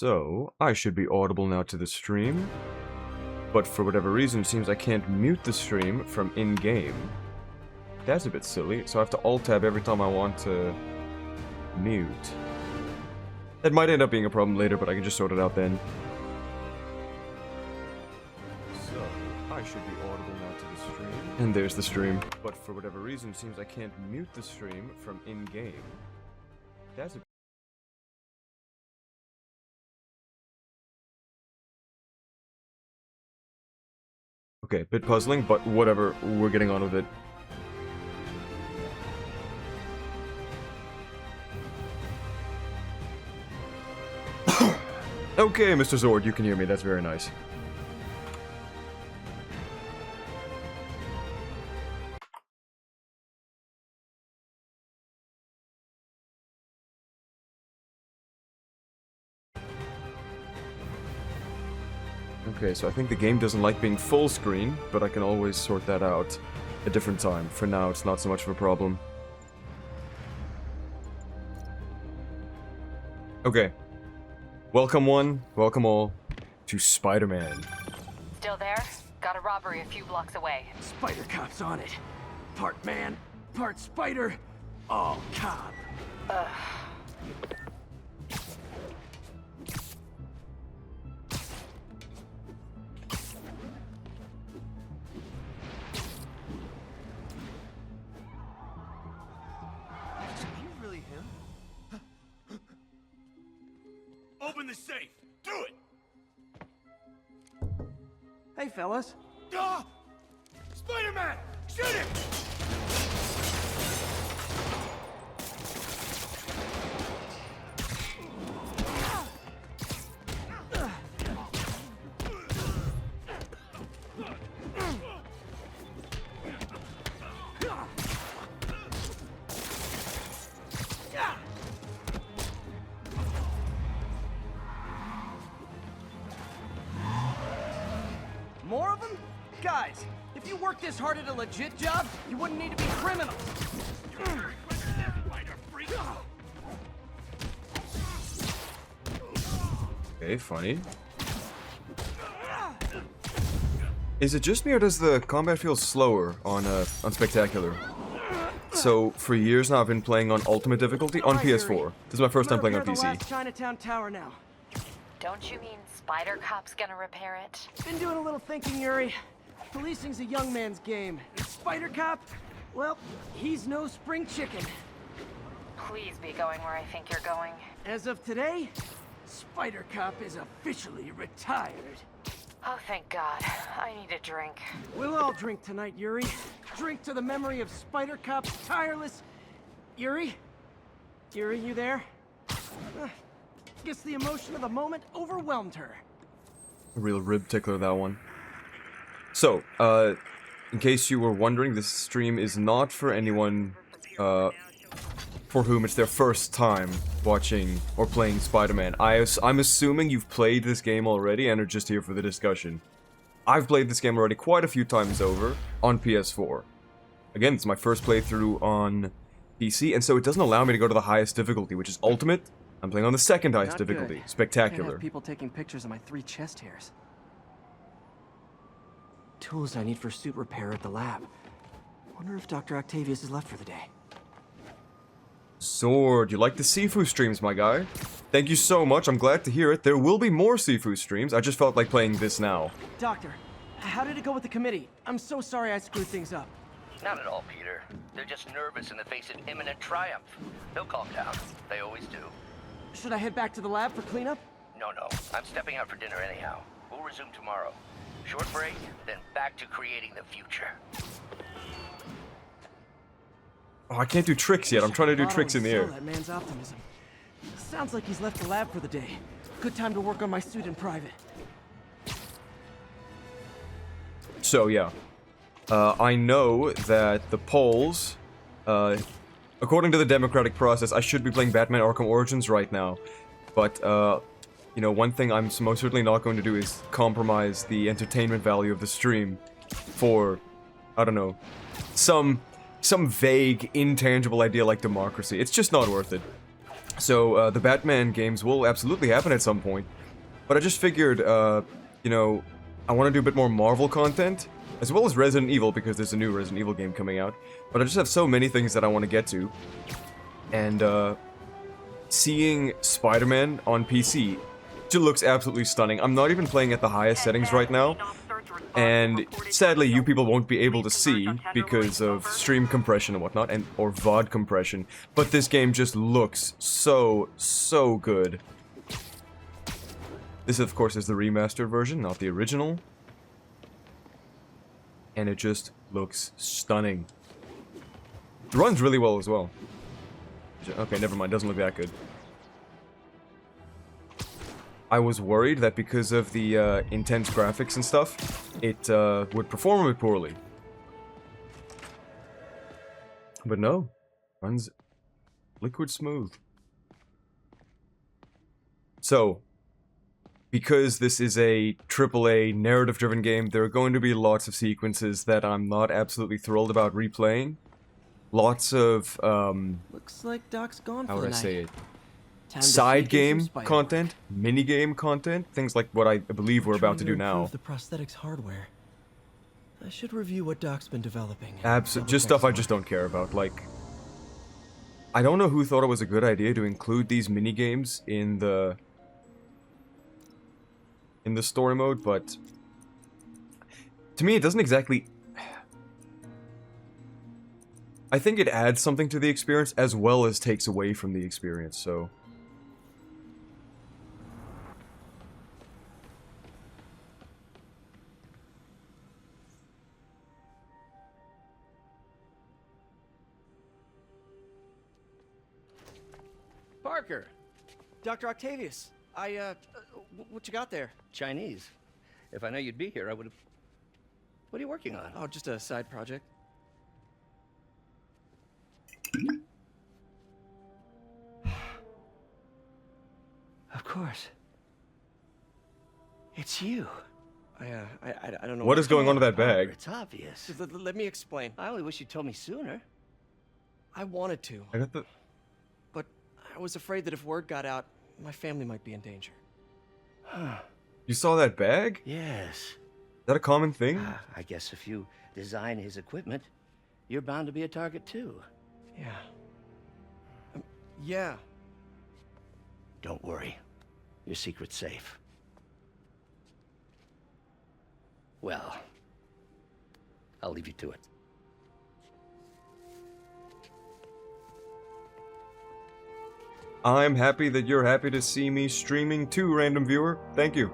So, I should be audible now to the stream, but for whatever reason it seems I can't mute the stream from in-game. That's a bit silly, so I have to alt-tab every time I want to mute. That might end up being a problem later, but I can just sort it out then. So, I should be audible now to the stream. And there's the stream. But for whatever reason it seems I can't mute the stream from in-game. That's a Okay, bit puzzling, but whatever, we're getting on with it. Okay, Mr. Zord, you can hear me, that's very nice. Okay, so I think the game doesn't like being full screen, but I can always sort that out a different time. For now, it's not so much of a problem. Okay. Welcome one, welcome all, to Spider-Man. Still there? Got a robbery a few blocks away. Spider Cop's on it. Part man, part spider, all cop. Open the safe! Do it! Hey, fellas. Ah! Spider-Man! Shoot him! More of them? Guys, if you worked this hard at a legit job, you wouldn't need to be criminals. Okay, funny. Is it just me, or does the combat feel slower on Spectacular? So, for years now I've been playing on Ultimate difficulty on PS4. This is my first time playing on The PC. last Chinatown Tower now. Don't you mean Spider Cop's gonna repair it? Been doing a little thinking, Yuri. Policing's a young man's game. Spider Cop? Well, he's no spring chicken. Please be going where I think you're going. As of today, Spider Cop is officially retired. Oh, thank God. I need a drink. We'll all drink tonight, Yuri. Drink to the memory of Spider Cop's tireless... Yuri? Yuri, you there? Guess the emotion of the moment overwhelmed her. A real rib tickler, that one. So, in case you were wondering, this stream is not for anyone, for whom it's their first time watching or playing Spider-Man. I'm assuming you've played this game already and are just here for the discussion. I've played this game already quite a few times over on PS4. Again, it's my first playthrough on PC, and so it doesn't allow me to go to the highest difficulty, which is Ultimate. I'm playing on the second highest Not difficulty, good. Can't Spectacular. have people taking pictures of my 3 chest hairs. Tools I need for suit repair at the lab. Wonder if Dr. Octavius is left for the day. Zord, you like the Sifu streams, my guy? Thank you so much, I'm glad to hear it. There will be more Sifu streams, I just felt like playing this now. Doctor, how did it go with the committee? I'm so sorry I screwed things up. Not at all, Peter. They're just nervous in the face of imminent triumph. They'll calm down. They always do. Should I head back to the lab for cleanup? No. I'm stepping out for dinner anyhow. We'll resume tomorrow. Short break, then back to creating the future. Oh, I can't do tricks yet, I'm trying to do tricks in the air. That man's optimism. Sounds like he's left the lab for the day. Good time to work on my suit in private. So, yeah. I know that the polls, according to the democratic process, I should be playing Batman Arkham Origins right now. But, you know, one thing I'm most certainly not going to do is compromise the entertainment value of the stream for, I don't know, some vague, intangible idea like democracy. It's just not worth it. So, the Batman games will absolutely happen at some point. But I just figured, you know, I want to do a bit more Marvel content, as well as Resident Evil, because there's a new Resident Evil game coming out. But I just have so many things that I want to get to. And, seeing Spider-Man on PC just looks absolutely stunning. I'm not even playing at the highest settings right now. And sadly, you people won't be able to see because of stream compression and whatnot, or VOD compression. But this game just looks so good. This, of course, is the remastered version, not the original. And it just looks stunning. It runs really well as well. Okay, never mind, doesn't look that good. I was worried that because of the intense graphics and stuff, it would perform a bit poorly. But no, runs liquid smooth. So, because this is a AAA narrative-driven game, there are going to be lots of sequences that I'm not absolutely thrilled about replaying. Lots of, Looks like Doc's gone how for would the I night. say it? Time to Side sneak in some game spider content, mini game content, things like what I believe we're about to do Trying now. improve the prosthetics hardware. I should review what Doc's been developing. Just stuff I just don't care about. Like, I don't know who thought it was a good idea to include these mini games in the story mode, but to me it doesn't exactly. I think it adds something to the experience as well as takes away from the experience. So. Parker, Dr. Octavius, what you got there? Chinese. If I know you'd be here, I would have... What are you working on? Oh, just a side project. Of course. It's you. I don't know. What is going on with that Parker, bag? it's obvious. Let me explain. I only wish you told me sooner. I wanted to, I got the. but I was afraid that if word got out, my family might be in danger. You saw that bag? Yes. Is that a common thing? I guess if you design his equipment, you're bound to be a target too. Yeah. Yeah. Don't worry. Your secret's safe. Well, I'll leave you to it. I'm happy that you're happy to see me streaming too, random viewer. Thank you.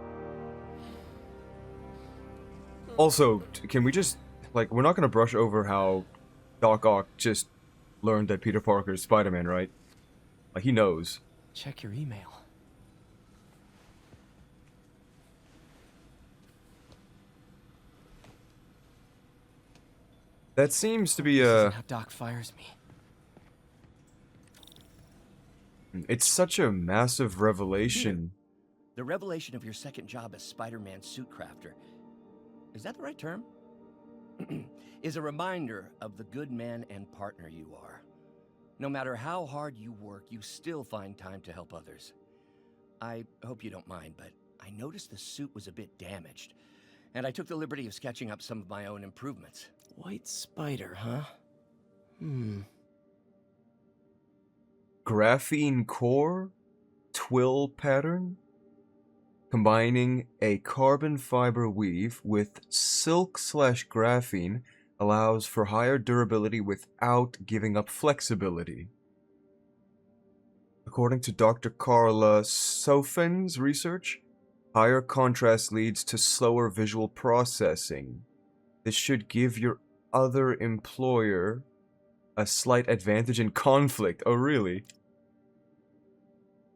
Also, can we just, like, we're not gonna brush over how Doc Ock just learned that Peter Parker is Spider-Man, right? Like, he knows. Check your email. That seems to be This isn't how Doc fires me. It's such a massive revelation. The revelation of your second job as Spider-Man suit crafter, is that the right term? Is a reminder of the good man and partner you are. No matter how hard you work, you still find time to help others. I hope you don't mind, but I noticed the suit was a bit damaged, and I took the liberty of sketching up some of my own improvements. White spider, huh? Graphene core, twill pattern, combining a carbon fiber weave with silk/graphene allows for higher durability without giving up flexibility. According to Dr. Carla Sofen's research, higher contrast leads to slower visual processing. This should give your other employer a slight advantage in conflict. Oh, really?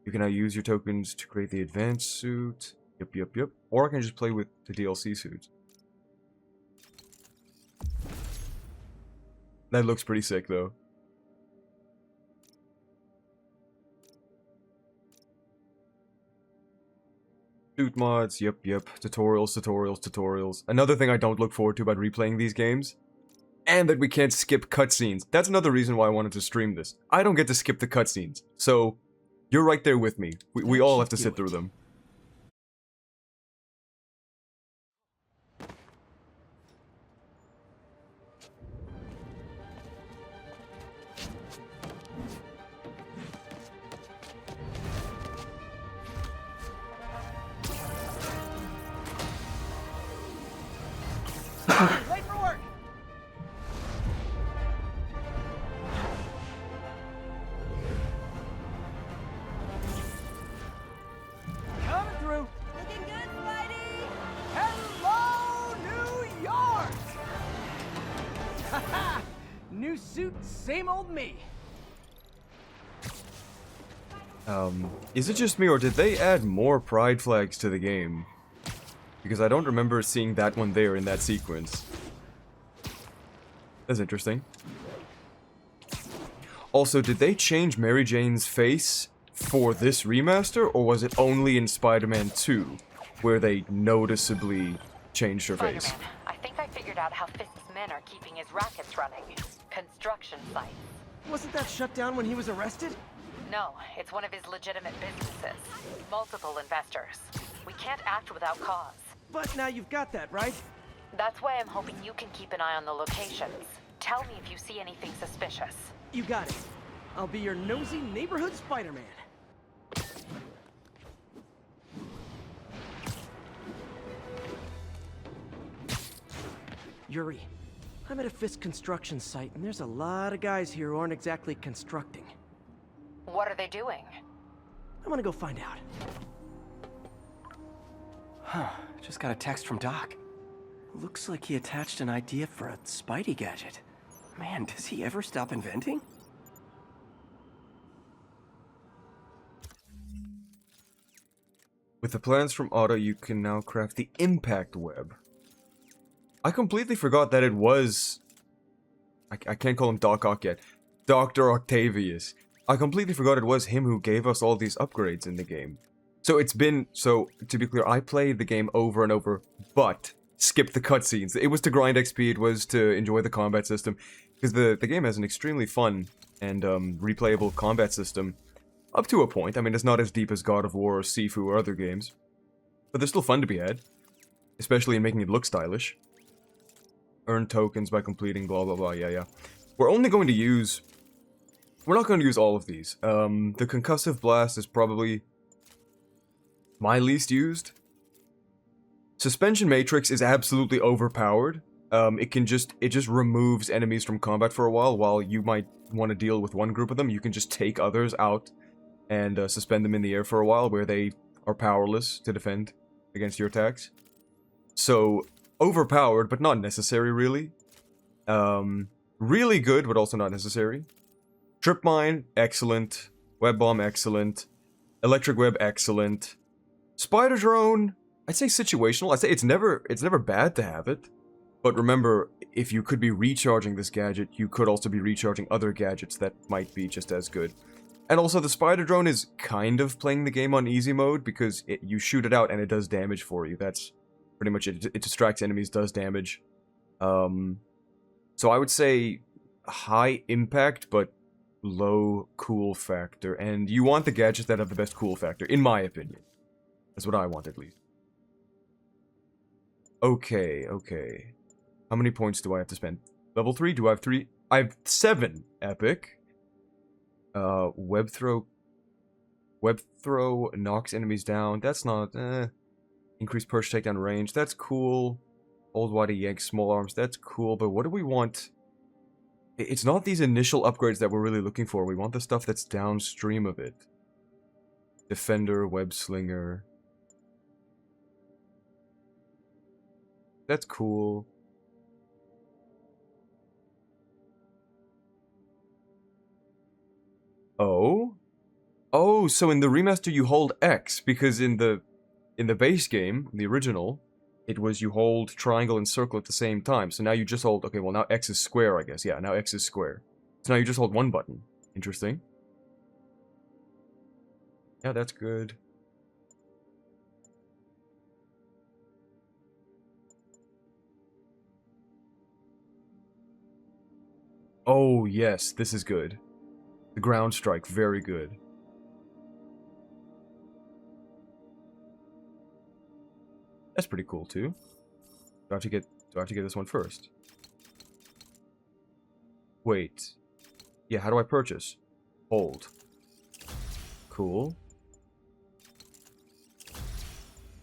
You can now use your tokens to create the advanced suit. Yep. Or I can just play with the DLC suits. That looks pretty sick, though. Suit mods, yep. Tutorials. Another thing I don't look forward to about replaying these games, and that we can't skip cutscenes. That's another reason why I wanted to stream this. I don't get to skip the cutscenes, so You're right there with me. We That all should have to do sit through it. them. Late for work. Coming through. Looking good, Spidey! Hello, New York! Haha! New suit, same old me. Is it just me, or did they add more pride flags to the game? Because I don't remember seeing that one there in that sequence. That's interesting. Also, did they change Mary Jane's face for this remaster, or was it only in Spider-Man 2, where they noticeably changed her face? Spider-Man, I think I figured out how Fisk's men are keeping his rackets running. Construction sites. Wasn't that shut down when he was arrested? No, it's one of his legitimate businesses. Multiple investors. We can't act without cause. But now you've got that, right? That's why I'm hoping you can keep an eye on the locations. Tell me if you see anything suspicious. You got it. I'll be your nosy neighborhood Spider-Man. Yuri, I'm at a Fisk construction site, and there's a lot of guys here who aren't exactly constructing. What are they doing? I'm gonna go find out. Huh, just got a text from Doc. Looks like he attached an idea for a Spidey gadget. Man, does he ever stop inventing? With the plans from Otto, you can now craft the impact web. I completely forgot that it was... I can't call him Doc Ock yet. Dr. Octavius. I completely forgot it was him who gave us all these upgrades in the game. So it's been... So, to be clear, I played the game over and over, but skipped the cutscenes. It was to grind XP, it was to enjoy the combat system. Because the game has an extremely fun and replayable combat system. Up to a point. I mean, it's not as deep as God of War or Sifu or other games. But there's still fun to be had. Especially in making it look stylish. Earn tokens by completing blah blah blah, yeah. We're only going to use... We're not going to use all of these. The concussive blast is probably my least used. Suspension matrix is absolutely overpowered. It just removes enemies from combat for a while you might want to deal with one group of them. You can just take others out and suspend them in the air for a while where they are powerless to defend against your attacks. So, overpowered, but not necessary, really. Really good, but also not necessary. Trip Mine, excellent. Web Bomb, excellent. Electric Web, excellent. Spider Drone, I'd say situational. I'd say it's never bad to have it. But remember, if you could be recharging this gadget, you could also be recharging other gadgets that might be just as good. And also, the Spider Drone is kind of playing the game on easy mode, because you shoot it out and it does damage for you. That's pretty much it. It distracts enemies, does damage. So I would say high impact, but low cool factor. And you want the gadgets that have the best cool factor, in my opinion. That's what I want, at least. Okay. How many points do I have to spend? Level 3? Do I have 3? I have 7. Epic. Web throw knocks enemies down. That's not, Increase push takedown range. That's cool. Old Wadi Yank small arms. That's cool. But what do we want? It's not these initial upgrades that we're really looking for. We want the stuff that's downstream of it. Defender, Web Slinger. That's cool. Oh? Oh, so in the remaster you hold X, because in the base game, the original, it was you hold triangle and circle at the same time. So now you just hold, okay, well now X is square, I guess. Yeah, now X is square. So now you just hold one button. Interesting. Yeah, that's good. Oh, yes, this is good. The ground strike, very good. That's pretty cool too. Do I have to get this one first? Wait. Yeah, how do I purchase? Hold. Cool.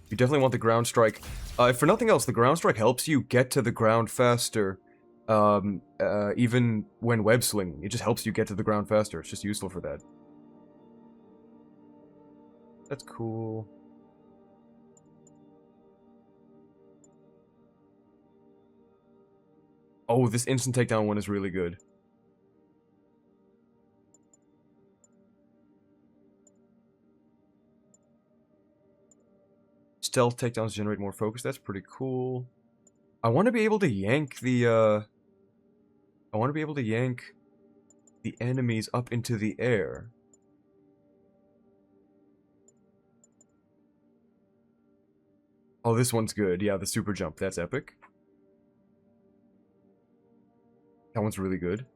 You definitely want the ground strike. If for nothing else, the ground strike helps you get to the ground faster. Even when web slinging, it just helps you get to the ground faster. It's just useful for that. That's cool. Oh, this instant takedown one is really good. Stealth takedowns generate more focus. That's pretty cool. I want to be able to yank the, I want to be able to yank the enemies up into the air. Oh, this one's good. Yeah, the super jump. That's epic. That one's really good.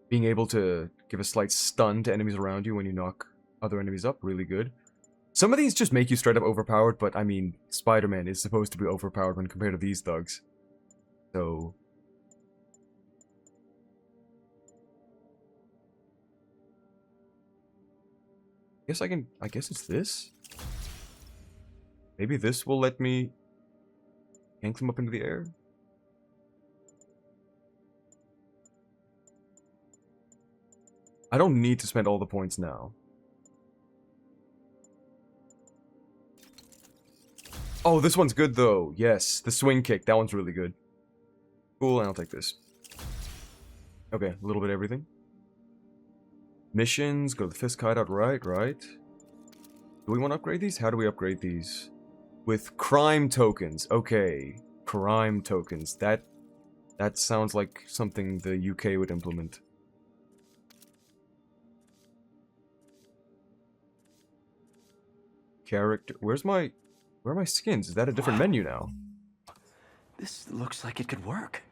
Being able to give a slight stun to enemies around you when you knock other enemies up. Really good. Some of these just make you straight up overpowered, but I mean, Spider-Man is supposed to be overpowered when compared to these thugs. So... I guess it's this? Maybe this will let me yank them up into the air? I don't need to spend all the points now. Oh, this one's good though. Yes, the swing kick. That one's really good. Cool, and I'll take this. Okay, a little bit of everything. Missions, go to the fist hideout, right. Do we want to upgrade these? How do we upgrade these? With crime tokens. Okay, crime tokens. That sounds like something the UK would implement. Character. Where are my skins? Is that a different menu now? This looks like it could work.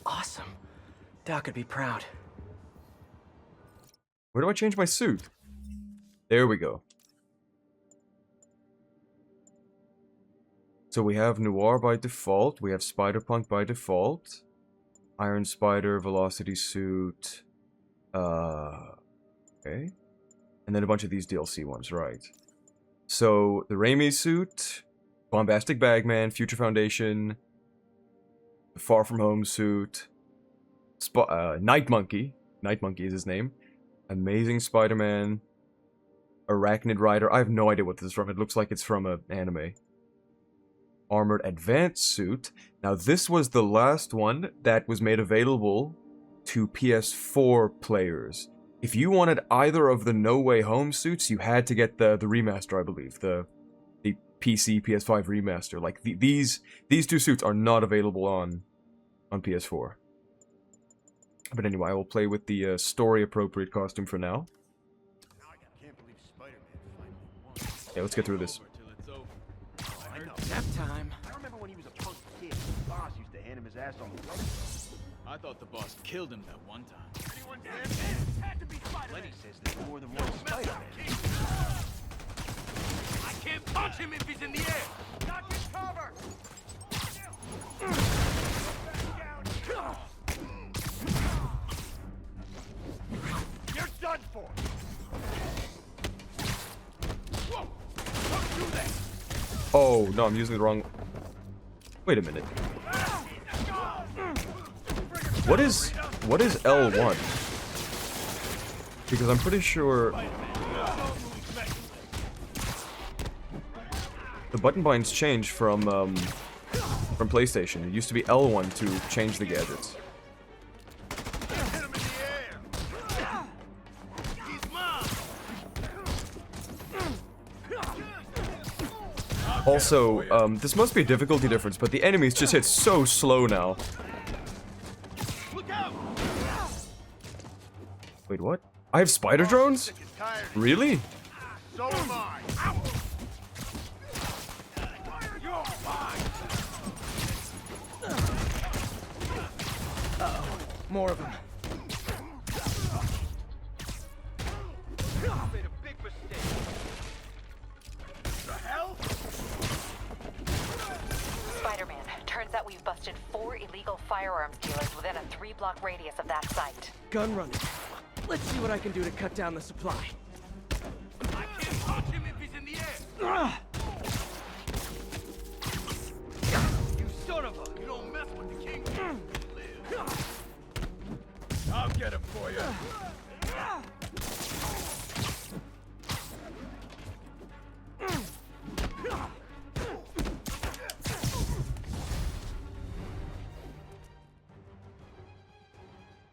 Awesome. Doc could be proud. Where do I change my suit? There we go. So we have Noir by default. We have Spider-Punk by default. Iron Spider, Velocity Suit. Okay. And then a bunch of these DLC ones, right. So, the Raimi suit, Bombastic Bagman, Future Foundation, the Far From Home suit, Night Monkey. Night Monkey is his name. Amazing Spider-Man, Arachnid Rider. I have no idea what this is from. It looks like it's from an anime. Armored Advanced Suit. Now, this was the last one that was made available to PS4 players. If you wanted either of the No Way Home suits, you had to get the remaster, I believe. The PC, PS5 remaster. Like, these two suits are not available on PS4. But anyway, I will play with the story-appropriate costume for now. Yeah, let's get through this. Nap time. I remember when he was a punk kid, his boss used to hand him his ass on the road. I thought the boss killed him that one time. Anyone dead? Had to be Spider-Man. Lenny says there's more than one Spider-Man. I can't punch him if he's in the air. Not get cover. You're done for. Whoa! Don't do that. Oh, no, I'm using the wrong... Wait a minute. What is L1? Because I'm pretty sure... the button binds change from PlayStation. It used to be L1 to change the gadgets. Hit him in the air. He's mine. Also, this must be a difficulty difference, but the enemies just hit so slow now. Look out. Wait, what? I have spider drones? Sick and tired. Really? So am I. You're fine. More of them. busted 4 illegal firearms dealers within a 3-block radius of that site. Gun running. Let's see what I can do to cut down the supply. I can't touch him if he's in the air. Ah! You son of a... You don't mess with the king. Live. I'll get him for you.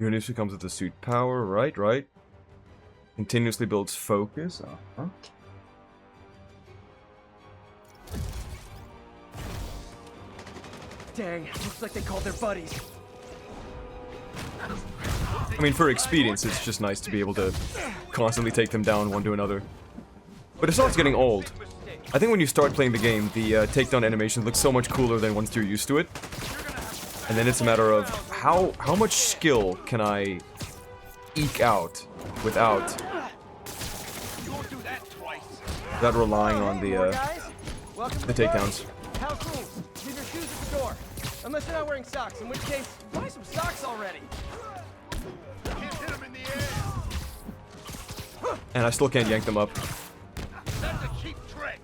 Your initiative comes with the suit power, right. Continuously builds focus. Dang, looks like they called their buddies. I mean, for expedience, it's just nice to be able to constantly take them down one to another. But it starts getting old. I think when you start playing the game, the takedown animations look so much cooler than once you're used to it. And then it's a matter of how much skill can I eke out without relying on the takedowns. House rules. Leave your shoes at the door. Unless you're not wearing socks, in which case, buy some socks already. Hit him in the air. And I still can't yank them up. That's a cheap trick.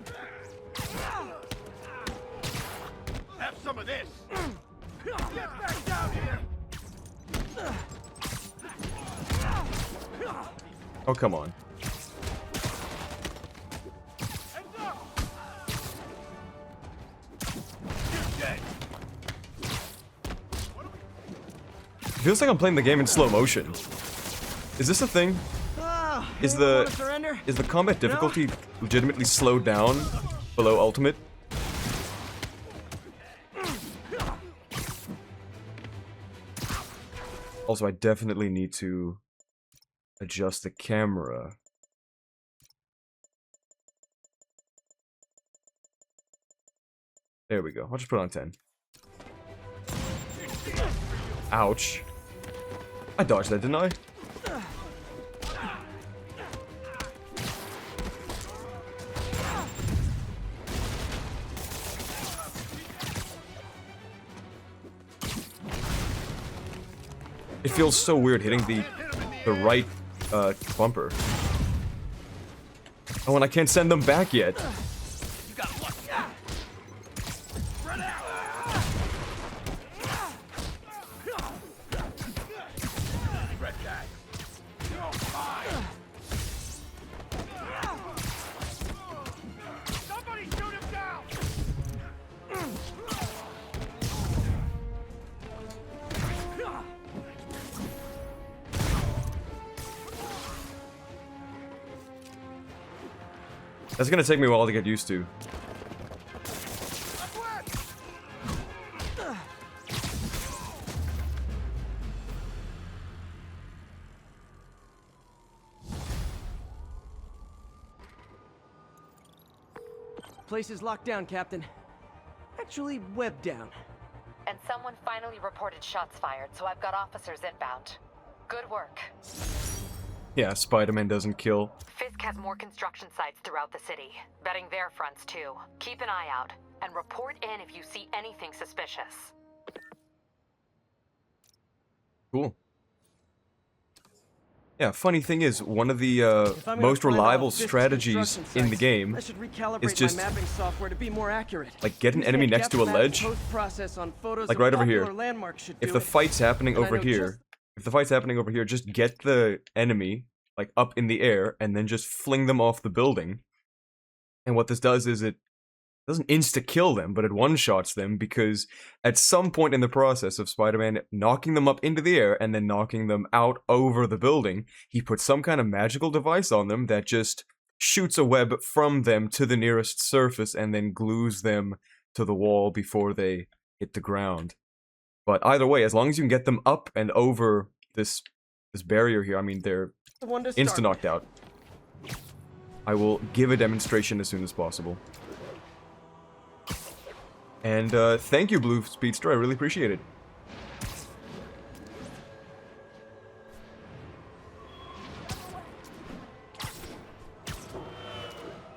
Have some of this. Get back down here. Oh, come on. Feels like I'm playing the game in slow motion. Is this a thing? Is the combat difficulty legitimately slowed down below ultimate? Also, I definitely need to adjust the camera. There we go. I'll just put it on 10. Ouch. I dodged that, didn't I? It feels so weird hitting the right bumper. Oh, and I can't send them back yet. You got lucky. Spread out. Red guy. You're fine. Somebody shoot him down. That's gonna take me a while to get used to. Place is locked down, Captain. Actually, webbed down. And someone finally reported shots fired, so I've got officers inbound. Good work. Yeah, Spider-Man doesn't kill. Fisk has more construction sites throughout the city, betting their fronts too. Keep an eye out, and report in if you see anything suspicious. Cool. Yeah, funny thing is, one of the If I'm gonna most find all reliable Fisk's strategies construction in the sites, game I should recalibrate is just, my mapping software to be more accurate. like, get an Using enemy next to a depth map ledge, post-process on photos like of right over here. popular landmarks should If do the it. fight's happening And I over know here, just get the enemy, like, up in the air, and then just fling them off the building. And what this does is it doesn't insta-kill them, but it one-shots them, because at some point in the process of Spider-Man knocking them up into the air and then knocking them out over the building, he puts some kind of magical device on them that just shoots a web from them to the nearest surface and then glues them to the wall before they hit the ground. But either way, as long as you can get them up and over this barrier here, I mean, they're The one to start insta-knocked out. I will give a demonstration as soon as possible. And thank you, Blue Speedster, I really appreciate it.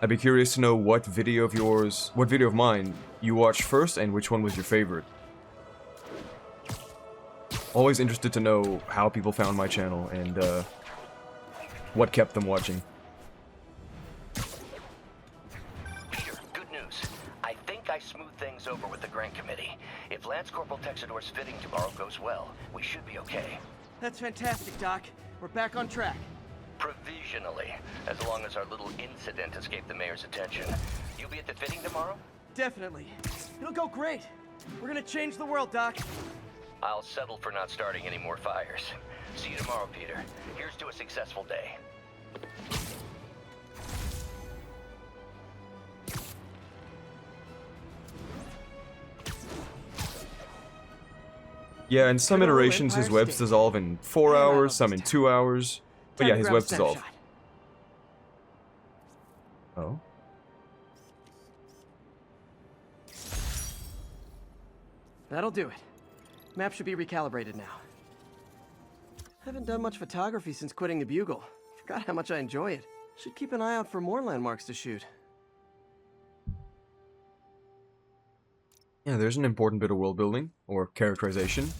I'd be curious to know what video of mine you watched first and which one was your favorite. always interested to know how people found my channel and what kept them watching. Peter, good news. I think I smoothed things over with the grant committee. If Lance Corporal Texador's fitting tomorrow goes well, we should be okay. That's fantastic, Doc. We're back on track. Provisionally, as long as our little incident escaped the mayor's attention. You'll be at the fitting tomorrow? Definitely. It'll go great. We're gonna change the world, Doc. I'll settle for not starting any more fires. See you tomorrow, Peter. Here's to a successful day. Yeah, in some Good old iterations his Empire webs State. dissolve in 4 Man, I hours, love some this in town. 2 hours. But Time yeah, to his grab a webs dissolve. snapshot. Oh. That'll do it. Map should be recalibrated now. Haven't done much photography since quitting the Bugle. Forgot how much I enjoy it. Should keep an eye out for more landmarks to shoot. Yeah, there's an important bit of world building, or characterization.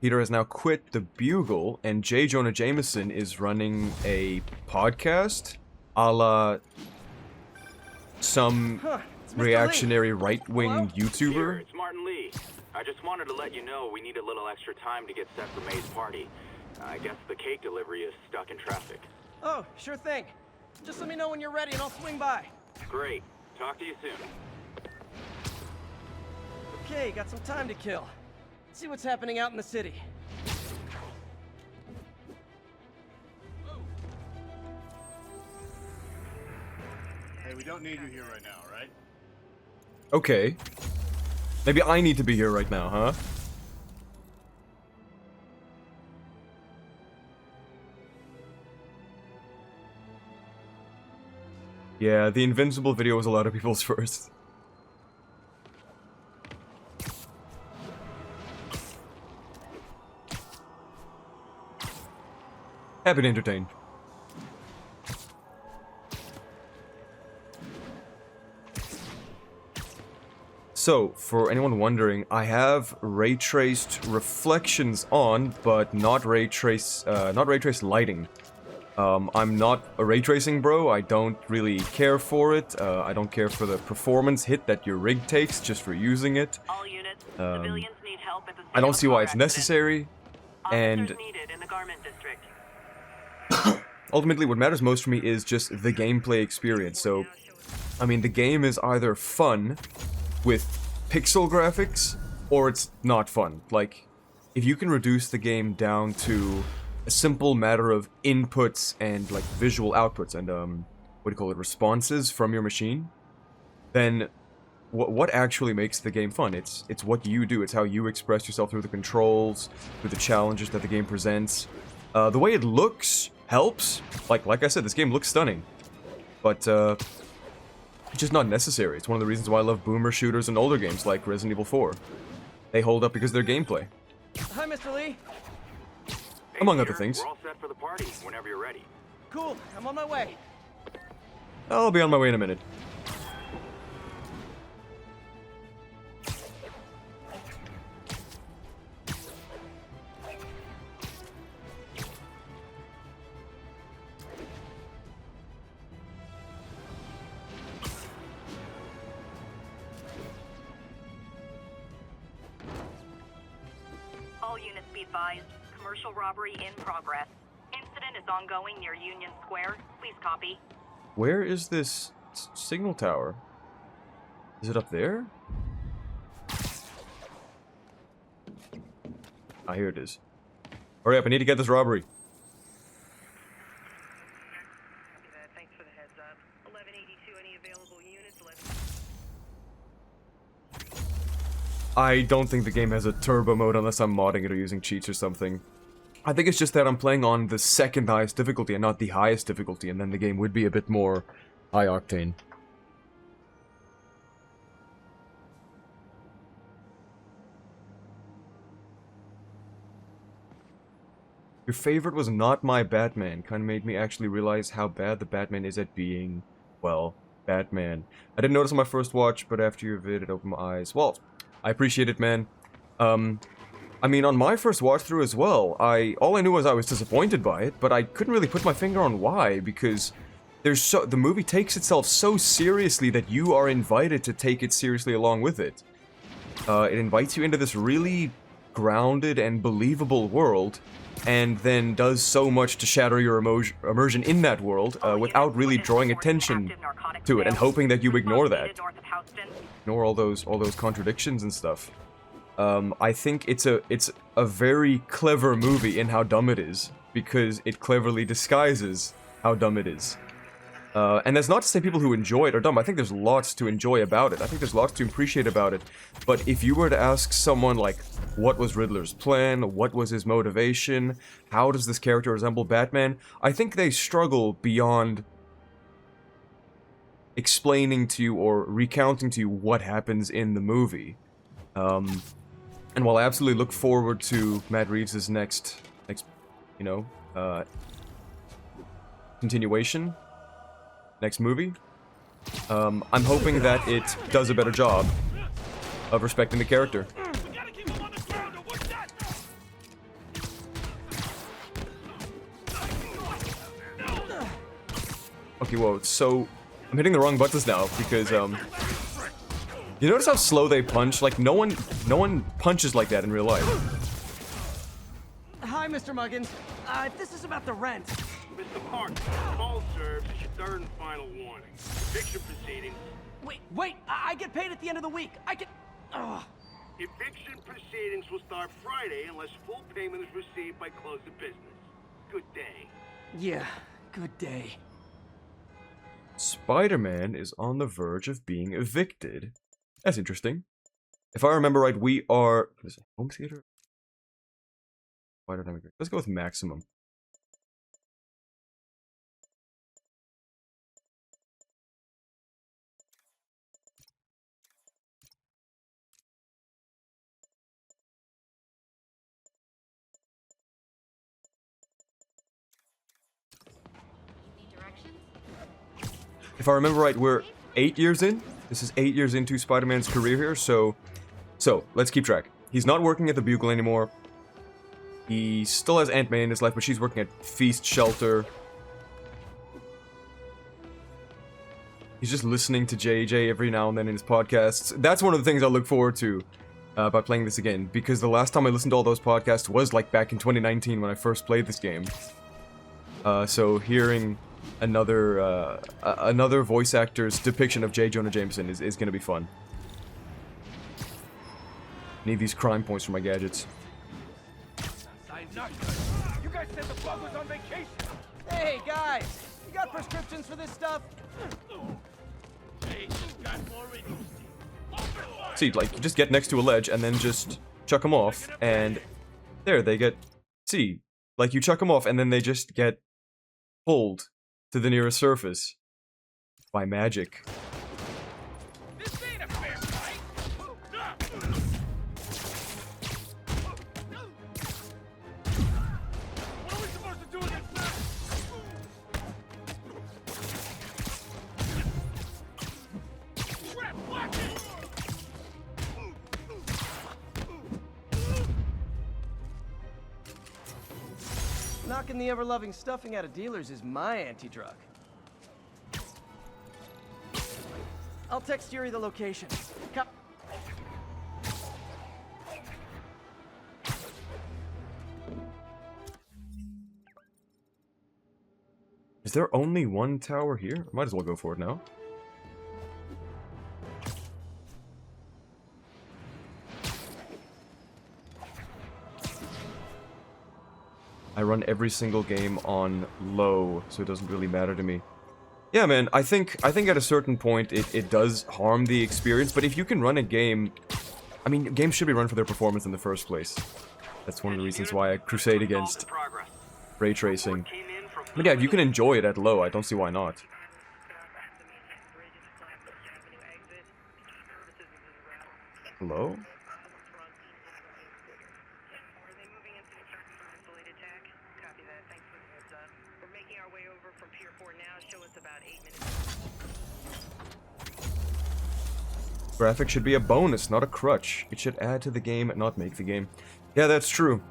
Peter has now quit the Bugle, and J. Jonah Jameson is running a podcast, a la some Huh, it's Mr. Lee. reactionary right-wing Hello? Peter, YouTuber. it's Martin Lee. I just wanted to let you know we need a little extra time to get set for May's party. I guess the cake delivery is stuck in traffic. Oh, sure thing. Just let me know when you're ready and I'll swing by. Great. Talk to you soon. Okay, got some time to kill. Let's see what's happening out in the city. Hey, we don't need you here right now, right? Okay. Maybe I need to be here right now, huh? Yeah, the Invincible video was a lot of people's first. Happy to entertain. So, for anyone wondering, I have ray traced reflections on, but not ray trace lighting. I'm not a ray tracing bro. I don't really care for it. I don't care for the performance hit that your rig takes just for using it. All units, civilians need help at the I don't scene see of a why car it's accident. necessary. And Officers needed in the garment district. ultimately, what matters most for me is just the gameplay experience. So, I mean, the game is either fun with pixel graphics, or it's not fun. Like, if you can reduce the game down to a simple matter of inputs and, like, visual outputs and, what do you call it, responses from your machine, then what actually makes the game fun? It's what you do. It's how you express yourself through the controls, through the challenges that the game presents. The way it looks helps. Like I said, this game looks stunning. But, it's just not necessary. It's one of the reasons why I love boomer shooters and older games like Resident Evil 4. They hold up because of their gameplay. Hi, Mr. Lee. Hey, Among Peter, other things. We're all set for the party whenever you're ready. Cool, I'm on my way. I'll be on my way in a minute. All units be advised. Commercial robbery in progress. Incident is ongoing near Union Square. Please copy. Where is this signal tower? Is it up there? Ah, here it is. Hurry up, I need to get this robbery. Thanks for the heads up. 1182, any available units? 11... I don't think the game has a turbo mode unless I'm modding it or using cheats or something. I think it's just that I'm playing on the second highest difficulty and not the highest difficulty, and then the game would be a bit more high octane. Your favorite was not my Batman. Kinda made me actually realize how bad the Batman is at being, well, Batman. I didn't notice on my first watch, but after your vid, it opened my eyes. Well, I appreciate it, man. I mean, on my first watch through as well, all I knew was I was disappointed by it, but I couldn't really put my finger on why, because the movie takes itself so seriously that you are invited to take it seriously along with it. It invites you into this really grounded and believable world, and then does so much to shatter your immersion in that world without really drawing attention to it and hoping that you ignore that. Ignore all those contradictions and stuff. I think it's a very clever movie in how dumb it is, because it cleverly disguises how dumb it is. And that's not to say people who enjoy it are dumb. I think there's lots to enjoy about it. I think there's lots to appreciate about it. But if you were to ask someone, like, what was Riddler's plan? What was his motivation? How does this character resemble Batman? I think they struggle beyond explaining to you or recounting to you what happens in the movie. And while I absolutely look forward to Matt Reeves' next, you know, continuation, next movie, I'm hoping that it does a better job of respecting the character. Okay, whoa, so I'm hitting the wrong buttons now because, you notice how slow they punch? Like, no one punches like that in real life. Hi, Mr. Muggins. If this is about the rent... Mr. Park, call served is your third and final warning. Eviction proceedings. Wait, I get paid at the end of the week. I can... Ugh. Eviction proceedings will start Friday unless full payment is received by close of business. Good day. Yeah, good day. Spider-Man is on the verge of being evicted. That's interesting. If I remember right, we are... What is it? Home theater? Let's go with maximum. If I remember right, we're 8 years in. This is 8 years into Spider-Man's career here, so let's keep track. He's not working at the Bugle anymore. He still has Aunt May in his life, but she's working at Feast Shelter. He's just listening to JJ every now and then in his podcasts. That's one of the things I look forward to by playing this again, because the last time I listened to all those podcasts was like back in 2019 when I first played this game. So hearing another voice actor's depiction of J. Jonah Jameson is gonna be fun. Need these crime points for my gadgets. You guys said the bug was on vacation. Hey, guys! You got prescriptions for this stuff? Hey, you got more in. See, like, you just get next to a ledge and then just chuck them off, and there, they get... See, like, you chuck them off and then they just get pulled to the nearest surface by magic. This ain't a fair fight. What are we supposed to do with this now? Crap, watch it! Knocking the ever-loving stuffing out of dealers is my anti-drug. I'll text Yuri the location. Is there only one tower here? Might as well go for it now. I run every single game on low, so it doesn't really matter to me. Yeah, man, I think at a certain point it does harm the experience, but if you can run a game... I mean, games should be run for their performance in the first place. That's one of the reasons why I crusade against ray tracing. But yeah, if you can enjoy it at low, I don't see why not. Hello? Graphics should be a bonus, not a crutch. It should add to the game, not make the game. Yeah, that's true.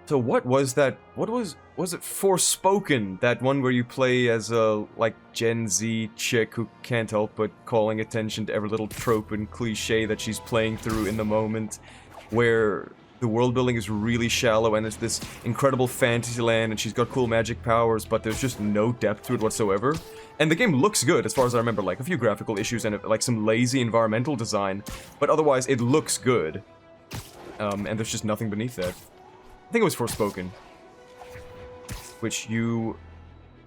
So what was that? What was it Forspoken? That one where you play as a, like, Gen Z chick who can't help but calling attention to every little trope and cliche that she's playing through in the moment, where the world building is really shallow and it's this incredible fantasy land and she's got cool magic powers, but there's just no depth to it whatsoever. And the game looks good as far as I remember, like a few graphical issues and like some lazy environmental design, but otherwise it looks good. And there's just nothing beneath that. I think it was Forspoken, which you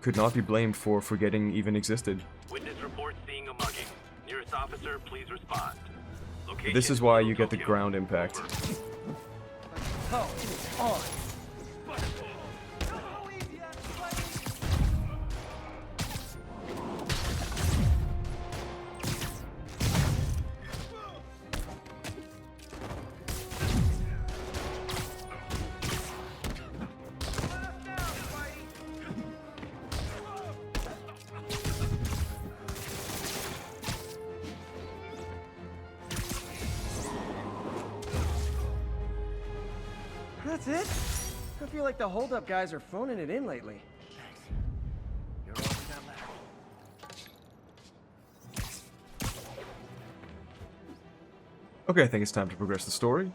could not be blamed for forgetting even existed. Witness report seeing a mugging. Nearest officer, please respond. Location This is why you get the Tokyo. ground impact. Oh, on. That's it? I feel like the hold-up guys are phoning it in lately. Thanks. You're all we got left. Okay, I think it's time to progress the story.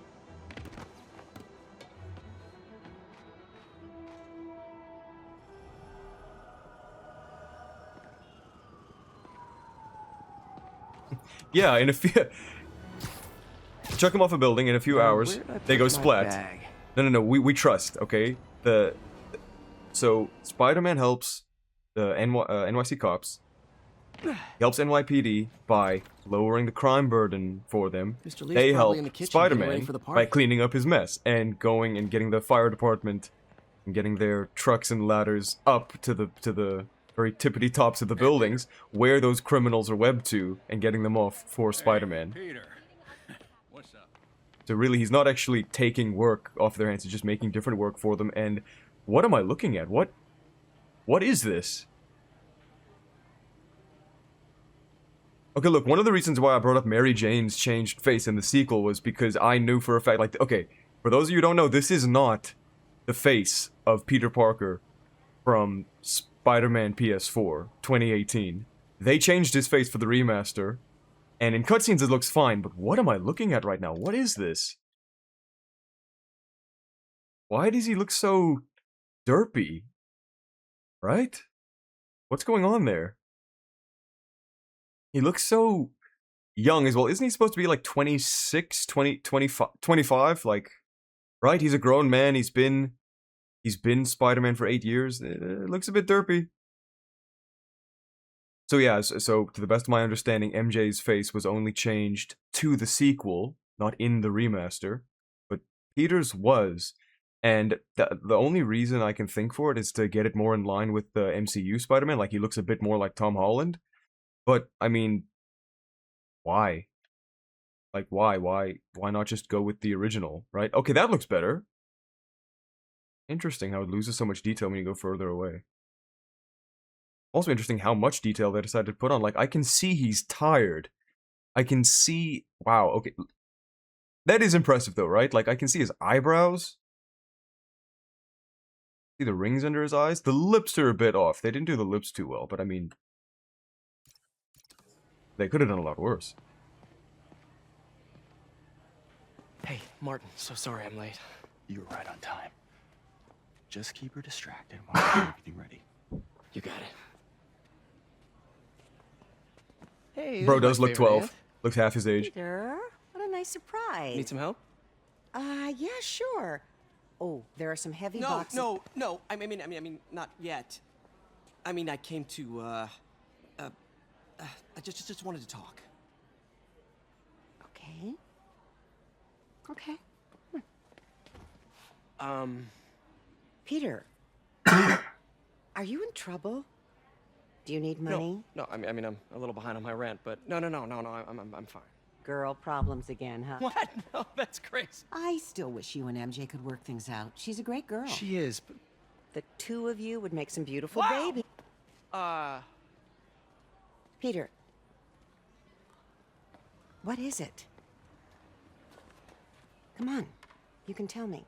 Yeah, in a few... Chuck them off a building in a few hours, Where did I they go put my splat. bag? No, we trust, okay? So, Spider-Man helps the NYC cops. He helps NYPD by lowering the crime burden for them. Mr. Lee's They help probably in the kitchen getting ready Spider-Man for the by party. cleaning up his mess and going and getting the fire department and getting their trucks and ladders up to the very tippity tops of the buildings where those criminals are webbed to and getting them off for Spider-Man. Peter. What's up? So really, he's not actually taking work off their hands, he's just making different work for them. And what am I looking at? What is this? Okay, look, one of the reasons why I brought up Mary Jane's changed face in the sequel was because I knew for a fact, like, okay, for those of you who don't know, this is not the face of Peter Parker from Spider-Man PS4 2018. They changed his face for the remaster, and in cutscenes it looks fine, but what am I looking at right now? What is this? Why does he look so derpy? Right? What's going on there? He looks so young as well. Isn't he supposed to be like 26, 20, 25, 25? Like, right? He's a grown man. He's been Spider-Man for 8 years. It looks a bit derpy. So yeah, so to the best of my understanding, MJ's face was only changed to the sequel, not in the remaster. But Peter's was. And the only reason I can think for it is to get it more in line with the MCU Spider-Man. Like, he looks a bit more like Tom Holland. But, I mean, why? Like, why? Why not just go with the original, right? Okay, that looks better. Interesting how it loses so much detail when you go further away. Also interesting how much detail they decided to put on. Like, I can see he's tired. I can see... Wow, okay. That is impressive, though, right? Like, I can see his eyebrows. See the rings under his eyes? The lips are a bit off. They didn't do the lips too well, but I mean... They could have done a lot worse. Hey, Martin, so sorry I'm late. You were right on time. Just keep her distracted while I get everything ready. You got it. Hey, Bro this is does my look favorite 12. aunt. Looks half his age. Peter, what a nice surprise. Need some help? Yeah, sure. Oh, there are some heavy boxes. No. I mean, not yet. I mean, I came to, I just wanted to talk. Okay. Okay. Peter, are you in trouble? Do you need money? No, I mean, I'm a little behind on my rent, but no, I'm fine. Girl problems again, huh? What? No, that's crazy. I still wish you and MJ could work things out. She's a great girl. She is, but... The two of you would make some beautiful Wow. baby. Uh... Peter. What is it? Come on. You can tell me.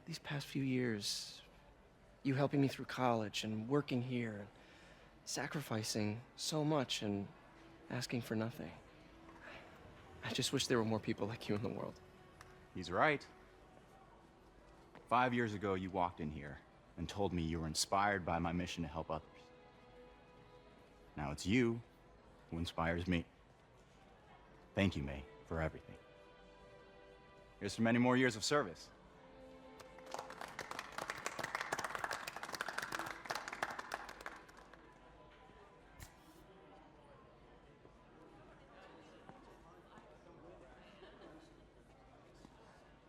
These past few years, you helping me through college and working here, and sacrificing so much and asking for nothing. I just wish there were more people like you in the world. He's right. 5 years ago, you walked in here and told me you were inspired by my mission to help others. Now it's you who inspires me. Thank you, May, for everything. Here's to many more years of service.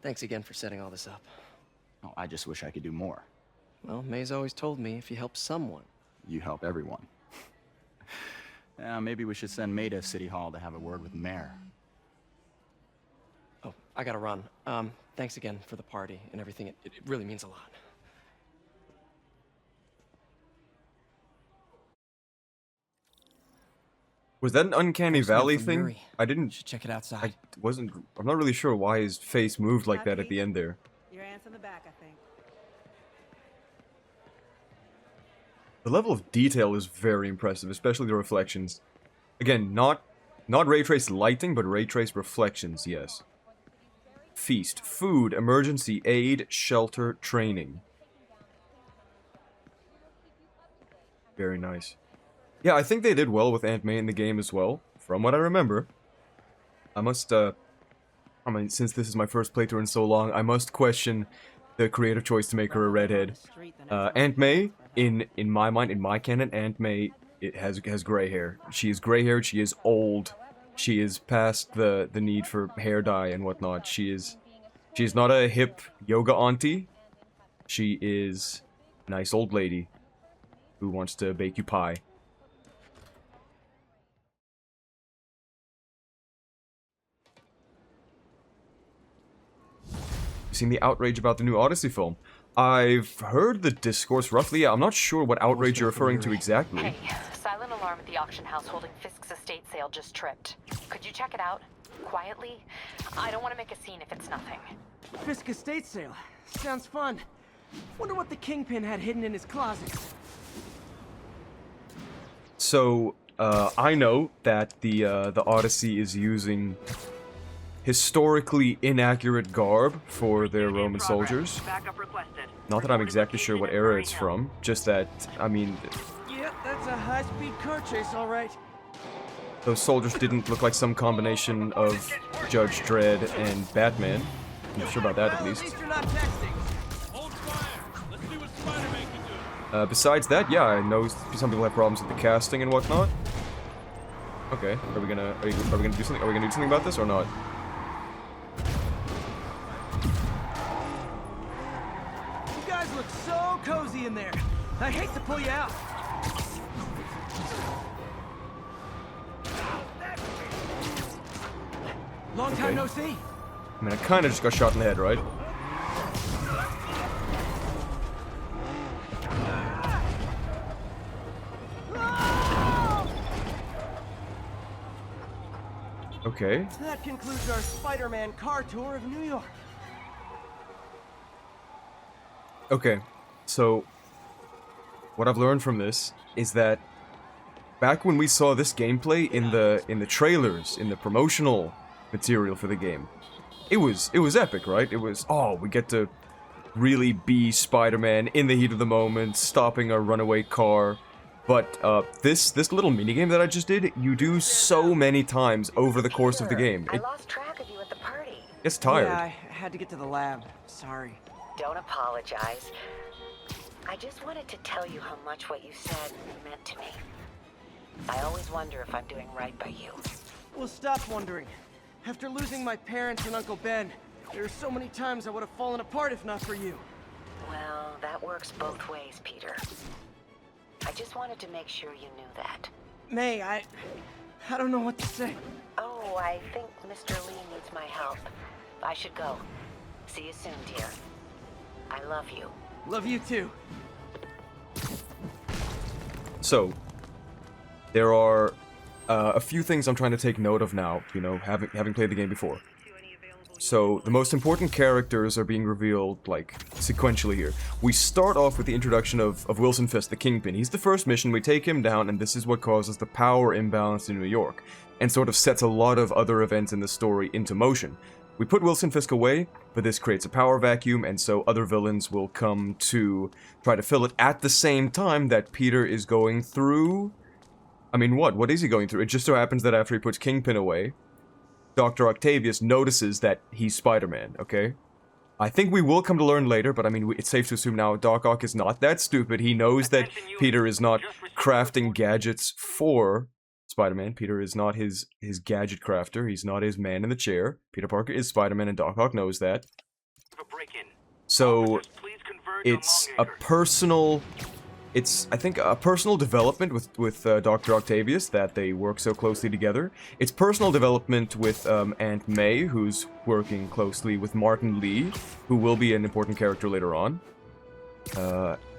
Thanks again for setting all this up. Oh, I just wish I could do more. Well, May's always told me if you help someone. You help everyone. Maybe we should send May to City Hall to have a word with the mayor. Oh, I gotta run. Thanks again for the party and everything. It really means a lot. Was that an uncanny valley from thing? Yuri. I didn't. Should check it outside. I'm not really sure why his face moved like that at the end there. Your aunt's in the back, I think. The level of detail is very impressive, especially the reflections. Again, not ray traced lighting, but ray traced reflections, yes. Feast, food, emergency aid, shelter, training. Very nice. Yeah, I think they did well with Aunt May in the game as well, from what I remember. I must, I mean, since this is my first playthrough in so long, I must question the creative choice to make her a redhead. Aunt May, in my mind, in my canon, Aunt May has gray hair. She is gray-haired, she is old, she is past the need for hair dye and whatnot. She is not a hip yoga auntie. She is a nice old lady who wants to bake you pie. Seen the outrage about the new Odyssey film. I've heard the discourse roughly. I'm not sure what outrage you're referring to exactly. Hey, silent alarm at the auction house holding Fisk's estate sale just tripped. Could you check it out? Quietly? I don't want to make a scene if it's nothing. Fisk estate sale. Sounds fun. Wonder what the Kingpin had hidden in his closet. So, I know that the Odyssey is using historically inaccurate garb for their Roman soldiers. Not that I'm exactly sure what era it's from, just that, I mean... Yeah, that's a high-speed car chase, all right. Those soldiers didn't look like some combination of Judge Dredd and Batman. I'm not sure about that, at least. You're not texting. Hold fire. Let's see what Spider-Man can do. Besides that, yeah, I know some people have problems with the casting and whatnot. Okay, are we gonna do something? Are we gonna do something about this or not? You guys look so cozy in there. I hate to pull you out. Long time no see. I mean, I kinda just got shot in the head, right? Okay. That concludes our Spider-Man car tour of New York. Okay, so what I've learned from this is that back when we saw this gameplay in the trailers, in the promotional material for the game, it was epic, right? It was, oh, we get to really be Spider-Man in the heat of the moment, stopping a runaway car. But this little minigame that I just did, you do so many times over the course of the game. I lost track of you at the party. It's tired. Yeah, I had to get to the lab. Sorry. Don't apologize. I just wanted to tell you how much what you said meant to me. I always wonder if I'm doing right by you. Well, stop wondering. After losing my parents and Uncle Ben, there are so many times I would have fallen apart if not for you. Well, that works both ways, Peter. I just wanted to make sure you knew that. May, I don't know what to say. Oh, I think Mr. Lee needs my help. I should go. See you soon, dear. I love you. Love you too. So, there are a few things I'm trying to take note of now, you know, having played the game before. So, the most important characters are being revealed, like, sequentially here. We start off with the introduction of Wilson Fisk, the Kingpin. He's the first mission, we take him down, and this is what causes the power imbalance in New York, and sort of sets a lot of other events in the story into motion. We put Wilson Fisk away, but this creates a power vacuum, and so other villains will come to try to fill it at the same time that Peter is going through... I mean, what is he going through? It just so happens that after he puts Kingpin away, Dr. Octavius notices that he's Spider-Man, okay? I think we will come to learn later, but I mean, it's safe to assume now Doc Ock is not that stupid. He knows that Peter is not crafting gadgets for Spider-Man. Peter is not his gadget crafter. He's not his man in the chair. Peter Parker is Spider-Man, and Doc Ock knows that. So, it's a personal... It's, I think, a personal development with Dr. Octavius, that they work so closely together. It's personal development with Aunt May, who's working closely with Martin Lee, who will be an important character later on.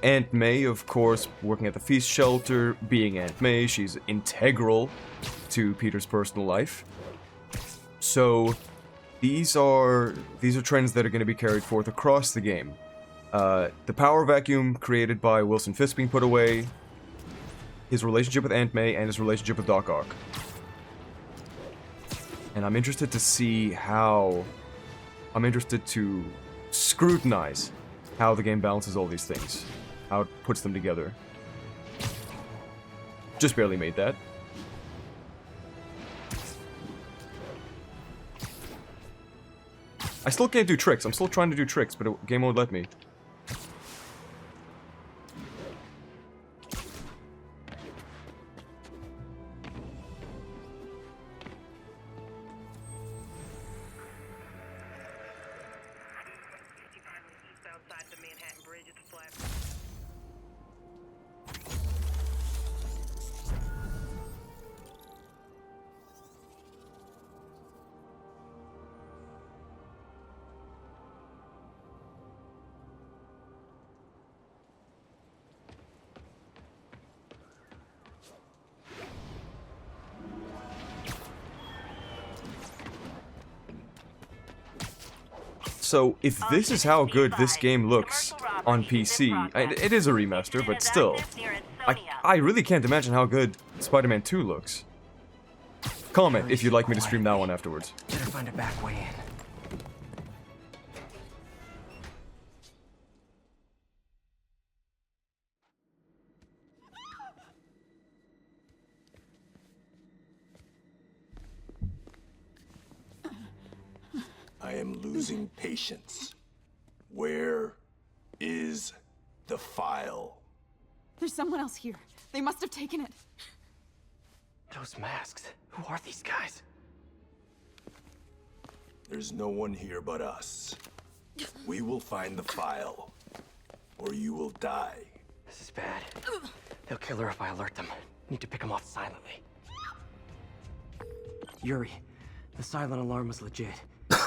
Aunt May, of course, working at the Feast Shelter, being Aunt May, she's integral to Peter's personal life. So, these are trends that are going to be carried forth across the game. The power vacuum created by Wilson Fisk being put away, his relationship with Aunt May, and his relationship with Doc Ock. And I'm interested to see how... I'm interested to scrutinize how the game balances all these things. How it puts them together. Just barely made that. I still can't do tricks. I'm still trying to do tricks, but the game won't let me. So, if this is how good this game looks on PC, it is a remaster, but still, I really can't imagine how good Spider-Man 2 looks. Comment if you'd like me to stream that one afterwards. Better find a back way in. I am losing patience. Where is the file? There's someone else here. They must have taken it. Those masks. Who are these guys? There's no one here but us. We will find the file, or you will die. This is bad. They'll kill her if I alert them. Need to pick them off silently. Yuri, the silent alarm was legit.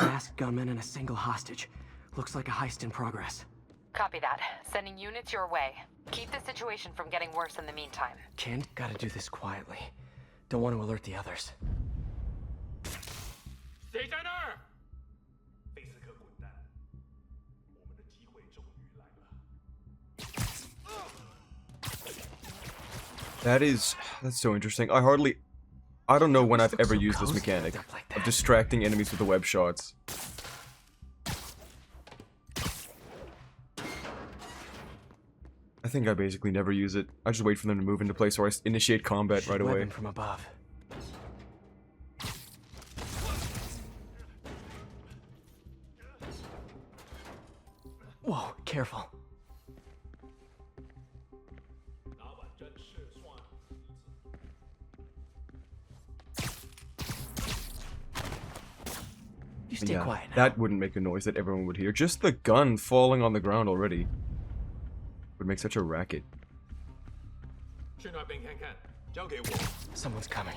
Masked gunman and a single hostage. Looks like a heist in progress. Copy that. Sending units your way. Keep the situation from getting worse in the meantime. Ken, gotta do this quietly. Don't want to alert the others. That's so interesting. I don't know when I've ever used this mechanic of distracting enemies with the web shots. I think I basically never use it. I just wait for them to move into place or I initiate combat right away. From above. Whoa, careful. You stay quiet now. That wouldn't make a noise that everyone would hear. Just the gun falling on the ground already would make such a racket. Someone's coming.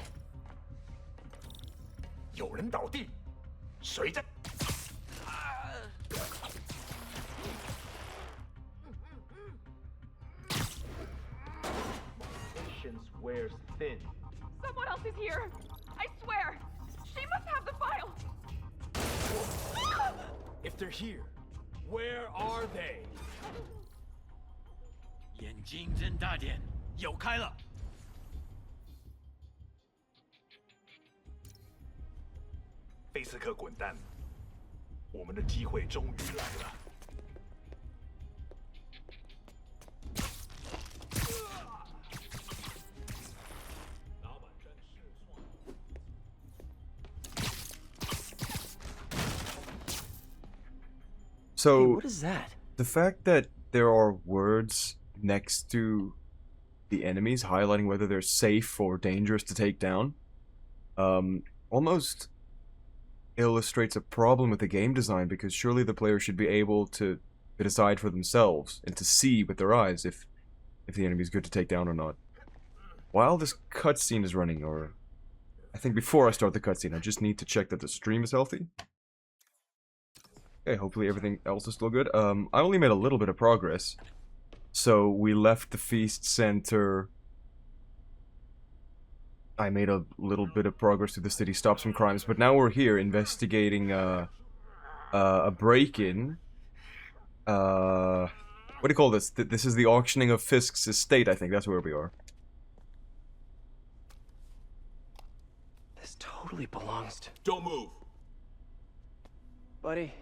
Patience wears thin. Someone else is here. I swear. She must have the file. If they're here, where are they? 眼睛睁大点，有开了。菲斯克滚蛋！我们的机会终于来了。So, What is that? the fact that there are words next to the enemies highlighting whether they're safe or dangerous to take down, almost illustrates a problem with the game design, because surely the player should be able to decide for themselves and to see with their eyes if the enemy is good to take down or not. While this cutscene is running, or I think before I start the cutscene, I just need to check that the stream is healthy. Okay, hopefully everything else is still good. I only made a little bit of progress. So we left the feast center. I made a little bit of progress through the city, stopped some crimes, but now we're here investigating a break-in. What do you call this? This is the auctioning of Fisk's estate, I think. That's where we are. This totally belongs to... Don't move. Buddy,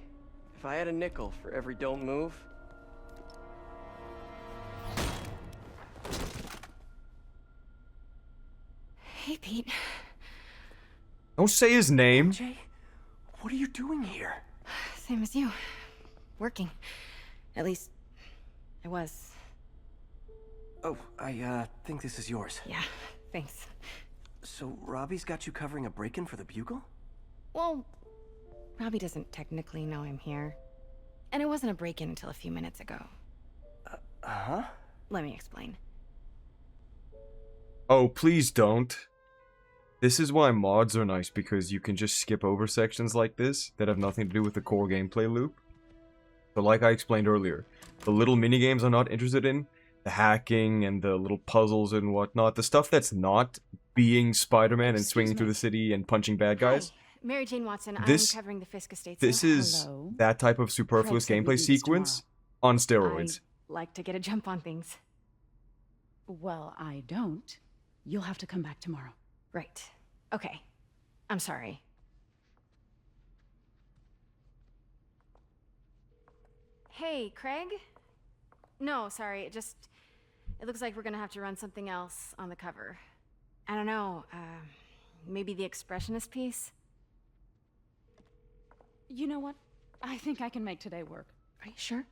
if I had a nickel for every don't move... Hey, Pete. Don't say his name. Jay, what are you doing here? Same as you. Working. At least, I was. Oh, I think this is yours. Yeah, thanks. So, Robbie's got you covering a break-in for the Bugle? Well, Robbie doesn't technically know I'm here. And it wasn't a break-in until a few minutes ago. Uh-huh? Let me explain. Oh, please don't. This is why mods are nice, because you can just skip over sections like this that have nothing to do with the core gameplay loop. So like I explained earlier, the little minigames I'm not interested in, the hacking and the little puzzles and whatnot, the stuff that's not being Spider-Man and swinging through the city and punching bad guys. Hi, Mary Jane Watson. This- I'm covering the Fisk estate. This is Hello. that type of superfluous Craig said gameplay we'd do this sequence on steroids. I like to get a jump on things. Well, I don't. You'll have to come back tomorrow. Right. Okay. I'm sorry. Hey, Craig? No, sorry. It looks like we're gonna have to run something else on the cover. I don't know. Maybe the expressionist piece? You know what? I think I can make today work. Are you sure?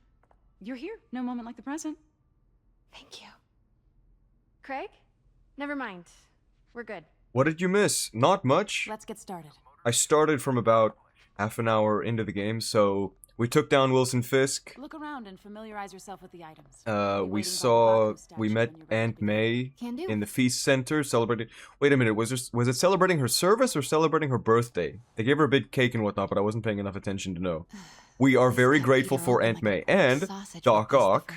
You're here. No moment like the present. Thank you. Craig? Never mind. We're good. What did you miss? Not much. Let's get started. I started from about half an hour into the game, so we took down Wilson Fisk. Look around and familiarize yourself with the items. We met Aunt May Can do. in the feast center celebrating. Wait a minute, was it celebrating her service or celebrating her birthday? They gave her a big cake and whatnot, but I wasn't paying enough attention to know. We are very grateful for Aunt May, and Doc Ock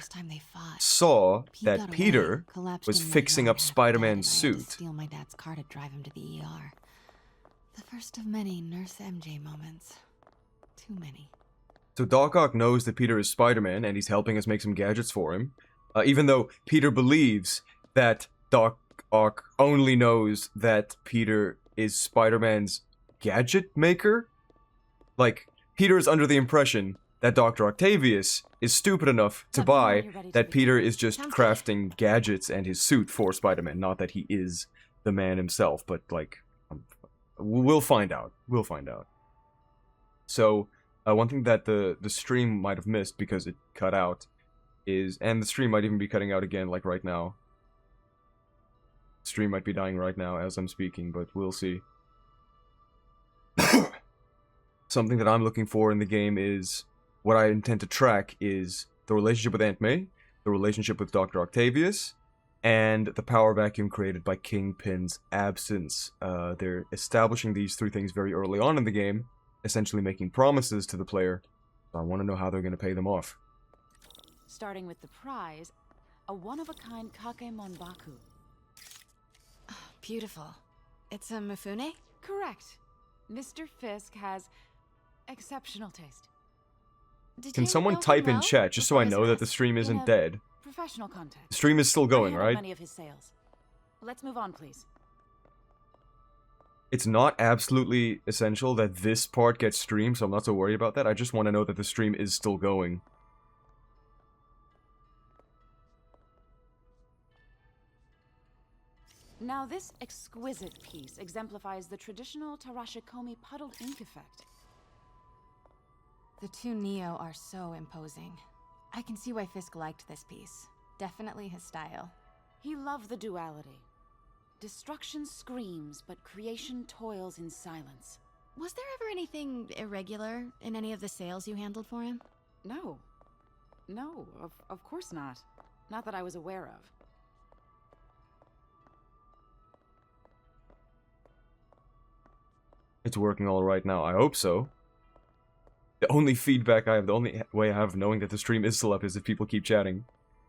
saw that Peter was fixing up Spider-Man's suit. Steal my dad's car to drive him to the ER. The first of many Nurse MJ moments. Too many. So Doc Ock knows that Peter is Spider-Man, and he's helping us make some gadgets for him. Even though Peter believes that Doc Ock only knows that Peter is Spider-Man's gadget maker. Like, Peter is under the impression that Dr. Octavius is stupid enough to buy that Peter is just crafting gadgets and his suit for Spider-Man, not that he is the man himself, but, like, we'll find out. We'll find out. So, one thing that the stream might have missed because it cut out is, and the stream might even be cutting out again, like right now. The stream might be dying right now as I'm speaking, but we'll see. Something that I'm looking for in the game is, what I intend to track is the relationship with Aunt May, the relationship with Dr. Octavius, and the power vacuum created by Kingpin's absence. They're establishing these three things very early on in the game, essentially making promises to the player. So I want to know how they're going to pay them off. Starting with the prize, a one-of-a-kind Kake Monbaku. Beautiful. It's a Mifune? Correct. Mr. Fisk has exceptional taste. Can someone type in chat just so I know that the stream isn't dead? Professional context. The stream is still going, I handled right? many of his sales. Let's move on, please. It's not absolutely essential that this part gets streamed, so I'm not so worried about that. I just want to know that the stream is still going. Now, this exquisite piece exemplifies the traditional Tarashikomi puddled ink effect. The two Neo are so imposing. I can see why Fisk liked this piece. Definitely his style. He loved the duality. Destruction screams, but creation toils in silence. Was there ever anything irregular in any of the sales you handled for him? No. No, of course not. Not that I was aware of. It's working all right now. I hope so. The only feedback I have, the only way I have of knowing that the stream is still up is if people keep chatting.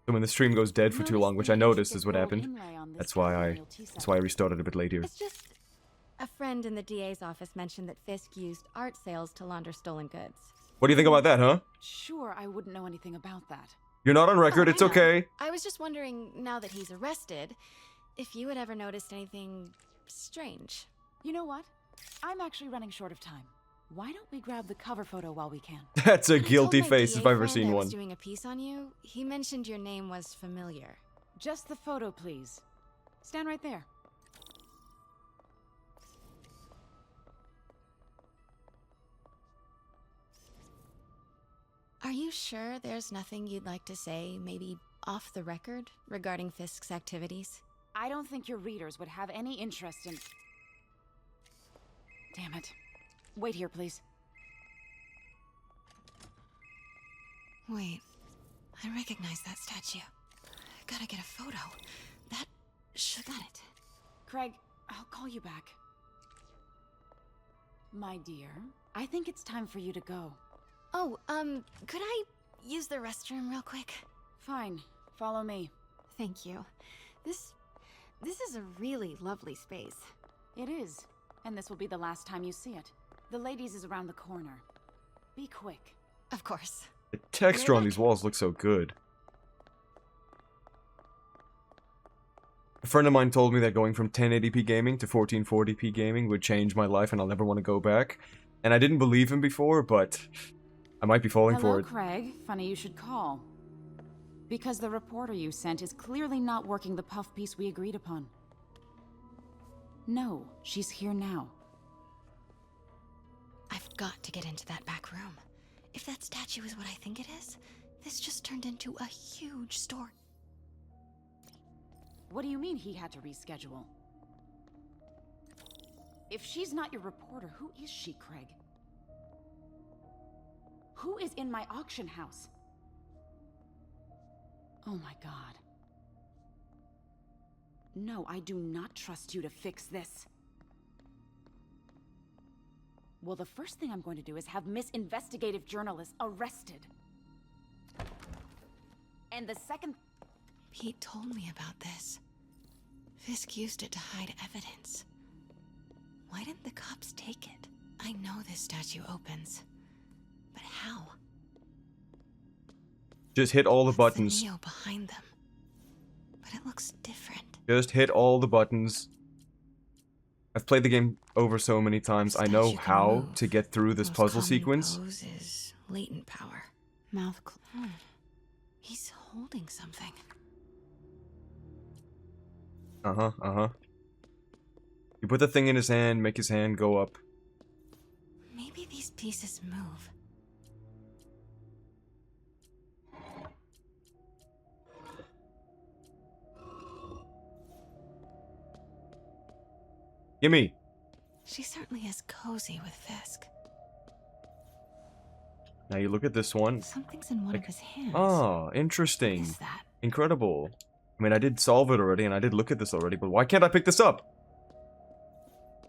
So when the stream goes dead for too long, which I noticed is what happened, that's why I restarted a bit later. It's just a friend in the DA's office mentioned that Fisk used art sales to launder stolen goods. What do you think about that, huh? Sure, I wouldn't know anything about that. You're not on record, it's I know. okay. I was just wondering, now that he's arrested, if you had ever noticed anything strange. You know what? I'm actually running short of time. Why don't we grab the cover photo while we can? That's a When I guilty told my face DA if I've ever friend seen I one. was doing a piece on you, he mentioned your name was familiar. Just the photo, please. Stand right there. Are you sure there's nothing you'd like to say, maybe off the record, regarding Fisk's activities? I don't think your readers would have any interest in... Damn it. Wait here, please. Wait, I recognize that statue. Gotta get a photo. That should got it. Craig, I'll call you back. My dear, I think it's time for you to go. Oh, could I use the restroom real quick? Fine. Follow me. Thank you. This is a really lovely space. It is. And this will be the last time you see it. The ladies is around the corner. Be quick. Of course. The texture on these walls looks so good. A friend of mine told me that going from 1080p gaming to 1440p gaming would change my life and I'll never want to go back. And I didn't believe him before, but I might be falling for it. Craig. Funny you should call. Because the reporter you sent is clearly not working the puff piece we agreed upon. No, she's here now. I've got to get into that back room. If that statue is what I think it is, this just turned into a huge story. What do you mean he had to reschedule? If she's not your reporter, who is she, Craig? Who is in my auction house? Oh my god. No, I do not trust you to fix this. Well, the first thing I'm going to do is have Miss Investigative Journalist arrested. And the second... Pete told me about this. Fisk used it to hide evidence. Why didn't the cops take it? I know this statue opens. But how? Just hit all the What's buttons. The Neo behind them. But it looks different. Just hit all the buttons. I've played the game over so many times. I know how to get through this puzzle sequence. Is latent power. Mouth. He's holding something. You put the thing in his hand, make his hand go up. Maybe these pieces move. Gimme! She certainly is cozy with Fisk. Now you look at this one. Something's in one of his hands. Oh, interesting. What is that? Incredible. I mean, I did solve it already, and I did look at this already, but why can't I pick this up?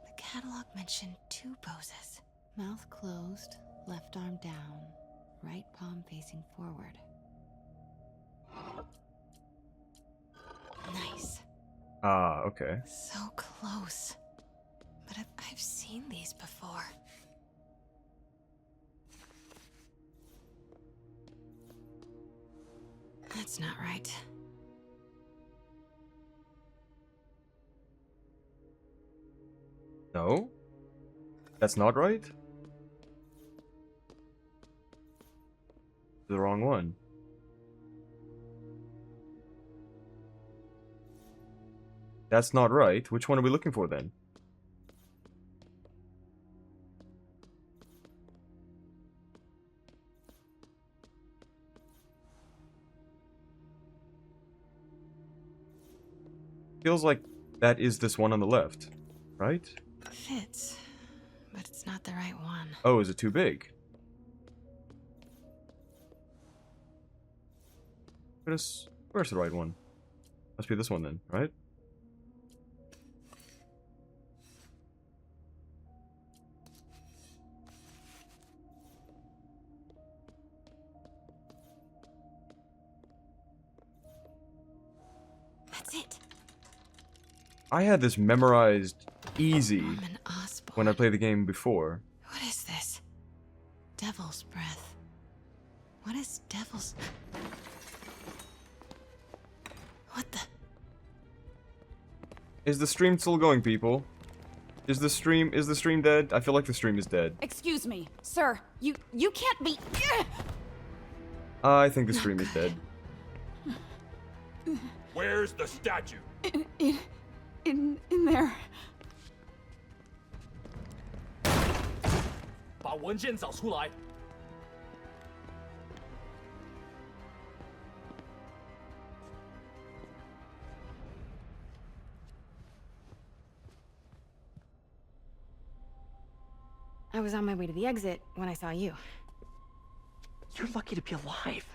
The catalog mentioned 2 poses. Mouth closed, left arm down, right palm facing forward. Nice. Ah, okay. So close. But I've seen these before. That's not right. No? That's not right? The wrong one. That's not right. Which one are we looking for then? Feels like that is this one on the left, right? Fits, but it's not the right one. Oh, is it too big? Where's the right one? Must be this one then, right? That's it. I had this memorized easy Norman Osborn. when I played the game before. What is this? Devil's breath. What is devil's... What the... Is the stream still going, people? Is the stream dead? I feel like the stream is dead. Excuse me, sir. You can't be... I think the stream is dead. Where's the statue? In there. 把文件找出来。 I was on my way to the exit when I saw you. You're lucky to be alive.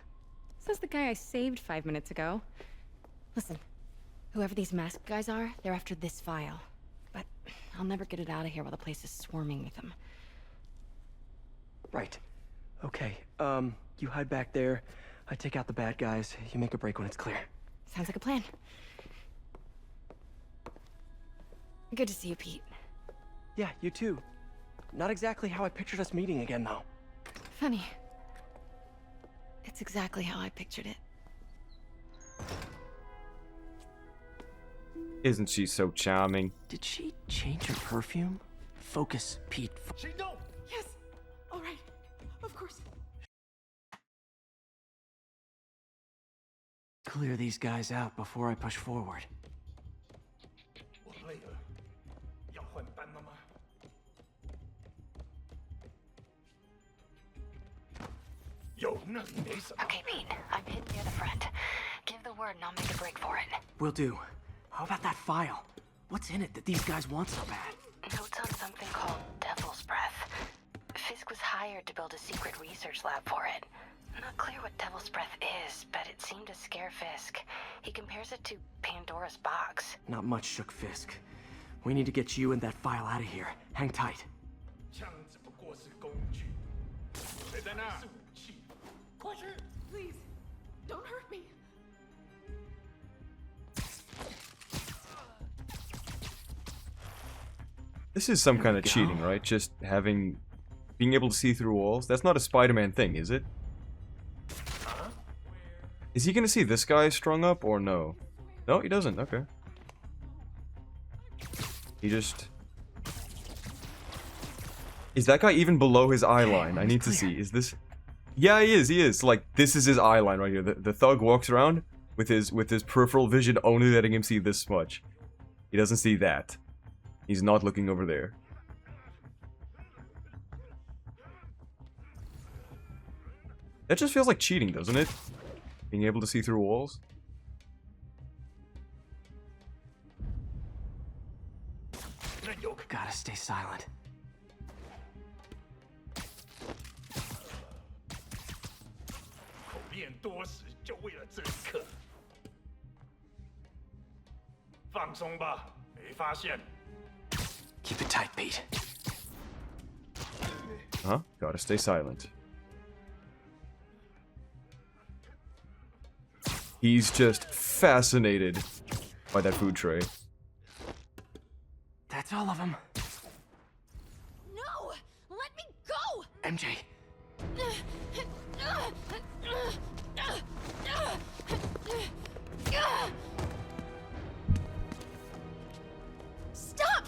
Says the guy I saved 5 minutes ago. Listen, whoever these masked guys are, they're after this file. But I'll never get it out of here while the place is swarming with them. Right. Okay, you hide back there. I take out the bad guys. You make a break when it's clear. Sounds like a plan. Good to see you, Pete. Yeah, you too. Not exactly how I pictured us meeting again, though. Funny. It's exactly how I pictured it. Isn't she so charming? Did she change her perfume? Focus, Pete. Yes. All right. Of course. Clear these guys out before I push forward. 我累了，要换班了吗？ Okay, Pete. I'm hidden near the front. Give the word and I'll make a break for it. Will do. How about that file? What's in it that these guys want so bad? Notes on something called Devil's Breath. Fisk was hired to build a secret research lab for it. Not clear what Devil's Breath is, but it seemed to scare Fisk. He compares it to Pandora's box. Not much shook Fisk. We need to get you and that file out of here. Hang tight. 枪只不过是工具，谁在那？是武器。快去！ Please, don't hurt me. This is some kind of cheating, right? Just being able to see through walls. That's not a Spider-Man thing, is it? Is he gonna see this guy strung up or no? No, he doesn't. Okay. He just... Is that guy even below his eye line? I need to see. Is this... Yeah, he is. Like, this is his eye line right here. The thug walks around with his peripheral vision only letting him see this much. He doesn't see that. He's not looking over there. That just feels like cheating, doesn't it? Being able to see through walls. Gotta stay silent. 口练多时，就为了这一刻。放松吧，没发现。 Keep it tight, Pete. Huh? Gotta stay silent. He's just fascinated by that food tray. That's all of them. MJ. Stop!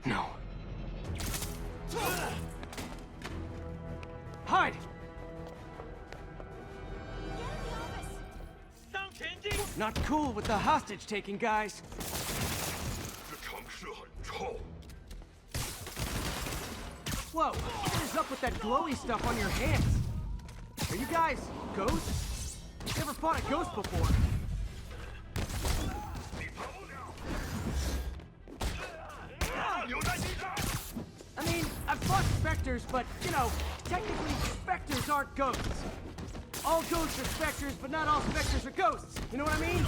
No. Hide! Not cool with the hostage taking, guys. Whoa, what is up with that glowy stuff on your hands? Are you guys ghosts? Never fought a ghost before. I mean, I've fought specters, but, you know, technically specters aren't ghosts. All ghosts are specters, but not all specters are ghosts. You know what I mean?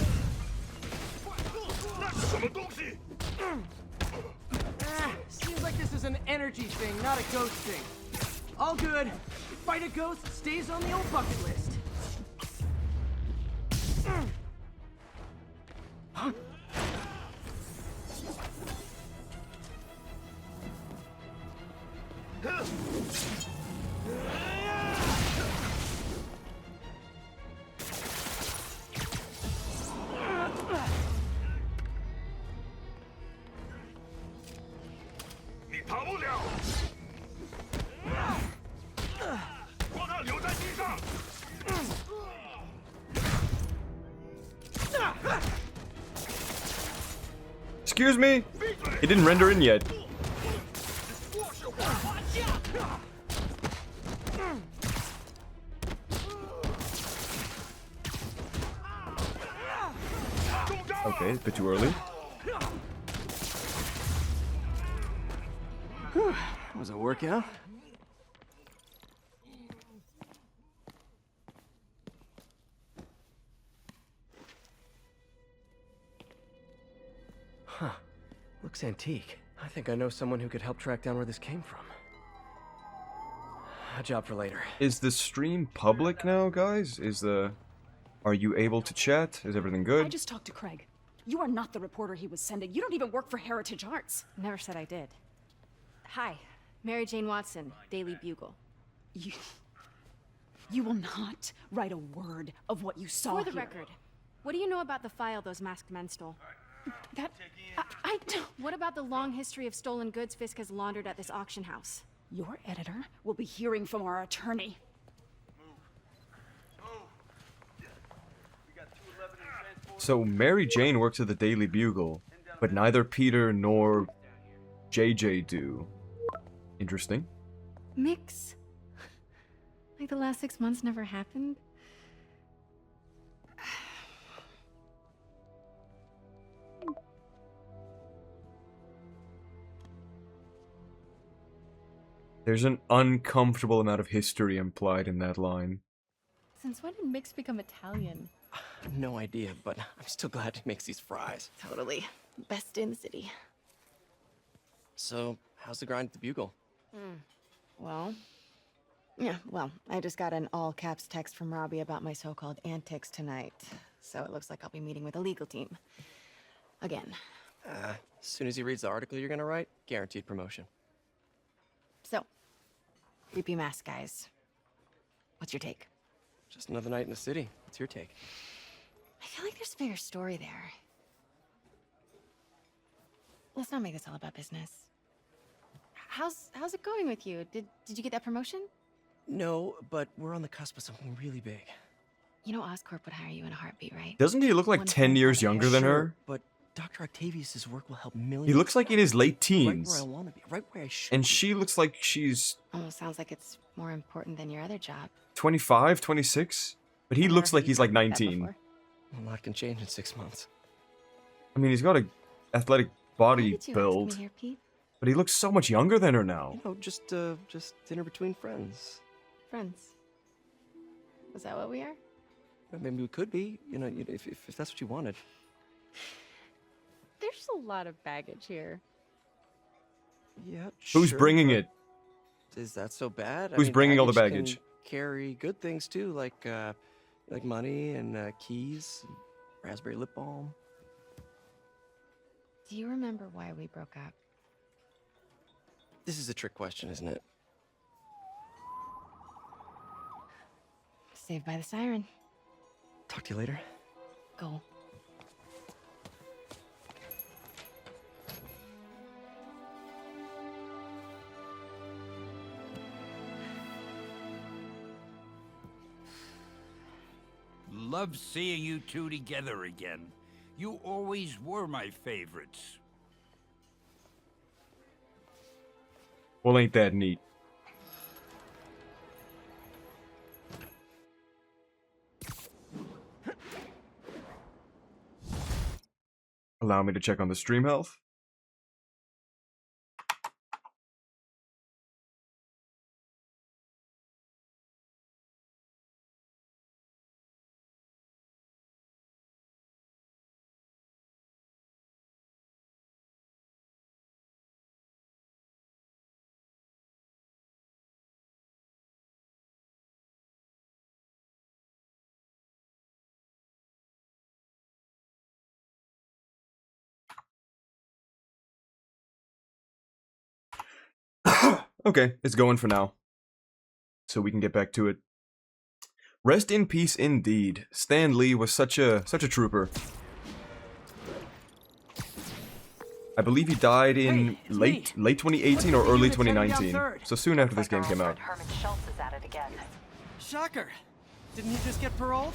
Seems like this is an energy thing, not a ghost thing. All good. Fight a ghost stays on the old bucket list. Huh? Excuse me? It didn't render in yet. Okay, a bit too early. Was it a workout? Huh. Looks antique. I think I know someone who could help track down where this came from. A job for later. Is the stream public now, guys? Are you able to chat? Is everything good? I just talked to Craig. You are not the reporter he was sending. You don't even work for Heritage Arts. Never said I did. Hi, Mary Jane Watson, Daily Bugle. You will not write a word of what you saw For the here. record, what do you know about the file those masked men stole? I don't... What about the long history of stolen goods Fisk has laundered at this auction house? Your editor will be hearing from our attorney. So Mary Jane works at the Daily Bugle, but neither Peter nor JJ do. Interesting. Mix? Like the last 6 months never happened? There's an uncomfortable amount of history implied in that line. Since when did Mix become Italian? No idea, but I'm still glad he makes these fries. Totally. Best in the city. So, how's the grind at the Bugle? Well, I just got an all-caps text from Robbie about my so-called antics tonight. So it looks like I'll be meeting with a legal team. Again. As soon as he reads the article you're gonna write, guaranteed promotion. So, creepy mask guys. What's your take? Just another night in the city. What's your take? I feel like there's a bigger story there. Let's not make this all about business. How's it going with you? Did you get that promotion? No, but we're on the cusp of something really big. You know Oscorp would hire you in a heartbeat, right? Doesn't he look like 10 years younger than her? But Dr. Octavius's work will help millions. He looks like in his late Right teens. where I want to be, right where I should. And she looks like she's Almost sounds like it's more important than your other job. 25, 26? But he looks like he's like 19. A lot can change in 6 months. I mean, he's got a athletic body build, Here, Pete? but he looks so much younger than her now. You know, just dinner between friends. Friends. Is that what we are? Maybe we could be. You know, if that's what you wanted. There's a lot of baggage here. Yeah. Who's sure, bringing but it? Is that so bad? Who's bringing all the can baggage? Carry good things too, like money and keys, and raspberry lip balm. Do you remember why we broke up? This is a trick question, isn't it? Saved by the siren. Talk to you later. Go. Love seeing you two together again. You always were my favorites. Well, ain't that neat? Allow me to check on the stream health. Okay, it's going for now. So we can get back to it. Rest in peace indeed. Stan Lee was such a trooper. I believe he died in late 2018 or early 2019. So soon after this game came out. Herman Schultz is at it again. Shocker. Didn't he just get paroled?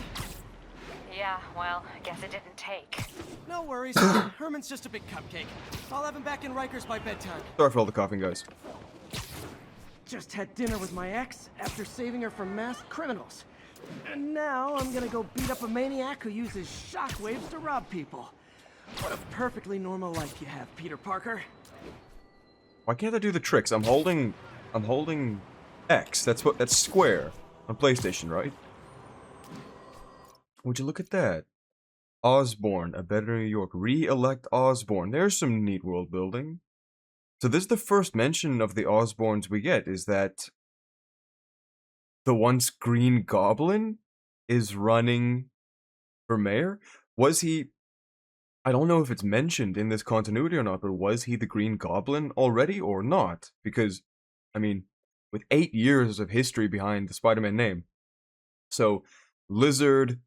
Yeah, well, I guess it didn't take. No worries. Herman's just a big cupcake. I'll have him back in Rikers by bedtime. Sorry for all the coughing, guys. Just had dinner with my ex after saving her from masked criminals. And now I'm gonna go beat up a maniac who uses shockwaves to rob people. What a perfectly normal life you have, Peter Parker. Why can't I do the tricks? I'm holding X. That's square on PlayStation, right? Would you look at that? Osborn, a better New York. Re-elect Osborn. There's some neat world building. So this is the first mention of the Osborns we get, is that the once Green Goblin is running for mayor? Was he... I don't know if it's mentioned in this continuity or not, but was he the Green Goblin already or not? Because, I mean, with 8 years of history behind the Spider-Man name. So, Lizard,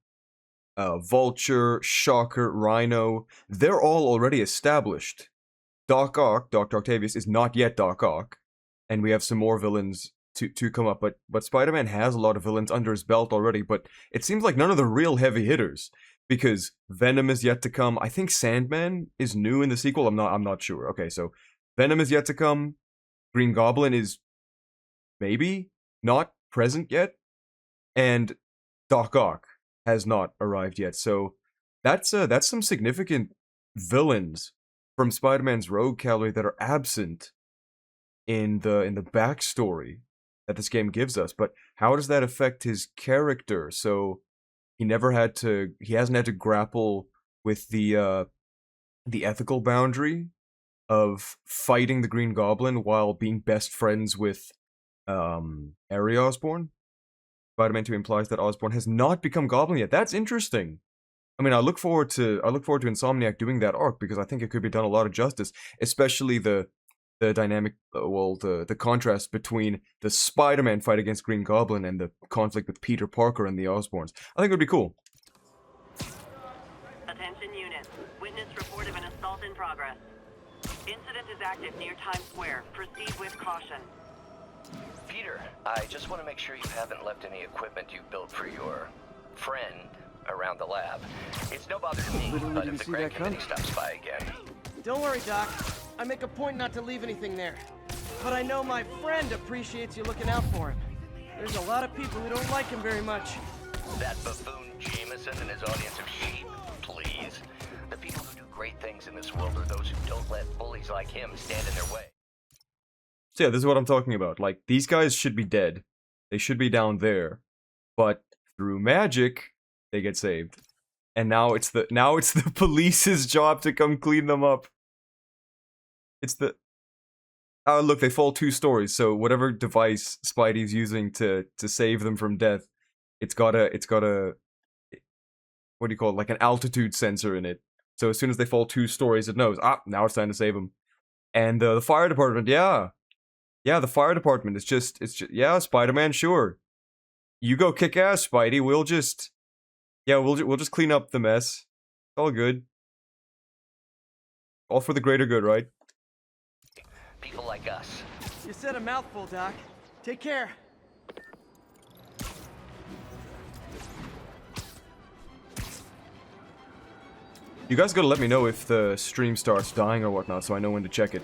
Vulture, Shocker, Rhino, they're all already established. Doc Ock, Dr. Octavius, is not yet Doc Ock, and we have some more villains to come up, but Spider-Man has a lot of villains under his belt already, but it seems like none of the real heavy hitters, because Venom is yet to come. I think Sandman is new in the sequel. I'm not sure. Okay, so Venom is yet to come. Green Goblin is maybe not present yet, and Doc Ock has not arrived yet. So that's some significant villains from Spider-Man's rogue gallery that are absent in the backstory that this game gives us. But how does that affect his character? So he hasn't had to grapple with the ethical boundary of fighting the Green Goblin while being best friends with Harry Osborn. Spider-Man 2 implies that Osborn has not become Goblin yet. That's interesting. I mean, I look forward to Insomniac doing that arc, because I think it could be done a lot of justice, especially the dynamic, the contrast between the Spider-Man fight against Green Goblin and the conflict with Peter Parker and the Osborns. I think it would be cool. Attention units. Witness report of an assault in progress. Incident is active near Times Square. Proceed with caution. Peter, I just want to make sure you haven't left any equipment you built for your friend around the lab. It's no bother to me, but if the Grand Committee stops by again... Don't worry, Doc. I make a point not to leave anything there. But I know my friend appreciates you looking out for him. There's a lot of people who don't like him very much. That buffoon Jameson and his audience of sheep, please. The people who do great things in this world are those who don't let bullies like him stand in their way. So yeah, this is what I'm talking about. Like, these guys should be dead. They should be down there. But through magic, they get saved. And now it's the police's job to come clean them up. It's the... Oh, look, they fall 2 stories, so whatever device Spidey's using to save them from death, it's got a... What do you call it? Like an altitude sensor in it. So as soon as they fall 2 stories, it knows, now it's time to save them. And the fire department, yeah. Yeah, the fire department. It's just yeah, Spider-Man, sure. You go kick ass, Spidey. We'll just we'll just clean up the mess. All good. All for the greater good, right? People like us. You said a mouthful, Doc. Take care. You guys gotta let me know if the stream starts dying or whatnot, so I know when to check it.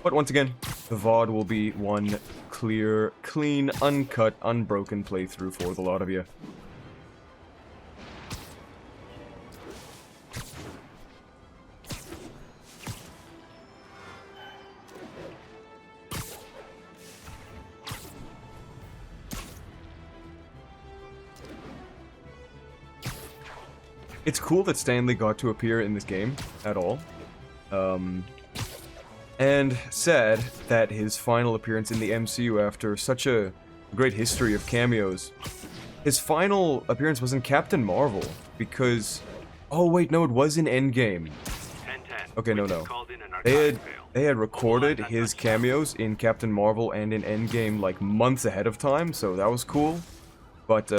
But once again, the VOD will be one clear, clean, uncut, unbroken playthrough for the lot of you. It's cool that Stanley got to appear in this game at all. And sad that his final appearance in the MCU after such a great history of cameos. His final appearance was in Captain Marvel, because... Oh wait, no, it was in Endgame. Okay, no. They had recorded his cameos in Captain Marvel and in Endgame like months ahead of time, so that was cool. But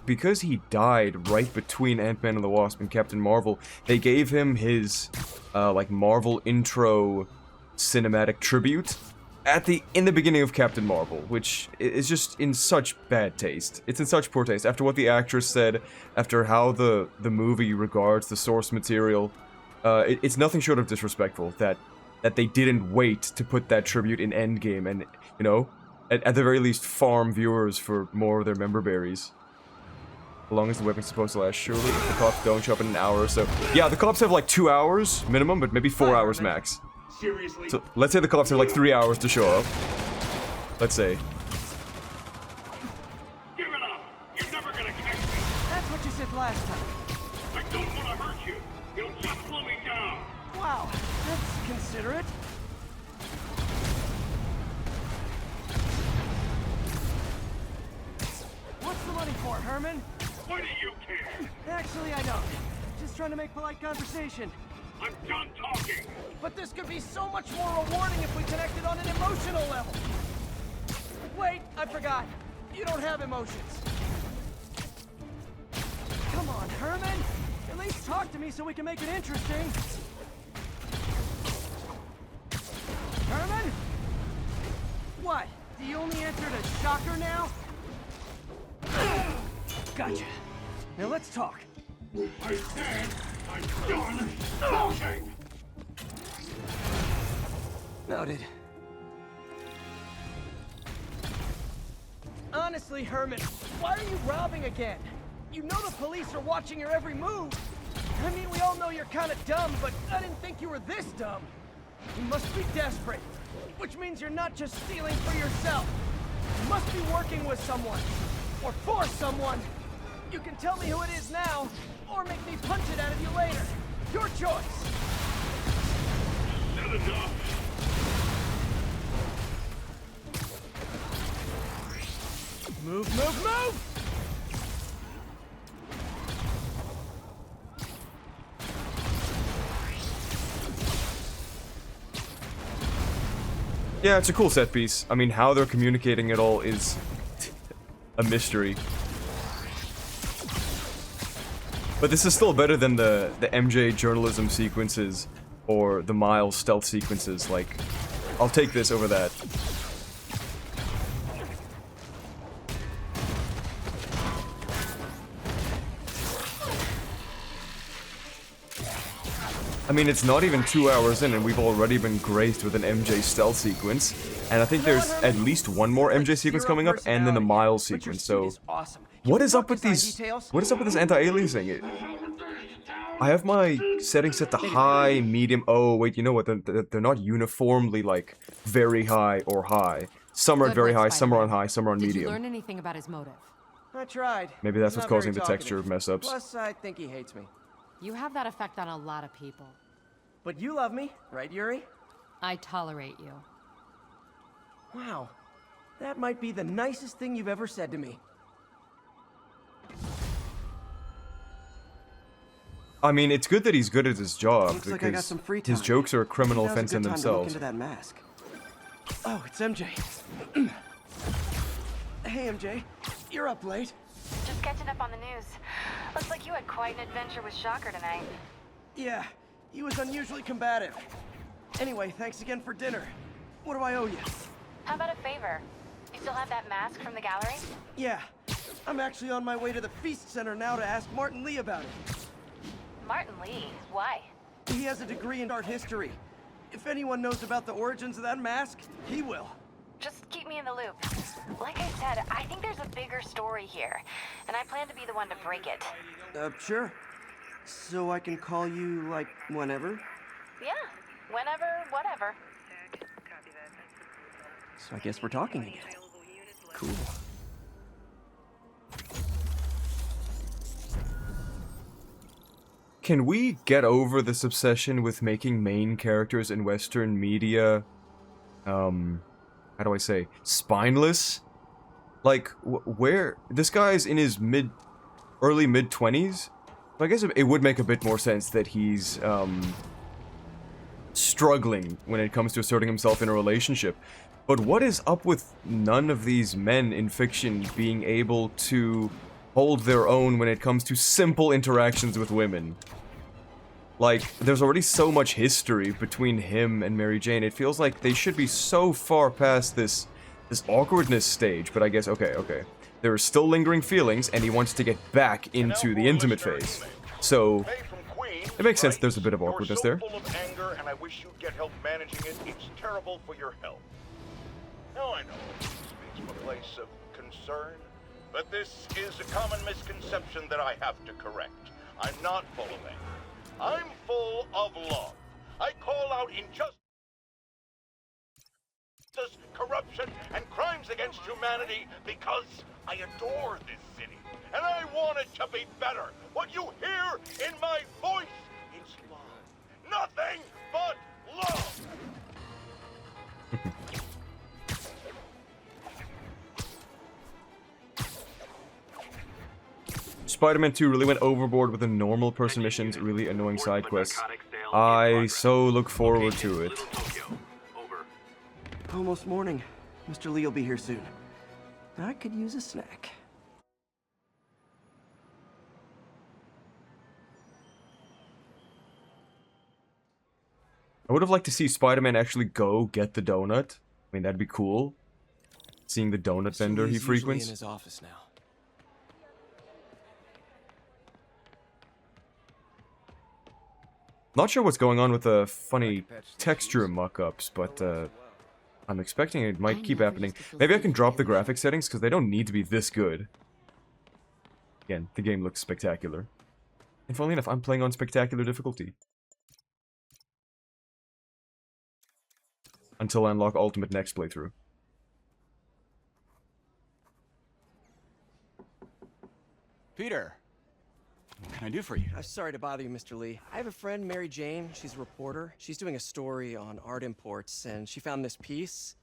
because he died right between Ant-Man and the Wasp and Captain Marvel, they gave him his like Marvel intro cinematic tribute in the beginning of Captain Marvel, which is just in such bad taste. It's in such poor taste. After what the actress said, after how the movie regards the source material, it's nothing short of disrespectful that they didn't wait to put that tribute in Endgame and, you know, at the very least, farm viewers for more of their member berries. As long as the weapon's supposed to last, surely if the cops don't show up in an hour or so. Yeah, the cops have like 2 hours minimum, but maybe 4 hours max. Seriously? So let's say the cops have like 3 hours to show up. Let's say. Give it up! You're never gonna catch me! That's what you said last time. I don't want to hurt you! You'll just slow me down! Wow, that's considerate. What's the money for, Herman? Why do you care? Actually, I don't. Just trying to make polite conversation. I'm done talking! But this could be so much more rewarding if we connected on an emotional level. Wait, I forgot. You don't have emotions. Come on, Herman. At least talk to me so we can make it interesting. Herman? What? Do you only answer to shocker now? Gotcha. Now let's talk. I said I'm done talking! Noted. Honestly, Herman, why are you robbing again? You know the police are watching your every move. I mean, we all know you're kind of dumb, but I didn't think you were this dumb. You must be desperate, which means you're not just stealing for yourself. You must be working with someone, or for someone. You can tell me who it is now, or make me punch it out of you later. Your choice. Not enough! Move, move, move! Yeah, it's a cool set piece. I mean, how they're communicating it all is a mystery. But this is still better than the MJ journalism sequences or the Miles stealth sequences. Like, I'll take this over that. I mean, it's not even 2 hours in and we've already been graced with an MJ stealth sequence. And I think there's at least one more MJ sequence coming up and then the Miles sequence, so... What is up with these... What is up with this anti-aliasing? I have my settings set to high, medium... Oh, wait, you know what? They're not uniformly, like, very high or high. Some are very high, some are on high, some are on medium. Did you learn anything about his motive? I tried. Maybe that's He's what's not causing very the texture talkative. mess-ups. Plus, I think he hates me. You have that effect on a lot of people. But you love me, right, Yuri? I tolerate you. Wow. That might be the nicest thing you've ever said to me. I mean, it's good that he's good at his job, Looks like I got because some free his time. jokes are a criminal Now's a offense good in time to look themselves. into that mask. Oh, it's MJ. Hey, MJ. You're up late. Just catching up on the news. Looks like you had quite an adventure with Shocker tonight. Yeah, he was unusually combative. Anyway, thanks again for dinner. What do I owe you? How about a favor? You still have that mask from the gallery? Yeah, I'm actually on my way to the Feast Center now to ask Martin Lee about it. Martin Lee? Why? He has a degree in art history. If anyone knows about the origins of that mask, he will. Just keep me in the loop. Like I said, I think there's a bigger story here, and I plan to be the one to break it. Sure. So I can call you, like, whenever? Yeah, whenever, whatever. So I guess we're talking again. Cool. Can we get over this obsession with making main characters in Western media, how do I say, spineless? Like, where... This guy's in his early mid-20s? So I guess it would make a bit more sense that he's, struggling when it comes to asserting himself in a relationship. But what is up with none of these men in fiction being able to hold their own when it comes to simple interactions with women? Like, there's already so much history between him and Mary Jane. It feels like they should be so far past this awkwardness stage, but I guess, okay. There are still lingering feelings, and he wants to get back into the intimate phase. So, it makes sense there's a bit of awkwardness there. Full of anger, and I wish you'd get help managing it. It's terrible for your health. Now I know this speaks from a place of concern, but this is a common misconception that I have to correct. I'm not full of anger. I'm full of love. I call out injustice, corruption, and crimes against humanity because I adore this city, and I want it to be better. What you hear in my voice, it's love. Nothing but love. Spider-Man 2 really went overboard with the normal person missions, really annoying side quests. I so look forward to it. Almost morning. Mr. Lee will be here soon. I could use a snack. I would have liked to see Spider-Man actually go get the donut. I mean, that'd be cool. Seeing the donut vendor he frequents. In his office now. Not sure what's going on with the funny texture muck-ups, but I'm expecting it might keep happening. Maybe I can drop the graphic settings, because they don't need to be this good. Again, the game looks spectacular. And funnily enough, I'm playing on spectacular difficulty. Until I unlock Ultimate next playthrough. Peter! What can I do for you? I'm sorry to bother you, Mr. Lee. I have a friend, Mary Jane. She's a reporter. She's doing a story on art imports, and she found this piece.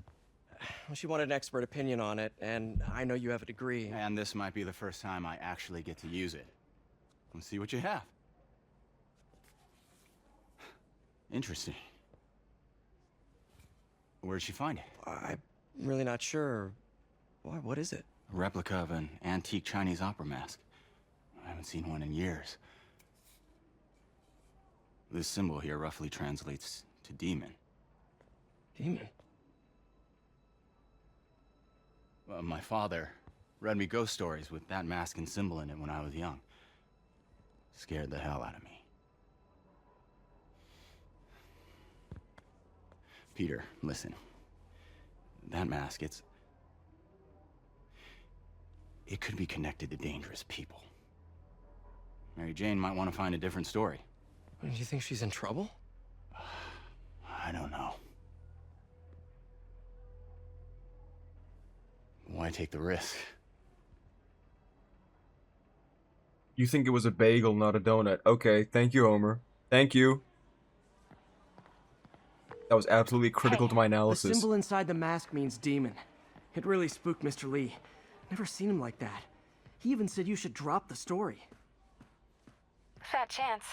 Well, she wanted an expert opinion on it, and I know you have a degree. And this might be the first time I actually get to use it. Let's see what you have. Interesting. Where'd she find it? I'm really not sure. Why, what is it? A replica of an antique Chinese opera mask. I haven't seen one in years. This symbol here roughly translates to demon. Demon? My father read me ghost stories with that mask and symbol in it when I was young. Scared the hell out of me. Peter, listen. That mask, it could be connected to dangerous people. Mary Jane might want to find a different story. Do you think she's in trouble? I don't know. Why take the risk? You think it was a bagel, not a donut. Okay, thank you, Homer. Thank you. That was absolutely critical to my The analysis. symbol inside the mask means demon. It really spooked Mr. Lee. Never seen him like that. He even said you should drop the story. Fat chance.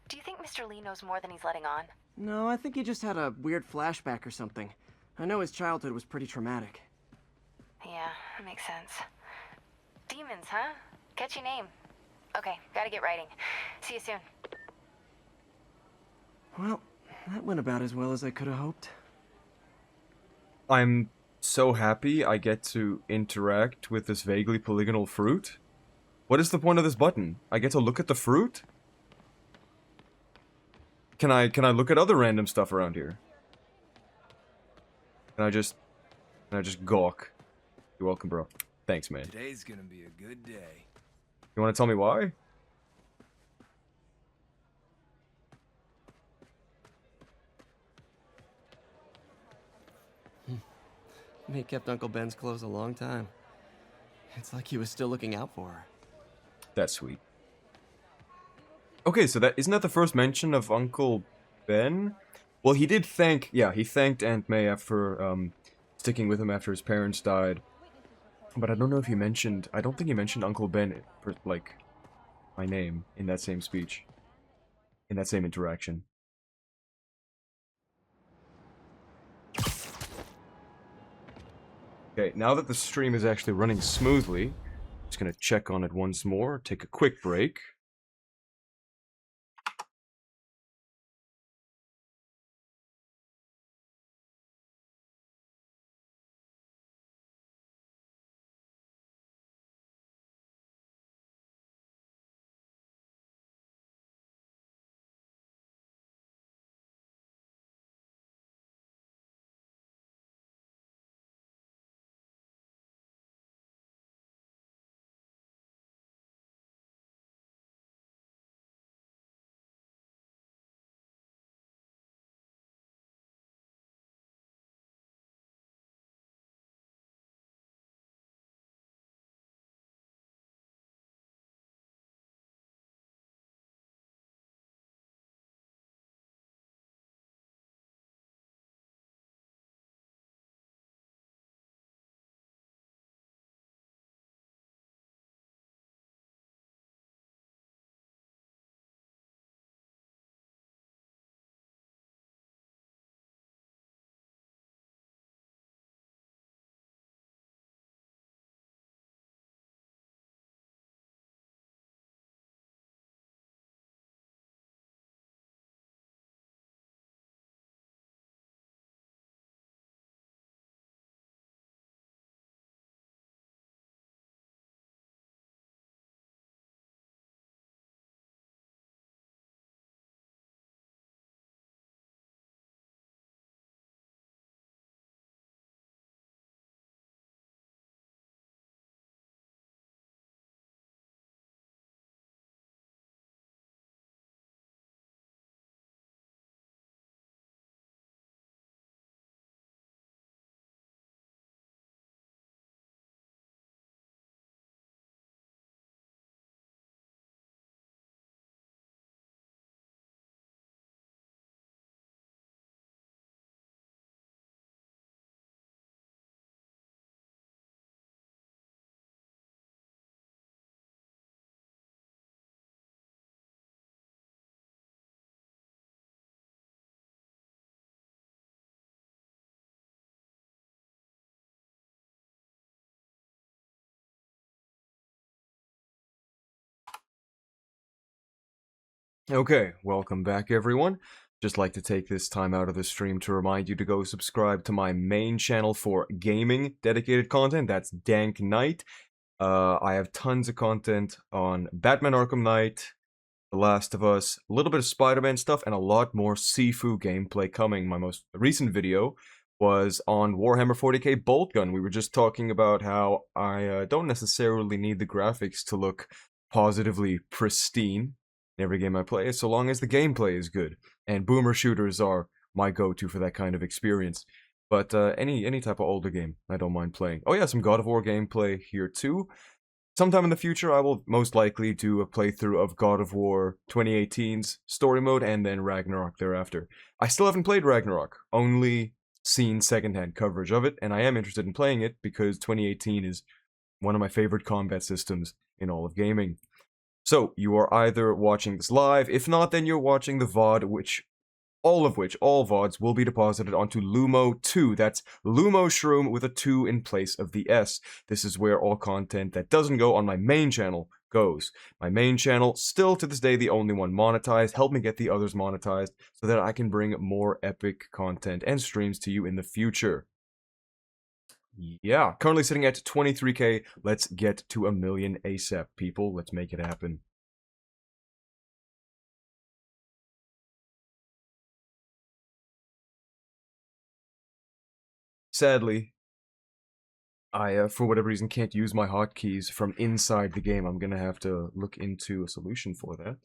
Do you think Mr. Lee knows more than he's letting on? No, I think he just had a weird flashback or something. I know his childhood was pretty traumatic. Yeah, that makes sense. Demons, huh? Catchy name. Okay, gotta get writing. See you soon. Well, that went about as well as I could have hoped. I'm so happy I get to interact with this vaguely polygonal fruit. What is the point of this button? I get to look at the fruit? Can I look at other random stuff around here? Can I just gawk? You're welcome, bro. Thanks, man. Today's gonna be a good day. You want to tell me why? May kept Uncle Ben's clothes a long time. It's like he was still looking out for her. That's sweet. Okay, so isn't that the first mention of Uncle Ben? Well, he did thank, yeah, he thanked Aunt May for sticking with him after his parents died. But I don't know if he mentioned, I don't think he mentioned Uncle Ben, like, by name in that same speech. In that same interaction. Okay, now that the stream is actually running smoothly, I'm just gonna check on it once more, take a quick break. Okay, welcome back everyone. Just like to take this time out of the stream to remind you to go subscribe to my main channel for gaming dedicated content. That's Dank Knight. I have tons of content on Batman Arkham Knight, The Last of Us, a little bit of Spider-Man stuff, and a lot more Sifu gameplay coming. My most recent video was on Warhammer 40k Boltgun. We were just talking about how I don't necessarily need the graphics to look positively pristine in every game I play, so long as the gameplay is good. And boomer shooters are my go-to for that kind of experience. But any type of older game, I don't mind playing. Oh yeah, some God of War gameplay here too. Sometime in the future, I will most likely do a playthrough of God of War 2018's story mode and then Ragnarok thereafter. I still haven't played Ragnarok, only seen secondhand coverage of it, and I am interested in playing it because 2018 is one of my favorite combat systems in all of gaming. So, you are either watching this live, if not, then you're watching the VOD, which all VODs, will be deposited onto Lumo 2. That's Lumo Shroom with a 2 in place of the S. This is where all content that doesn't go on my main channel goes. My main channel, still to this day the only one monetized. Help me get the others monetized so that I can bring more epic content and streams to you in the future. Yeah, currently sitting at 23k. Let's get to 1 million ASAP, people. Let's make it happen. Sadly, I, for whatever reason, can't use my hotkeys from inside the game. I'm gonna have to look into a solution for that.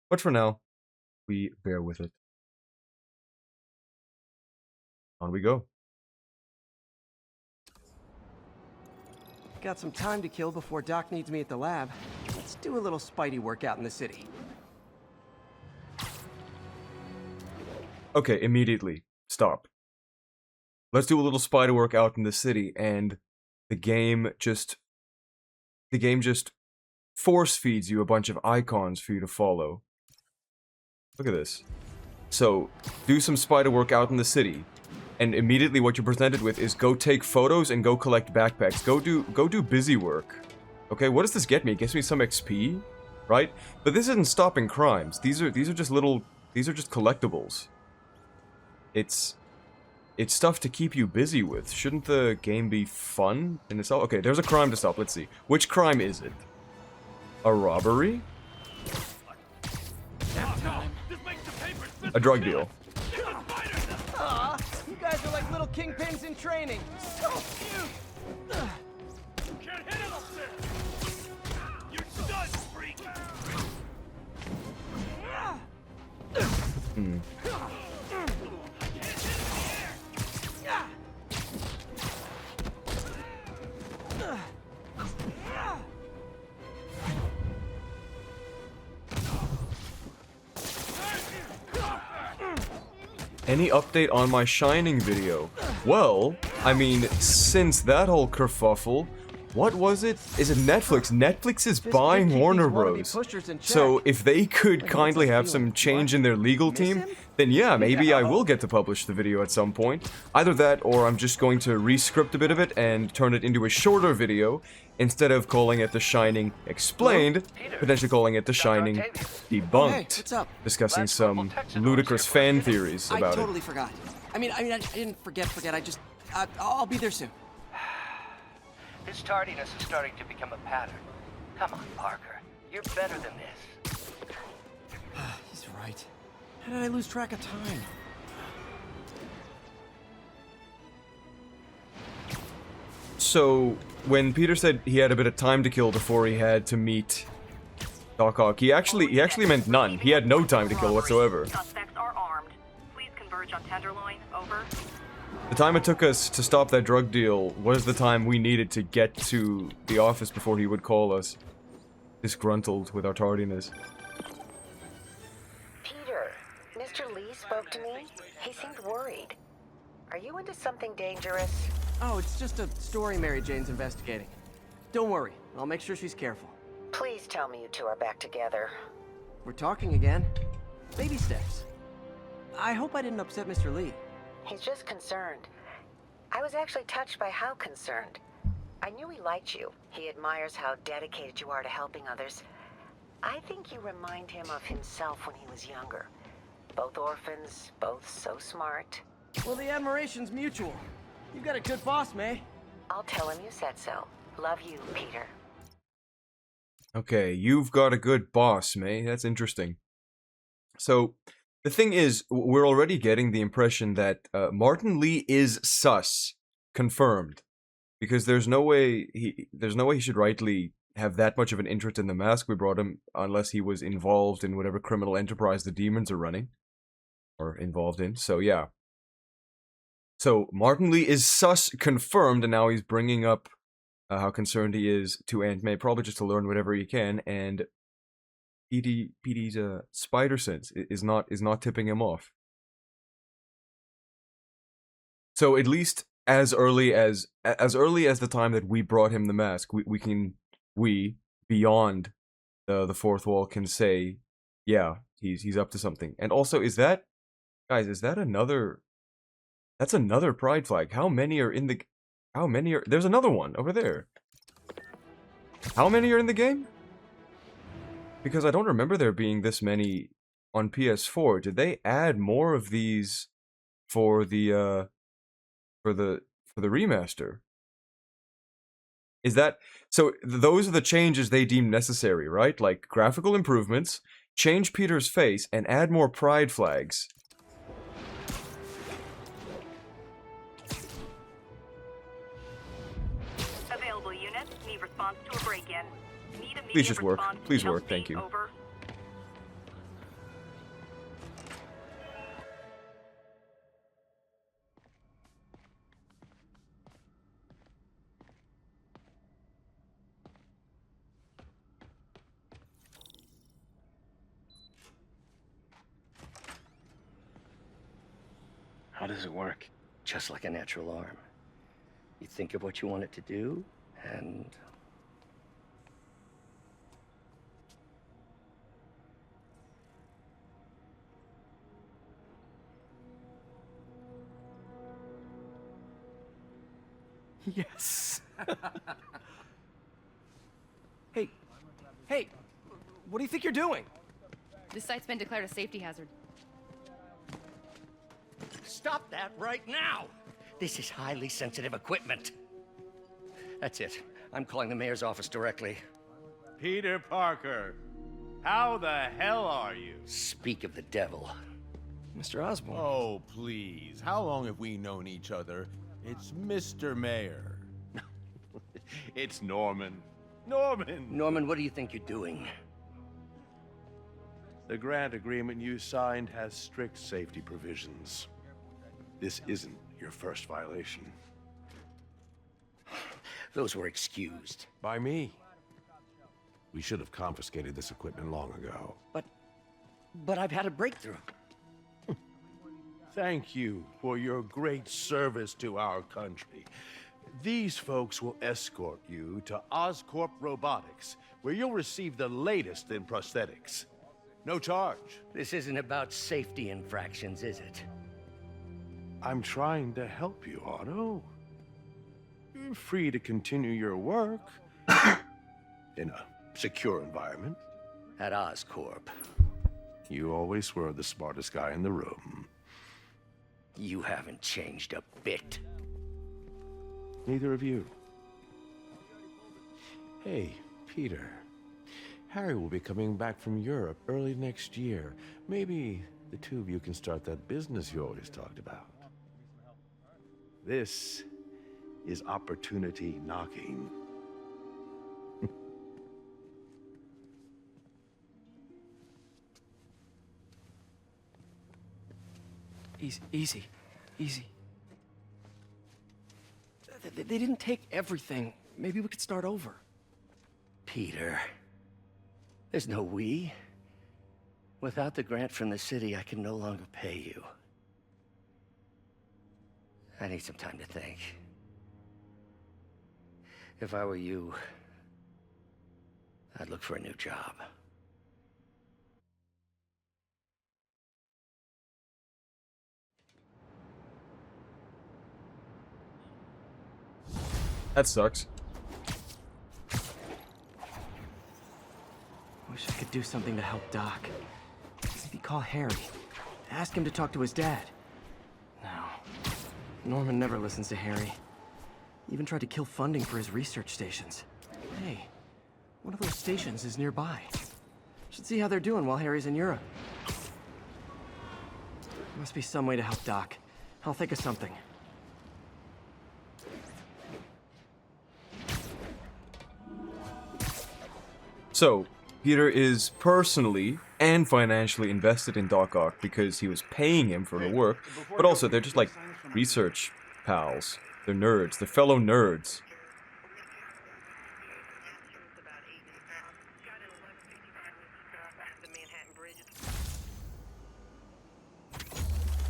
But for now, we bear with it. On we go. Got some time to kill before Doc needs me at the lab. Let's do a little Spidey workout in the city. Okay, immediately. Stop. Let's do a little spider work out in the city, and the game just force feeds you a bunch of icons for you to follow. Look at this. So, do some spider work out in the city, and immediately what you're presented with is go take photos and go collect backpacks. Go do busy work. Okay, what does this get me? It gets me some XP, right? But this isn't stopping crimes. These are just collectibles. It's stuff to keep you busy with. Shouldn't the game be fun in itself? Okay, there's a crime to stop. Let's see. Which crime is it? A robbery? A drug deal. Aw, you guys are like little kingpins in training. So cute. Can't hit him up there. You're done, freak. Hmm. Any update on my Shining video? Well, I mean, since that whole kerfuffle, what was it? Is it Netflix? Netflix is buying Warner Bros. So if they could kindly have some change in their legal team, then yeah, maybe I will get to publish the video at some point. Either that, or I'm just going to re-script a bit of it and turn it into a shorter video, instead of calling it The Shining Explained, potentially calling it The Shining Debunked. Hey, what's up? Discussing some ludicrous fan theories about I totally forgot. I mean, I didn't forget. I'll be there soon. This tardiness is starting to become a pattern. Come on, Parker. You're better than this. He's right. How did I lose track of time? So, when Peter said he had a bit of time to kill before he had to meet Doc Ock, he actually meant none. He had no time to kill whatsoever. Suspects are armed. Please converge on Tenderloin. Over. The time it took us to stop that drug deal was the time we needed to get to the office before he would call us, disgruntled with our tardiness. Peter, Mr. Lee spoke to me. He seemed worried. Are you into something dangerous? Oh, it's just a story Mary Jane's investigating. Don't worry, I'll make sure she's careful. Please tell me you two are back together. We're talking again. Baby steps. I hope I didn't upset Mr. Lee. He's just concerned. I was actually touched by how concerned. I knew he liked you. He admires how dedicated you are to helping others. I think you remind him of himself when he was younger. Both orphans, both so smart. Well, the admiration's mutual. You've got a good boss, May. I'll tell him you said so. Love you, Peter. Okay, you've got a good boss, May. That's interesting. So, the thing is, we're already getting the impression that Martin Lee is sus, confirmed, because there's no way he should rightly have that much of an interest in the mask we brought him unless he was involved in whatever criminal enterprise the demons are running, or involved in. So yeah. So Martin Lee is sus, confirmed, and now he's bringing up how concerned he is to Aunt May, probably just to learn whatever he can, and PD's spider sense is not tipping him off. So at least as early as the time that we brought him the mask, we beyond the fourth wall can say, yeah, he's up to something. And also, is that Guys, is that another... That's another pride flag. How many are in the... How many are... There's another one over there. How many are in the game? Because I don't remember there being this many on PS4. Did they add more of these for the remaster? Is that... So, those are the changes they deem necessary, right? Like, graphical improvements, change Peter's face, and add more pride flags. Available units need response to a break-in. Need immediate Please just work. response to Please Chelsea. work, thank you. Over. How does it work? Just like a natural arm. You think of what you want it to do, and... Yes. Hey, hey, what do you think you're doing? This site's been declared a safety hazard. Stop that right now! This is highly sensitive equipment. That's it. I'm calling the mayor's office directly. Peter Parker, how the hell are you? Speak of the devil. Mr. Osborn. Oh, please. How long have we known each other? It's Mr. Mayor. It's Norman. Norman! Norman, what do you think you're doing? The grant agreement you signed has strict safety provisions. This isn't your first violation. Those were excused. By me. We should have confiscated this equipment long ago. But I've had a breakthrough. Thank you for your great service to our country. These folks will escort you to Oscorp Robotics, where you'll receive the latest in prosthetics. No charge. This isn't about safety infractions, is it? I'm trying to help you, Otto. You're free to continue your work in a secure environment. At Oscorp. You always were the smartest guy in the room. You haven't changed a bit. Neither of you. Hey, Peter. Harry will be coming back from Europe early next year. Maybe the two of you can start that business you always talked about. This is opportunity knocking. Easy. They didn't take everything. Maybe we could start over. Peter. There's no we. Without the grant from the city, I can no longer pay you. I need some time to think. If I were you, I'd look for a new job. That sucks. Wish I could do something to help Doc. Maybe call Harry. Ask him to talk to his dad. No. Norman never listens to Harry. Even tried to kill funding for his research stations. Hey, one of those stations is nearby. Should see how they're doing while Harry's in Europe. Must be some way to help Doc. I'll think of something. So, Peter is personally and financially invested in Doc Ock because he was paying him for the work, but also they're just like research pals. They're nerds. They're fellow nerds.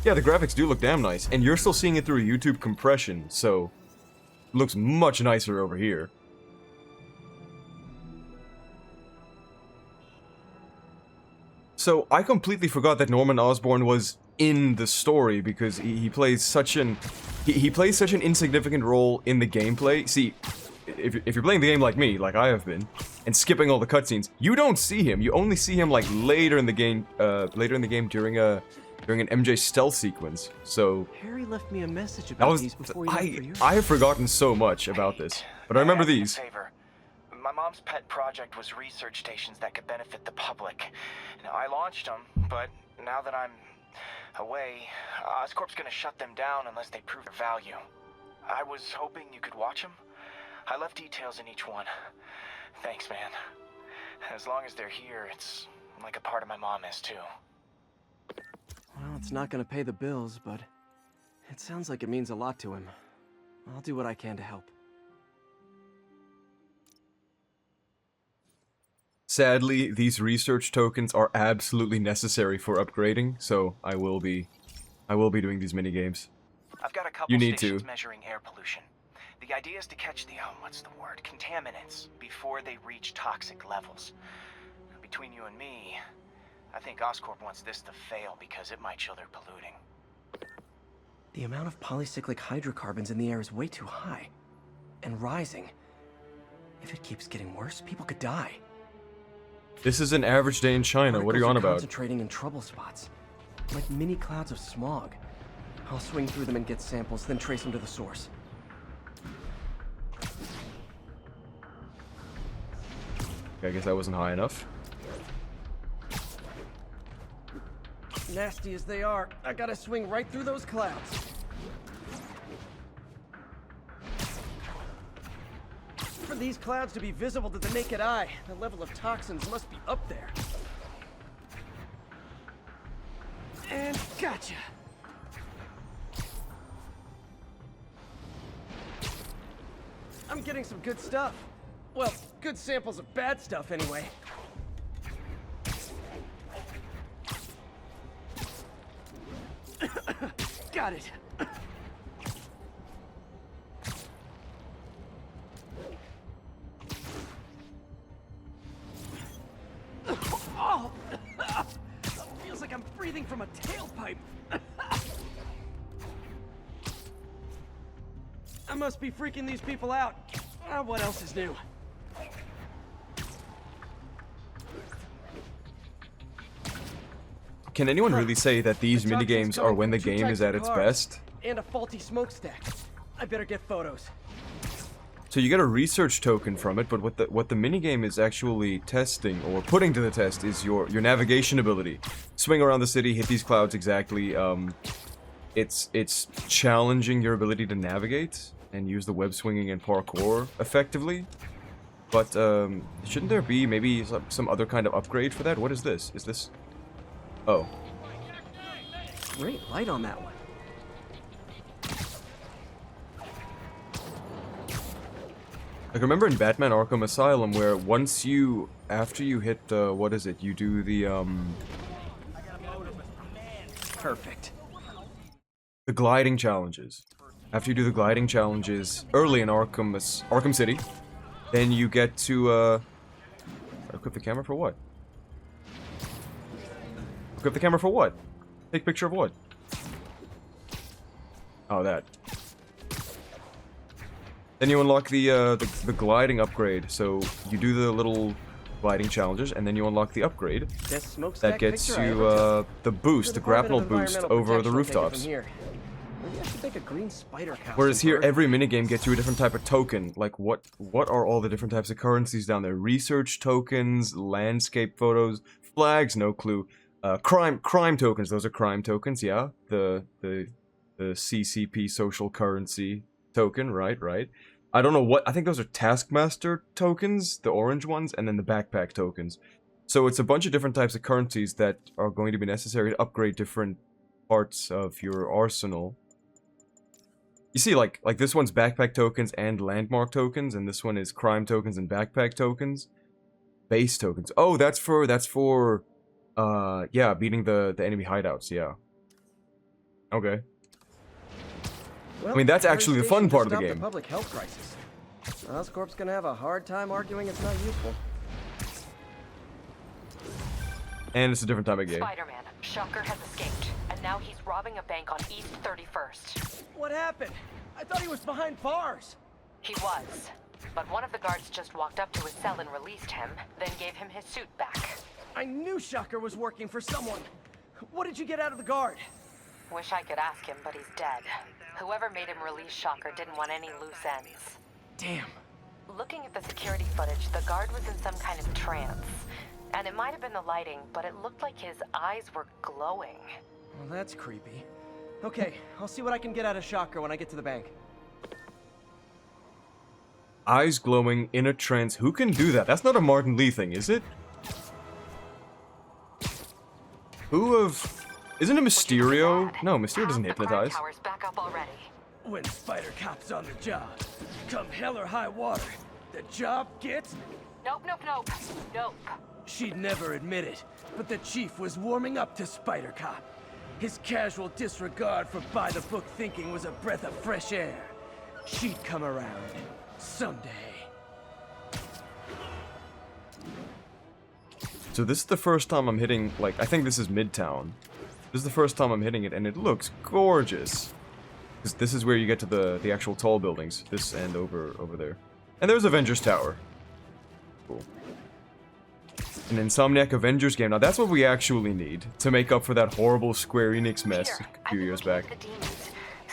Yeah, the graphics do look damn nice, and you're still seeing it through a YouTube compression, so it looks much nicer over here. So, I completely forgot that Norman Osborn was in the story because he plays such an he plays such an insignificant role in the gameplay. See, if you're playing the game like me, like I have been, and skipping all the cutscenes, you don't see him. You only see him like later in the game during an MJ stealth sequence. So Harry left me a message about these before you left for Europe. I have forgotten so much about this, but I remember these. Favor. My mom's pet project was research stations that could benefit the public. Now, I launched them, but now that I'm away, Oscorp's gonna shut them down unless they prove their value. I was hoping you could watch them. I left details in each one. Thanks, man. As long as they're here, it's like a part of my mom is, too. Well, it's not gonna pay the bills, but it sounds like it means a lot to him. I'll do what I can to help. Sadly, these research tokens are absolutely necessary for upgrading, so I will be doing these mini games. I've got a couple stations measuring air pollution. The idea is to catch the, contaminants before they reach toxic levels. Between you and me, I think Oscorp wants this to fail because it might show they're polluting. The amount of polycyclic hydrocarbons in the air is way too high. And rising. If it keeps getting worse, people could die. This is an average day in China. What are you on about? Concentrating in trouble spots. Like mini clouds of smog. I'll swing through them and get samples, then trace them to the source. I guess that wasn't high enough. Nasty as they are, I gotta swing right through those clouds. For these clouds to be visible to the naked eye, the level of toxins must be up there. And gotcha! I'm getting some good stuff. Well, good samples of bad stuff anyway. Got it. Oh! Feels like I'm breathing from a tailpipe. I must be freaking these people out. What else is new? Can anyone really say that these minigames are when the game is at its best? And a faulty smokestack. I better get photos. So you get a research token from it, but what the minigame is actually testing or putting to the test is your navigation ability. Swing around the city, hit these clouds exactly. It's challenging your ability to navigate and use the web swinging and parkour effectively. But shouldn't there be maybe some other kind of upgrade for that? What is this? Is this? Oh. Great light on that one. Like, remember in Batman Arkham Asylum where after you hit, what is it? You do the, Perfect. The gliding challenges. After you do the gliding challenges early in Arkham City, then you get to, equip the camera for what? Equip the camera for what? Take picture of what? Oh, that. Then you unlock the gliding upgrade. So you do the little gliding challenges, and then you unlock the upgrade that gets you the boost, the grapnel boost over the rooftops. Whereas here, every minigame gets you a different type of token. Like, what are all the different types of currencies down there? Research tokens, landscape photos, flags, no clue. Crime tokens, those are crime tokens, yeah. The CCP social currency token, right. I don't know what, I think those are Taskmaster tokens, the orange ones, and then the backpack tokens. So it's a bunch of different types of currencies that are going to be necessary to upgrade different parts of your arsenal. You see, like this one's backpack tokens and landmark tokens, and this one is crime tokens and backpack tokens. Base tokens. Oh, that's for yeah, beating the enemy hideouts, yeah. Okay. Well, I mean, that's actually the fun part of the game. The public health crisis. Oscorp's gonna have a hard time arguing it's not useful. And it's a different type of game. Spider-Man, Shocker has escaped, and and now he's robbing a bank on East 31st. What happened? I thought he was behind bars. He was. But one of the guards just walked up to his cell and released him, then gave him his suit back. I knew Shocker was working for someone. What did you get out of the guard? Wish I could ask him, but he's dead. Whoever made him release Shocker didn't want any loose ends. Damn. Looking at the security footage, the guard was in some kind of trance. And it might have been the lighting, but it looked like his eyes were glowing. Well, that's creepy. Okay, I'll see what I can get out of Shocker when I get to the bank. Eyes glowing, in a trance. Who can do that? That's not a Martin Lee thing, is it? Isn't it Mysterio? No, Mysterio doesn't hypnotize. Back up already. When Spider Cop's on the job, come hell or high water, the job gets... Nope. She'd never admit it, but the Chief was warming up to Spider Cop. His casual disregard for by-the-book thinking was a breath of fresh air. She'd come around. Someday. So this is the first time I'm hitting, like, I think this is Midtown. This is the first time I'm hitting it, and it looks gorgeous. Because this is where you get to the actual tall buildings. This and over there. And there's Avengers Tower. Cool. An Insomniac Avengers game. Now that's what we actually need to make up for that horrible Square Enix mess a few years back.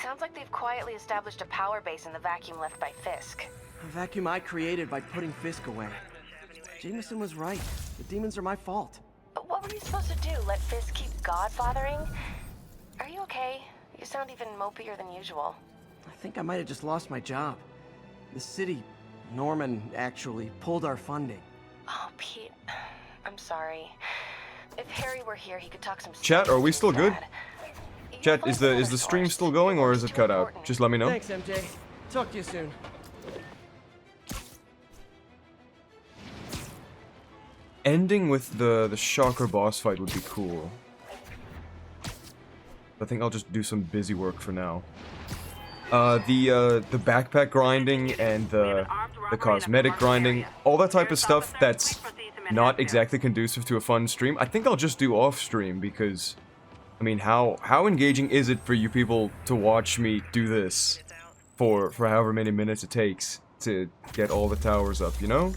Sounds like they've quietly established a power base in the vacuum left by Fisk. A vacuum I created by putting Fisk away. Jameson was right. The demons are my fault. But what were you supposed to do? Let Fisk keep godfathering? Are you okay? You sound even mopier than usual. I think I might have just lost my job. The city, Norman, actually pulled our funding. Oh, Pete. I'm sorry. If Harry were here, he could talk some Chat, are we still good? Chat, is the stream still going or is it cut out? Just let me know. Thanks, MJ. Talk to you soon. Ending with the Shocker boss fight would be cool. I think I'll just do some busy work for now. The backpack grinding and the cosmetic grinding, all that type of stuff that's not exactly conducive to a fun stream, I think I'll just do off stream because, I mean, how engaging is it for you people to watch me do this for however many minutes it takes to get all the towers up, you know?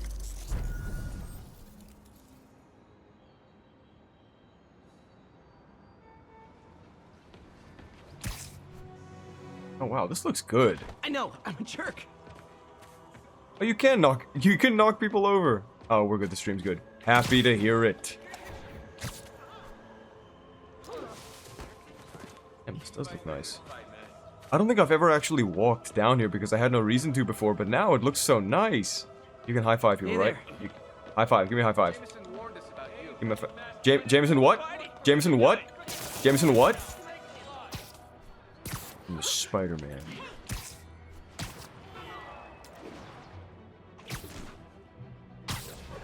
Oh wow, this looks good. I know, I'm a jerk. Oh, you can knock people over. Oh, we're good, the stream's good. Happy to hear it. Damn, this does look nice. I don't think I've ever actually walked down here because I had no reason to before, but now it looks so nice. You can high five people, Hey right? High five, give me a high five. Give me a Jameson what? Jameson what? Jameson what? I'm the Spider-Man.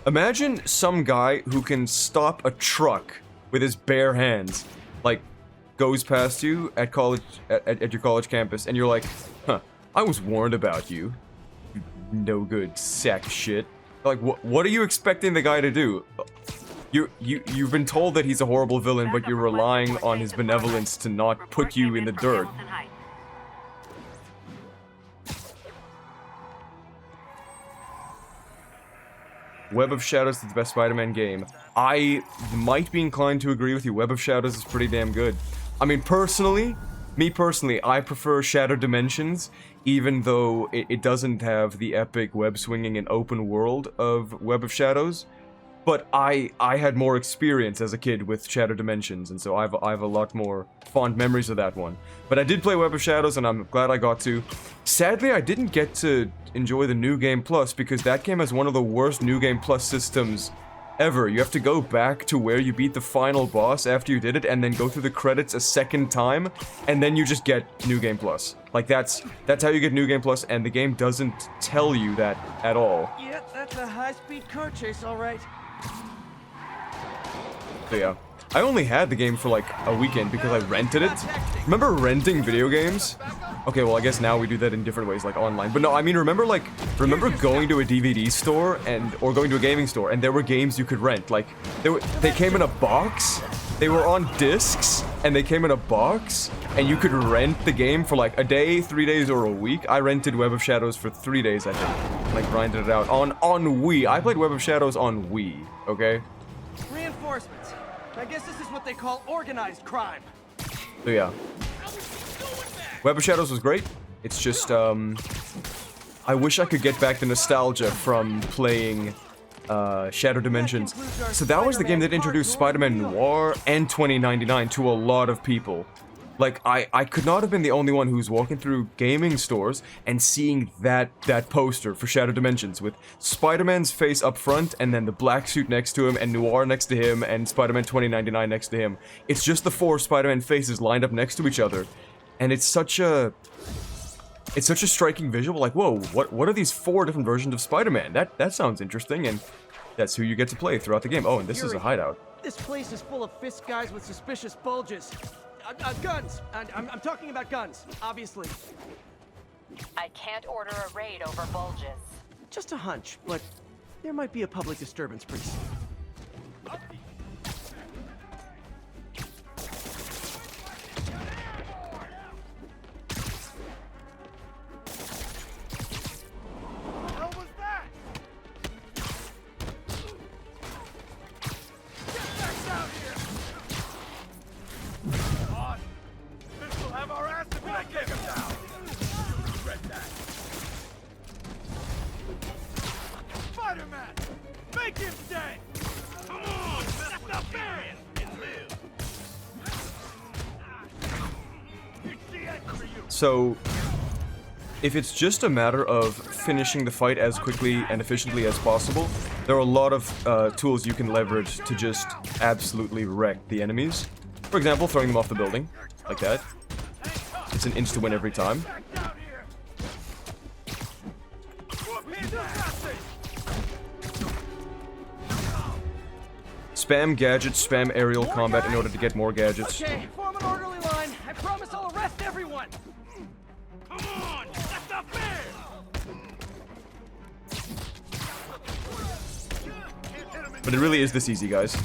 Imagine some guy who can stop a truck with his bare hands, like, goes past you at college, at your college campus, and you're like, huh, I was warned about you, you no good sack of shit. Like, what are you expecting the guy to do? You've been told that he's a horrible villain, but you're relying on his benevolence to not put you in the dirt. Web of Shadows is the best Spider-Man game. I might be inclined to agree with you. Web of Shadows is pretty damn good. I mean, me personally, I prefer Shattered Dimensions, even though it doesn't have the epic web swinging and open world of Web of Shadows. But I had more experience as a kid with Shattered Dimensions, and so I have a lot more fond memories of that one. But I did play Web of Shadows, and I'm glad I got to. Sadly, I didn't get to enjoy the New Game Plus, because that game has one of the worst New Game Plus systems ever. You have to go back to where you beat the final boss after you did it, and then go through the credits a second time, and then you just get New Game Plus. Like, that's how you get New Game Plus, and the game doesn't tell you that at all. Yeah, that's a high-speed car chase, all right. So yeah, I only had the game for like a weekend because I rented it. Remember renting video games? Okay, well I guess now we do that in different ways, like online. But no, I mean remember going to a DVD store or going to a gaming store and there were games you could rent. Like they came in a box. They were on discs, and they came in a box, and you could rent the game for like a day, 3 days, or a week. I rented Web of Shadows for 3 days, I think. Like, grinded it out on Wii. I played Web of Shadows on Wii, okay? Reinforcements. I guess this is what they call organized crime. So yeah. Web of Shadows was great. It's just, I wish I could get back the nostalgia from playing Shadow Dimensions. So that was the game that introduced Spider-Man Noir and 2099 to a lot of people. Like, I could not have been the only one who's walking through gaming stores and seeing that poster for Shadow Dimensions with Spider-Man's face up front and then the black suit next to him and Noir next to him and Spider-Man 2099 next to him. It's just the 4 Spider-Man faces lined up next to each other. And it's such a striking visual, like, whoa, what are these 4 different versions of Spider-Man? That sounds interesting, and that's who you get to play throughout the game. Oh, and this is a hideout. This place is full of Fisk guys with suspicious bulges. Guns. I'm talking about guns, obviously. I can't order a raid over bulges. Just a hunch, but there might be a public disturbance pretty soon. So, if it's just a matter of finishing the fight as quickly and efficiently as possible, there are a lot of tools you can leverage to just absolutely wreck the enemies. For example, throwing them off the building, like that. It's an insta-win every time. Spam gadgets, spam aerial combat in order to get more gadgets. Okay, form an orderly line. I promise I'll arrest everyone. Come on! That's not fair! But it really is this easy, guys.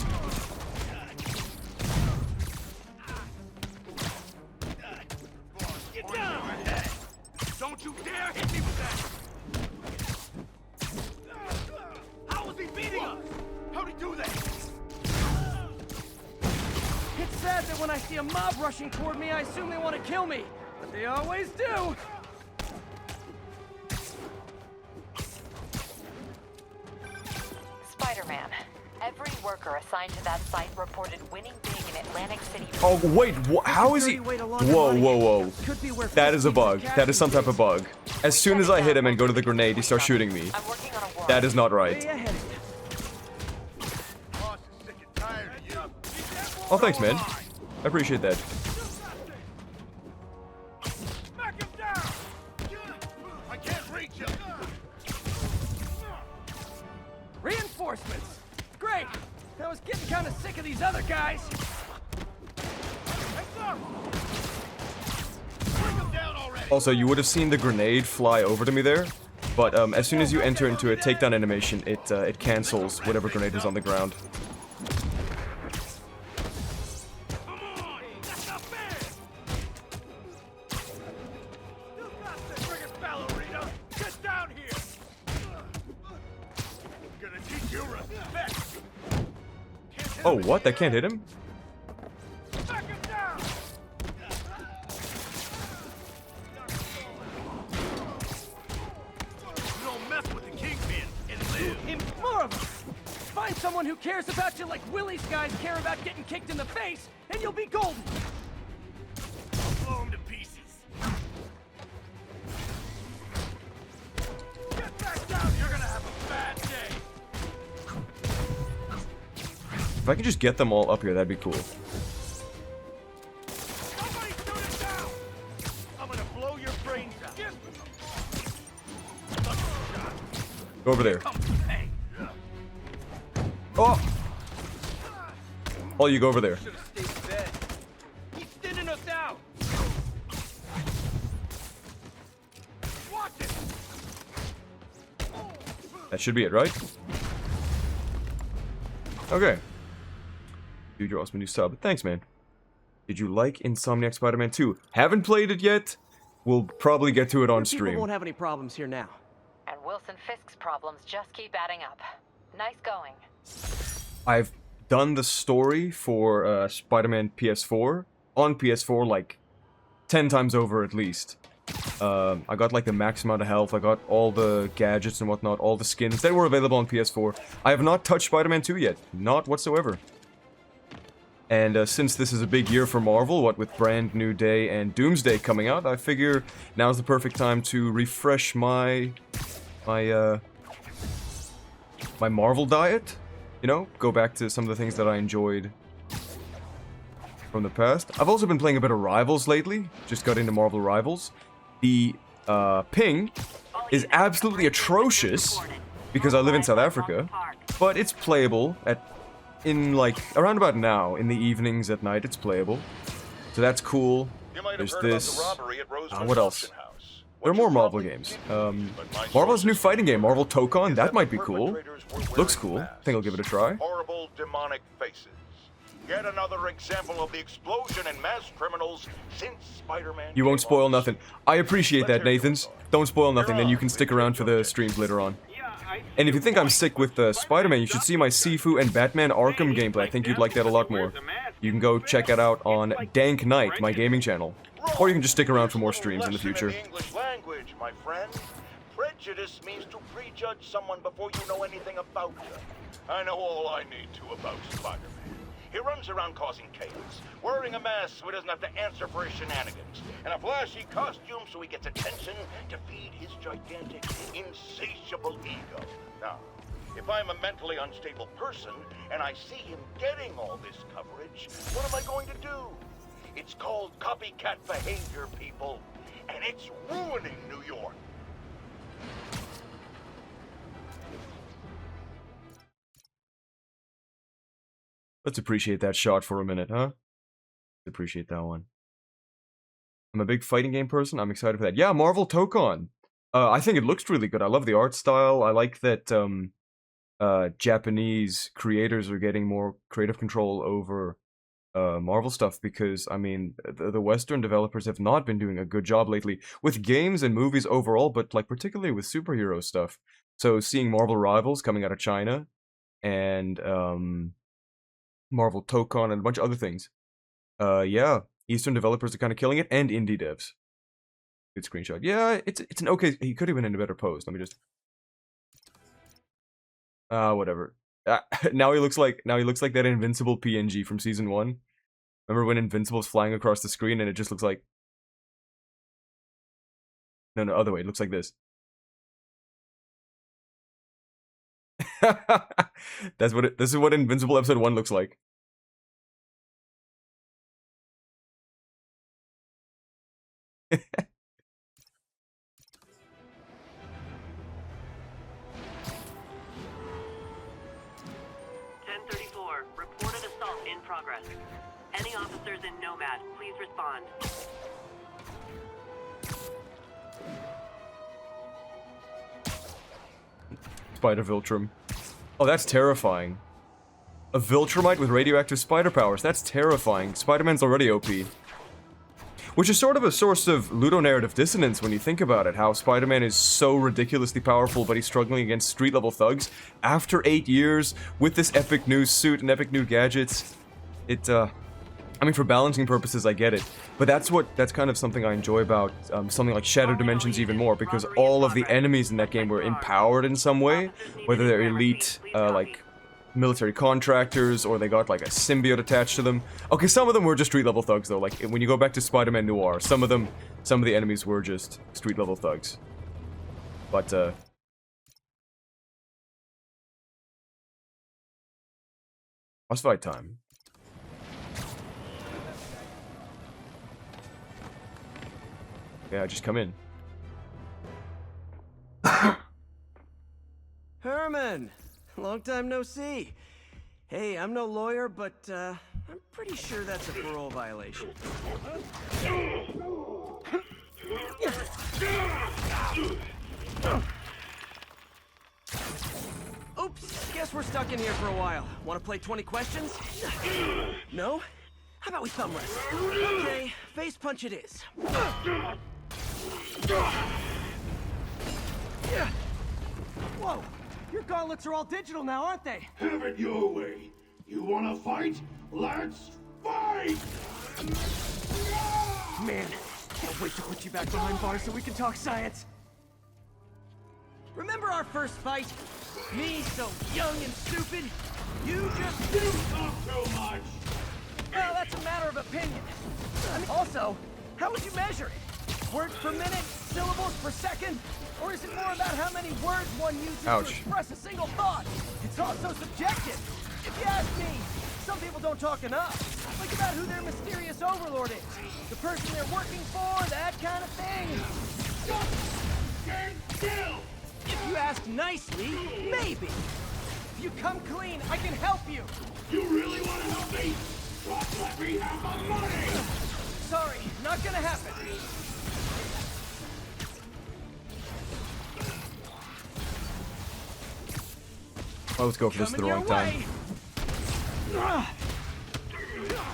Get down! Don't you dare hit me with that! How was he beating us? How'd he do that? It's sad that when I see a mob rushing toward me, I assume they want to kill me. But they always do! Spider-Man. Every worker assigned to that site reported winning big in Atlantic City. Oh, wait, how is he? Whoa, whoa, whoa. That is a bug. That is some type of bug. As soon as I hit him and go to the grenade, he starts shooting me. That is not right. Oh, thanks, man. I appreciate that. I can't reach him! Reinforcements! Great! I was getting kind of sick of these other guys. Also, you would have seen the grenade fly over to me there, but as soon as you enter into a takedown animation, it cancels whatever grenade is on the ground. Oh, what? That can't hit him? More of them! Find someone who cares about you like Willie's guys care about getting kicked in the face, and you'll be golden! I'll blow him to pieces. Get back down! You're gonna have a bad day! If I could just get them all up here, that'd be cool. Somebody shoot it down! I'm gonna blow your brains out. Go over there. Oh! Oh, you go over there. He's thinning us out. Watch it. That should be it, right? Okay. Dude, you're awesome. New sub. Thanks, man. Did you like Insomniac Spider-Man 2? Haven't played it yet. We'll probably get to it on People stream. won't have any problems here now. And Wilson Fisk's problems just keep adding up. Nice going. I've done the story for Spider-Man PS4 on PS4 like 10 times over at least. I got like the max amount of health, I got all the gadgets and whatnot, all the skins that were available on PS4. I have not touched Spider-Man 2 yet, not whatsoever. And since this is a big year for Marvel, what with Brand New Day and Doomsday coming out, I figure now's the perfect time to refresh my Marvel diet. You know, go back to some of the things that I enjoyed from the past. I've also been playing a bit of Rivals lately. Just got into Marvel Rivals. The ping is absolutely atrocious because I live in South Africa, but it's playable around about now, in the evenings at night, it's playable. So that's cool. There's this. What else? There are more Marvel games. Marvel has a new fighting game, Marvel Tokon. That might be cool. Looks cool. I think I'll give it a try. Horrible demonic faces. Yet another example of the explosion in mass criminals since Spider-Man. You won't spoil nothing. I appreciate that, Nathans. Don't spoil nothing, then you can stick around for the streams later on. And if you think I'm sick with Spider-Man, you should see my Sifu and Batman Arkham gameplay. I think you'd like that a lot more. You can go check it out on Dank Knight, my gaming channel. Or you can just stick around for more streams in the future. English language, my friend. Prejudice means to prejudge someone before you know anything about them. I know all I need to about Spider-Man. He runs around causing chaos, wearing a mask so he doesn't have to answer for his shenanigans, and a flashy costume so he gets attention to feed his gigantic, insatiable ego. Now, if I'm a mentally unstable person and I see him getting all this coverage, what am I going to do? It's called copycat behavior, people, and it's ruining New York. Let's appreciate that shot for a minute, huh? Appreciate that one. I'm a big fighting game person. I'm excited for that. Yeah, Marvel Tokon. I think it looks really good. I love the art style. I like that Japanese creators are getting more creative control over Marvel stuff because, I mean, the Western developers have not been doing a good job lately with games and movies overall, but like particularly with superhero stuff. So seeing Marvel Rivals coming out of China and Marvel Tokon and a bunch of other things. Yeah, Eastern developers are kind of killing it, and indie devs. Good screenshot. Yeah, it's an okay. He could have been in a better pose. Let me just. Whatever. Now he looks like that Invincible PNG from season 1. Remember when Invincible's flying across the screen and it just looks like. No, other way. It looks like this. This is what Invincible episode 1 looks like. Reported assault in progress. Any officers in Nomad, please respond. Spider Viltrum. Oh, that's terrifying. A Viltrumite with radioactive spider powers. That's terrifying. Spider-Man's already OP. Which is sort of a source of ludonarrative dissonance when you think about it. How Spider-Man is so ridiculously powerful, but he's struggling against street-level thugs. After 8 years, with this epic new suit and epic new gadgets. I mean, for balancing purposes, I get it. But that's kind of something I enjoy about something like Shadow Dimensions even more, because all of the enemies in that game were empowered in some way, whether they're elite, like military contractors, or they got like a symbiote attached to them. Okay, some of them were just street-level thugs though. Like when you go back to Spider-Man Noir, some of the enemies were just street-level thugs. But boss fight time. Yeah, just come in. Herman! Long time no see. Hey, I'm no lawyer, but I'm pretty sure that's a parole violation. Oops, guess Guess we're stuck in here for a while. Want to play 20 questions? No? How about we thumb wrestle? Okay, face punch it is. Whoa! Your gauntlets are all digital now, aren't they? Have it your way. You wanna fight? Let's fight! Man, can't wait to put you back behind bars so we can talk science. Remember our first fight? Me, so young and stupid. You just... You talk too much! Well, that's a matter of opinion. I mean, also, how would you measure it? Words per minute? Syllables per second? Or is it more about how many words one uses to express a single thought? It's also subjective. If you ask me, some people don't talk enough. Think about who their mysterious overlord is. The person they're working for, that kind of thing. Stand still! If you ask nicely, maybe. If you come clean, I can help you. You really want to help me? Just let me have my money! Sorry, not gonna happen. Oh, let's go for this at the wrong time.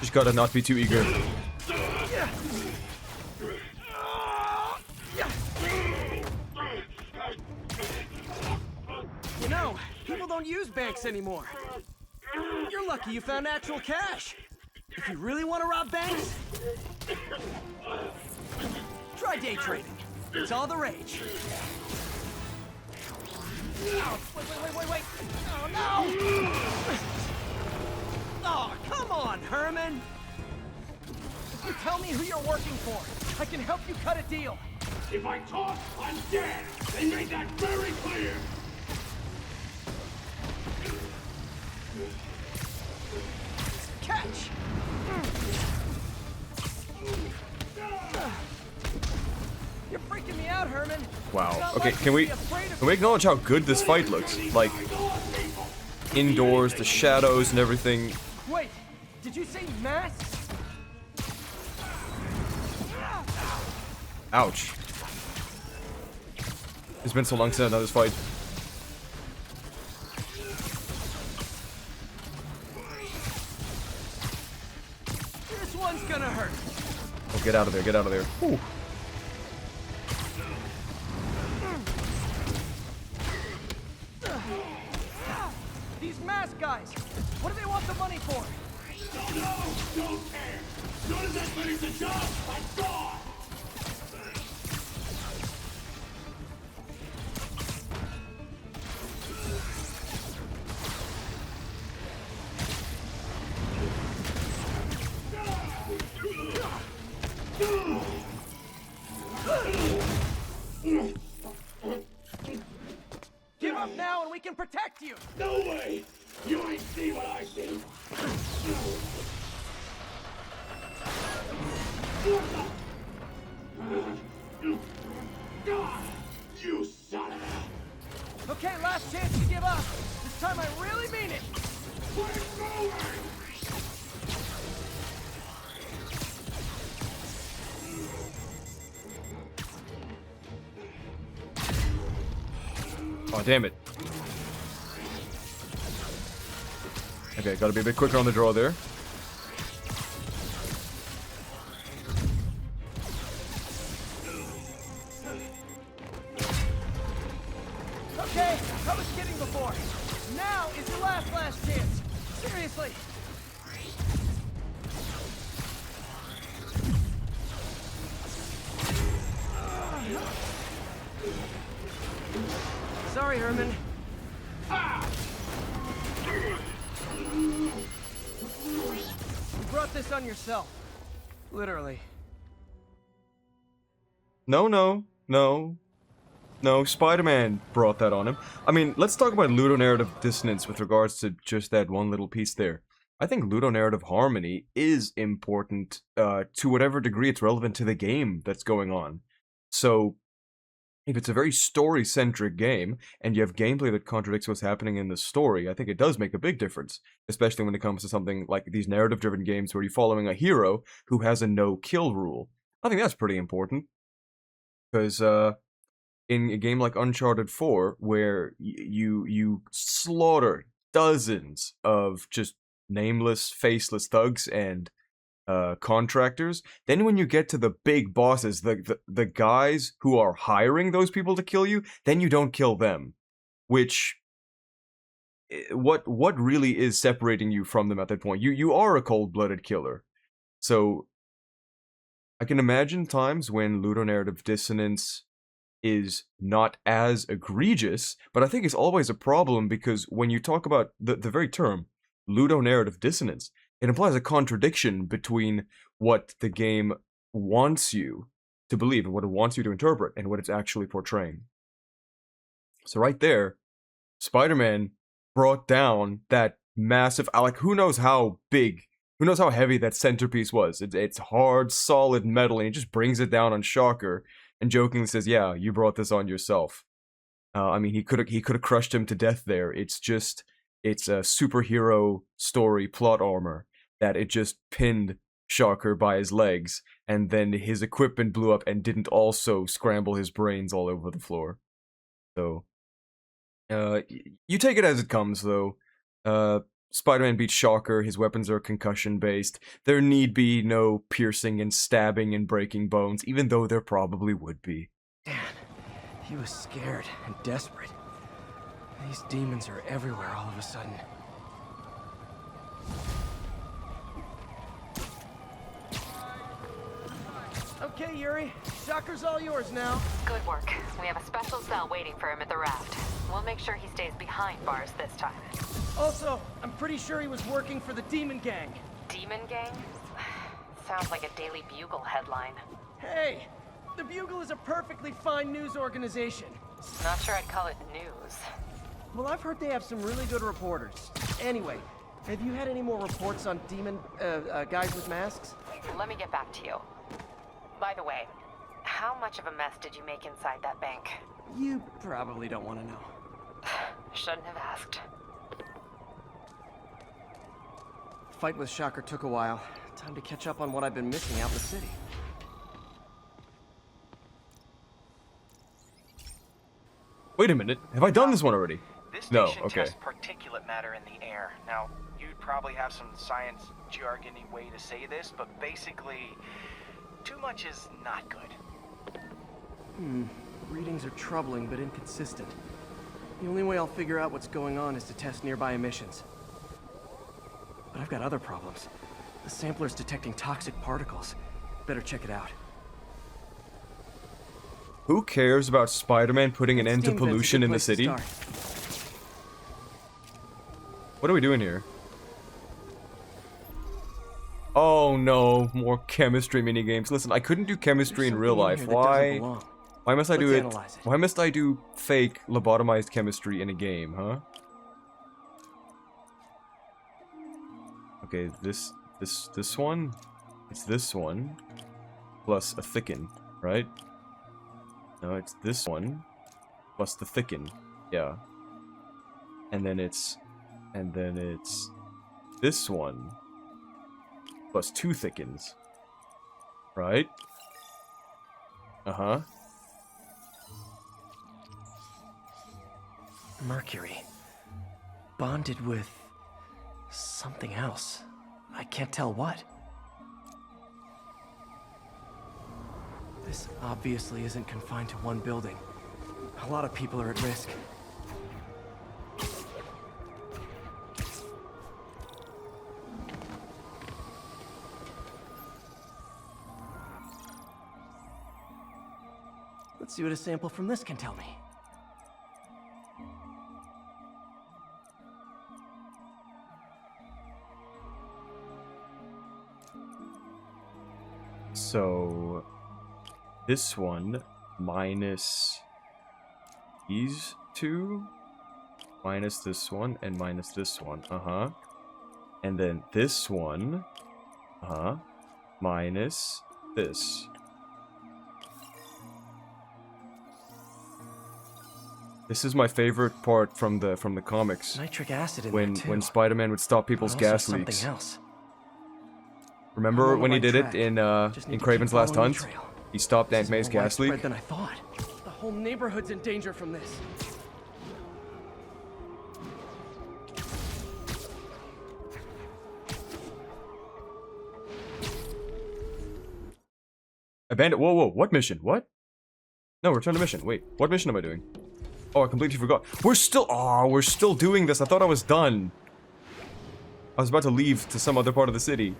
Just gotta not be too eager. You know, people don't use banks anymore. You're lucky you found actual cash. If you really want to rob banks, try day trading. It's all the rage. Oh, wait. Oh, no! Oh, come on, Herman! If you tell me who you're working for, I can help you cut a deal. If I talk, I'm dead! They made that very clear! Catch! You're freaking me out, Herman. Wow. Okay, can we acknowledge how good this fight looks? Like, indoors, the shadows and everything. Wait, did you say masks? Ouch. It's been so long since I've done this fight. This one's gonna hurt. Oh, get out of there, get out of there. Whew. These mask guys, what do they want the money for? Don't know! Don't care! As soon as I finish the job, I'm gone! Give up now and we can protect you! No way! You ain't see what I see! You son of a... Okay, last chance to give up. This time I really mean it. We're going! Oh, damn it. Okay, gotta be a bit quicker on the draw there. Okay, I was kidding before. Now is your last chance. Seriously. Sorry, Herman. You brought this on yourself. Literally. No, Spider-Man brought that on him. I mean, let's talk about ludonarrative dissonance with regards to just that one little piece there. I think ludonarrative harmony is important to whatever degree it's relevant to the game that's going on. So, if it's a very story-centric game, and you have gameplay that contradicts what's happening in the story, I think it does make a big difference. Especially when it comes to something like these narrative-driven games where you're following a hero who has a no-kill rule. I think that's pretty important. Because, in a game like Uncharted 4, where you slaughter dozens of just nameless, faceless thugs and contractors. Then when you get to the big bosses, the guys who are hiring those people to kill you, then you don't kill them. Which, what really is separating you from them at that point? You are a cold-blooded killer. So I can imagine times when ludonarrative dissonance is not as egregious, but I think it's always a problem because when you talk about the very term ludonarrative dissonance, it implies a contradiction between what the game wants you to believe and what it wants you to interpret and what it's actually portraying. So right there, Spider-Man brought down that massive, like, who knows how big, who knows how heavy that centerpiece was. It's hard, solid metal, and he just brings it down on Shocker and jokingly says, yeah, you brought this on yourself. I mean, he could have crushed him to death there. It's a superhero story plot armor that it just pinned Shocker by his legs, and then his equipment blew up and didn't also scramble his brains all over the floor. So, you take it as it comes, though. Spider-Man beats Shocker, his weapons are concussion-based. There need be no piercing and stabbing and breaking bones, even though there probably would be. Dan, he was scared and desperate. These demons are everywhere all of a sudden. Okay, Yuri. Shocker's all yours now. Good work. We have a special cell waiting for him at the raft. We'll make sure he stays behind bars this time. Also, I'm pretty sure he was working for the Demon Gang. Demon Gang? Sounds like a Daily Bugle headline. Hey, the Bugle is a perfectly fine news organization. Not sure I'd call it news. Well, I've heard they have some really good reporters. Anyway, have you had any more reports on demon, guys with masks? Let me get back to you. By the way, how much of a mess did you make inside that bank? You probably don't want to know. Shouldn't have asked. Fight with Shocker took a while. Time to catch up on what I've been missing out in the city. Wait a minute, have I done this one already? This No, station okay. tests particulate matter in the air. Now, you'd probably have some science jargony way to say this, but basically, too much is not good. Readings are troubling but inconsistent. The only way I'll figure out what's going on is to test nearby emissions. But I've got other problems. The sampler's detecting toxic particles. Better check it out. Who cares about Spider-Man putting an end to pollution in the city? What are we doing here? Oh no, more chemistry minigames. Listen, I couldn't do chemistry in real life. Why? Why must I do it? Why must I do fake lobotomized chemistry in a game, huh? Okay, this one? It's this one. Plus a thicken, right? No, it's this one. Plus the thicken. Yeah. And then it's this one. Plus 2 thickens. Right? Uh-huh. Mercury. Bonded with something else. I can't tell what. This obviously isn't confined to one building. A lot of people are at risk. Let's see what a sample from this can tell me. So, this one minus these two, minus this one, and minus this one, and then this one, minus this. This is my favorite part from the comics. Nitric acid in when there too. when Spider-Man would stop people's But also gas something leaks. else. Remember I'm on when the he right did track. it in Just need to Kraven's keep Last following Hunt? the trail. He stopped This Aunt is May's more gas leak. widespread than I thought. The whole neighborhood's in danger from this. Abandon. Whoa, whoa. What mission? What? No, return to mission. Wait, what mission am I doing? Oh, I completely forgot. We're still doing this. I thought I was done. I was about to leave to some other part of the city.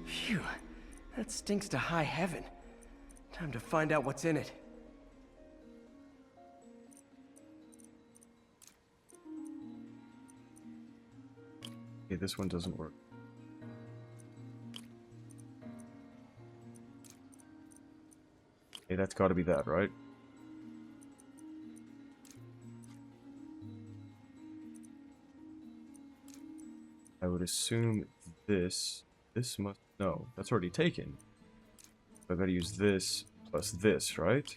Phew. That stinks to high heaven. Time to find out what's in it. Okay, this one doesn't work. Okay, that's gotta be that, right? I would assume this must... No, that's already taken. I gotta use this plus this, right?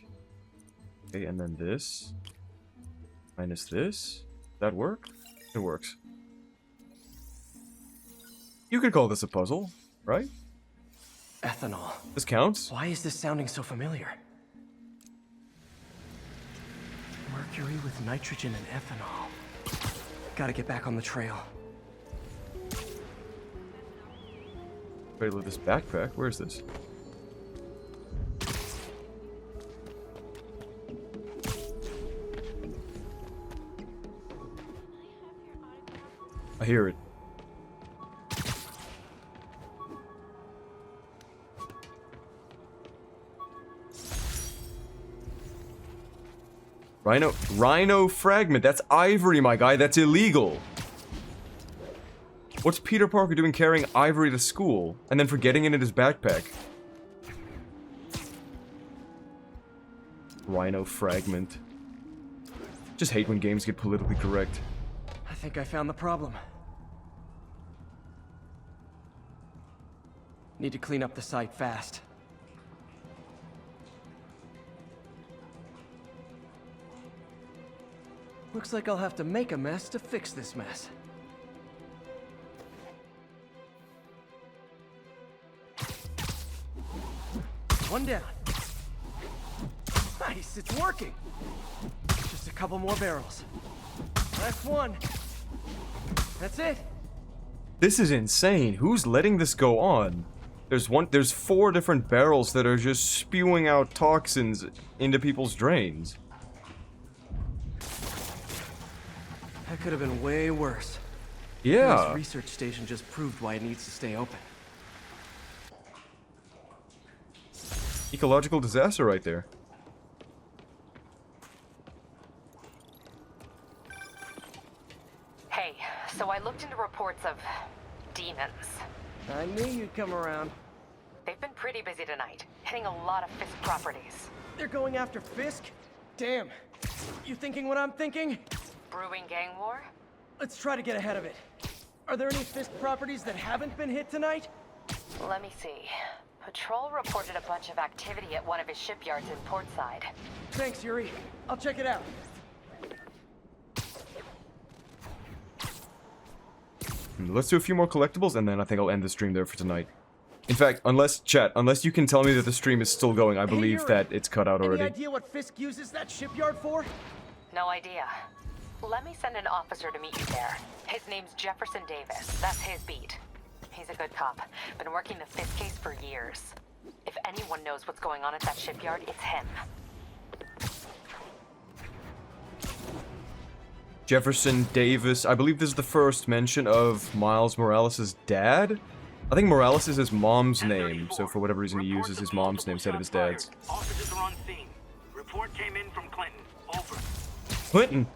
Okay, and then this. Minus this. That work? It works. You could call this a puzzle, right? Ethanol. This counts? Why is this sounding so familiar? Mercury with nitrogen and ethanol. Gotta get back on the trail. Wait, look, this backpack. Where is this? I hear it. Rhino fragment. That's ivory, my guy. That's illegal. What's Peter Parker doing carrying ivory to school and then forgetting it in his backpack? Rhino fragment. Just hate when games get politically correct. I think I found the problem. Need to clean up the site fast. Looks like I'll have to make a mess to fix this mess. One down. Nice, it's working. Just a couple more barrels. Last one. That's it. This is insane. Who's letting this go on? There's 4 different barrels that are just spewing out toxins into people's drains. That could have been way worse. Yeah. This research station just proved why it needs to stay open. Ecological disaster right there. Hey, so I looked into reports of demons. I knew you'd come around. They've been pretty busy tonight, hitting a lot of Fisk properties. They're going after Fisk? Damn. You thinking what I'm thinking? Brewing gang war? Let's try to get ahead of it. Are there any Fisk properties that haven't been hit tonight? Let me see. Patrol reported a bunch of activity at one of his shipyards in Portside. Thanks, Yuri. I'll check it out. Let's do a few more collectibles, and then I think I'll end the stream there for tonight. In fact, unless you can tell me that the stream is still going, I believe that it's cut out already. Any idea what Fisk uses that shipyard for? No idea. Let me send an officer to meet you there. His name's Jefferson Davis. That's his beat. He's a good cop. Been working the Fisk case for years. If anyone knows what's going on at that shipyard, it's him. Jefferson Davis. I believe this is the first mention of Miles Morales' dad? I think Morales is his mom's name, so for whatever reason he uses his mom's name instead of his dad's. Officers are on scene. Report came in from Clinton. Over. Clinton!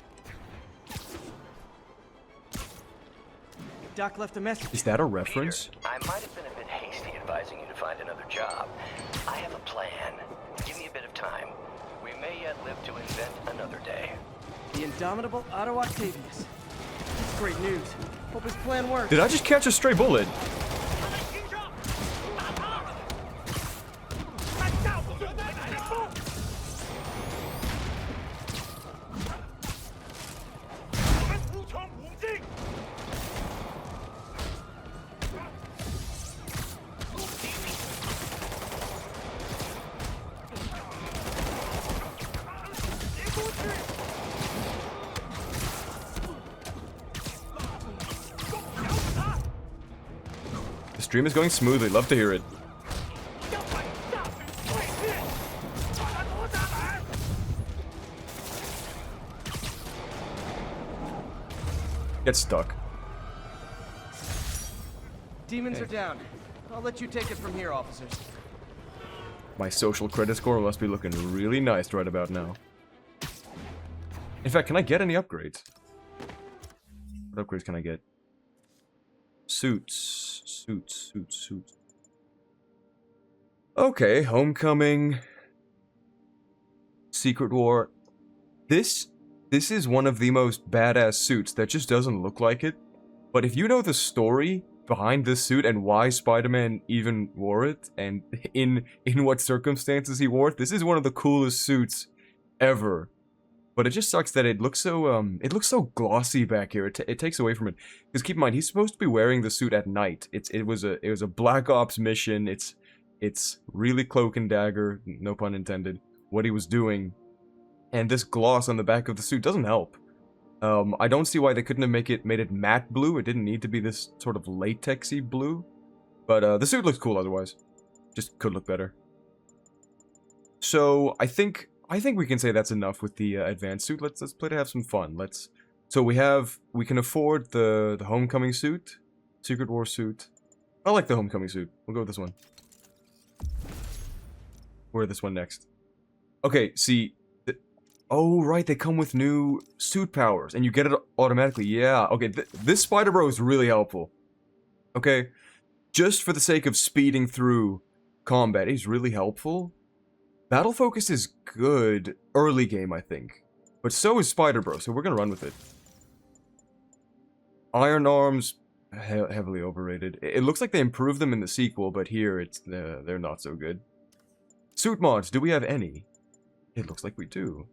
Doc left a message. Is that a reference? Peter, I might have been a bit hasty advising you to find another job. I have a plan. Give me a bit of time. We may yet live to invent another day. The indomitable Otto Octavius. That's great news. Hope his plan works. Did I just catch a stray bullet? stream is going smoothly. Love to hear it. Get stuck. Demons are down. I'll let you take it from here, officers. My social credit score must be looking really nice right about now. In fact, can I get any upgrades? What upgrades can I get? Suits. Okay, Homecoming. Secret War. This is one of the most badass suits that just doesn't look like it. But if you know the story behind this suit and why Spider-Man even wore it, and in what circumstances he wore it, this is one of the coolest suits ever. But it just sucks that it looks so glossy back here. It takes away from it. Because keep in mind, he's supposed to be wearing the suit at night. It was a Black Ops mission. It's really cloak and dagger, no pun intended, what he was doing. And this gloss on the back of the suit doesn't help. I don't see why they couldn't have made it matte blue. It didn't need to be this sort of latexy blue. But the suit looks cool otherwise. Just could look better. So I think we can say that's enough with the advanced suit. Let's play to have some fun. So we can afford the Homecoming suit, Secret War suit. I like the Homecoming suit. We'll go with this one. Wear this one next. Okay, see. Oh, right, they come with new suit powers, and you get it automatically. Yeah, okay, this Spider Bro is really helpful. Okay, just for the sake of speeding through combat, he's really helpful. Battle Focus is good early game, I think. But so is Spider Bro, so we're gonna run with it. Iron Arms, heavily overrated. It looks like they improved them in the sequel, but here they're not so good. Suit mods, do we have any? It looks like we do.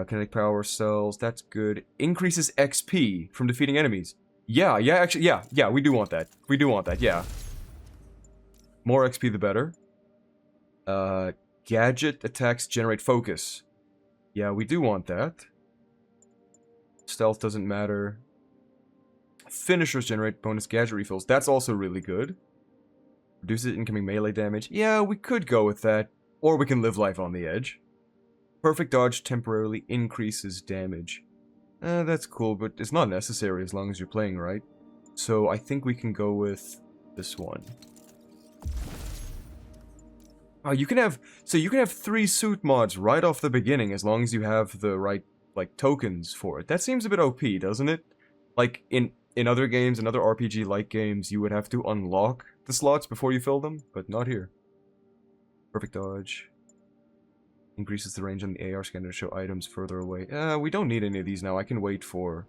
Kinetic power cells, that's good. Increases XP from defeating enemies. Yeah, actually, yeah, we do want that. We do want that, yeah. More XP the better. Gadget attacks generate focus. Yeah, we do want that. Stealth doesn't matter. Finishers generate bonus gadget refills. That's also really good. Reduces incoming melee damage. Yeah, we could go with that. Or we can live life on the edge. Perfect dodge temporarily increases damage. That's cool, but it's not necessary as long as you're playing right. So I think we can go with this one. Oh, you can have 3 suit mods right off the beginning as long as you have the right tokens for it. That seems a bit OP, doesn't it? Like in other games, in other RPG-like games, you would have to unlock the slots before you fill them, but not here. Perfect dodge. Increases the range on the AR scanner to show items further away. We don't need any of these now. I can wait for...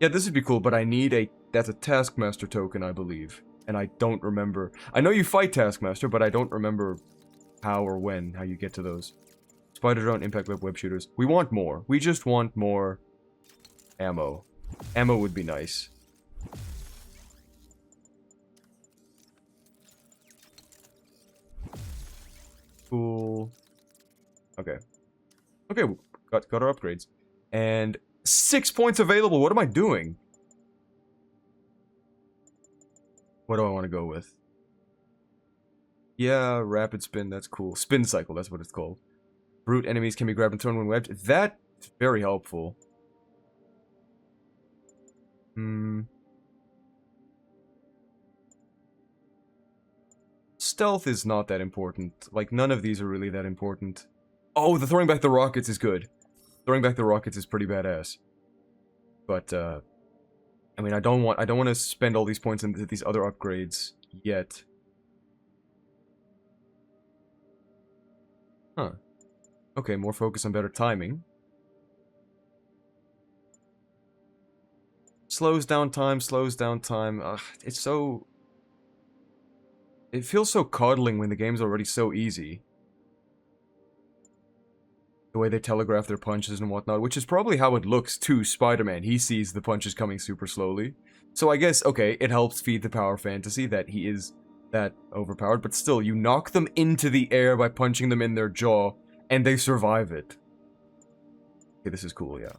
Yeah, this would be cool, but I need that's a Taskmaster token, I believe. And I don't remember. I know you fight Taskmaster, but I don't remember how or when, how you get to those. Spider drone, impact web shooters. We want more. We just want more ammo. Ammo would be nice. Cool. Okay. Okay, got our upgrades. And 6 points available. What am I doing? What do I want to go with? Yeah, rapid spin, that's cool. Spin cycle, that's what it's called. Brute enemies can be grabbed and thrown when webbed. That's very helpful. Stealth is not that important. Like, none of these are really that important. Oh, the throwing back the rockets is good. Throwing back the rockets is pretty badass. But, I mean, I don't want to spend all these points into these other upgrades yet. Huh. Okay, more focus on better timing. Slows down time. Ugh, it's so... It feels so coddling when the game's already so easy. The way they telegraph their punches and whatnot, which is probably how it looks to Spider-Man. He sees the punches coming super slowly. So I guess, okay, it helps feed the power fantasy that he is that overpowered, but still, you knock them into the air by punching them in their jaw, and they survive it. Okay, this is cool, yeah.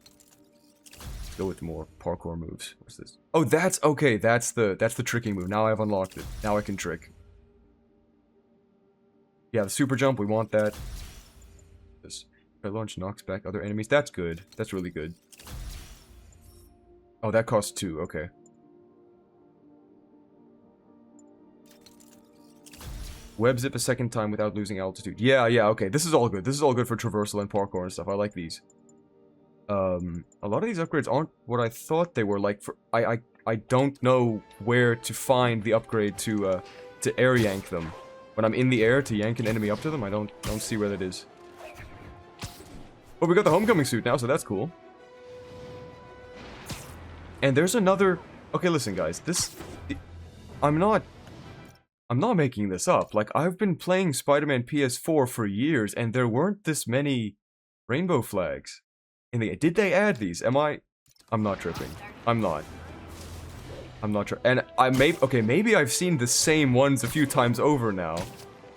Go with more parkour moves. What's this? Oh, that's okay. That's the tricking move. Now I've unlocked it. Now I can trick. Yeah, the super jump. We want that. This launch knocks back other enemies. That's good. That's really good. Oh, that costs 2. Okay. Web zip a second time without losing altitude. Yeah, okay. This is all good. This is all good for traversal and parkour and stuff. I like these. A lot of these upgrades aren't what I thought they were. Like, I don't know where to find the upgrade to air yank them. When I'm in the air to yank an enemy up to them, I don't see where that is. But we got the homecoming suit now, so that's cool. And there's another... Okay, listen, guys. I'm not making this up. Like, I've been playing Spider-Man PS4 for years, and there weren't this many rainbow flags. Did they add these? I'm not tripping. I'm not tripping. And maybe I've seen the same ones a few times over now.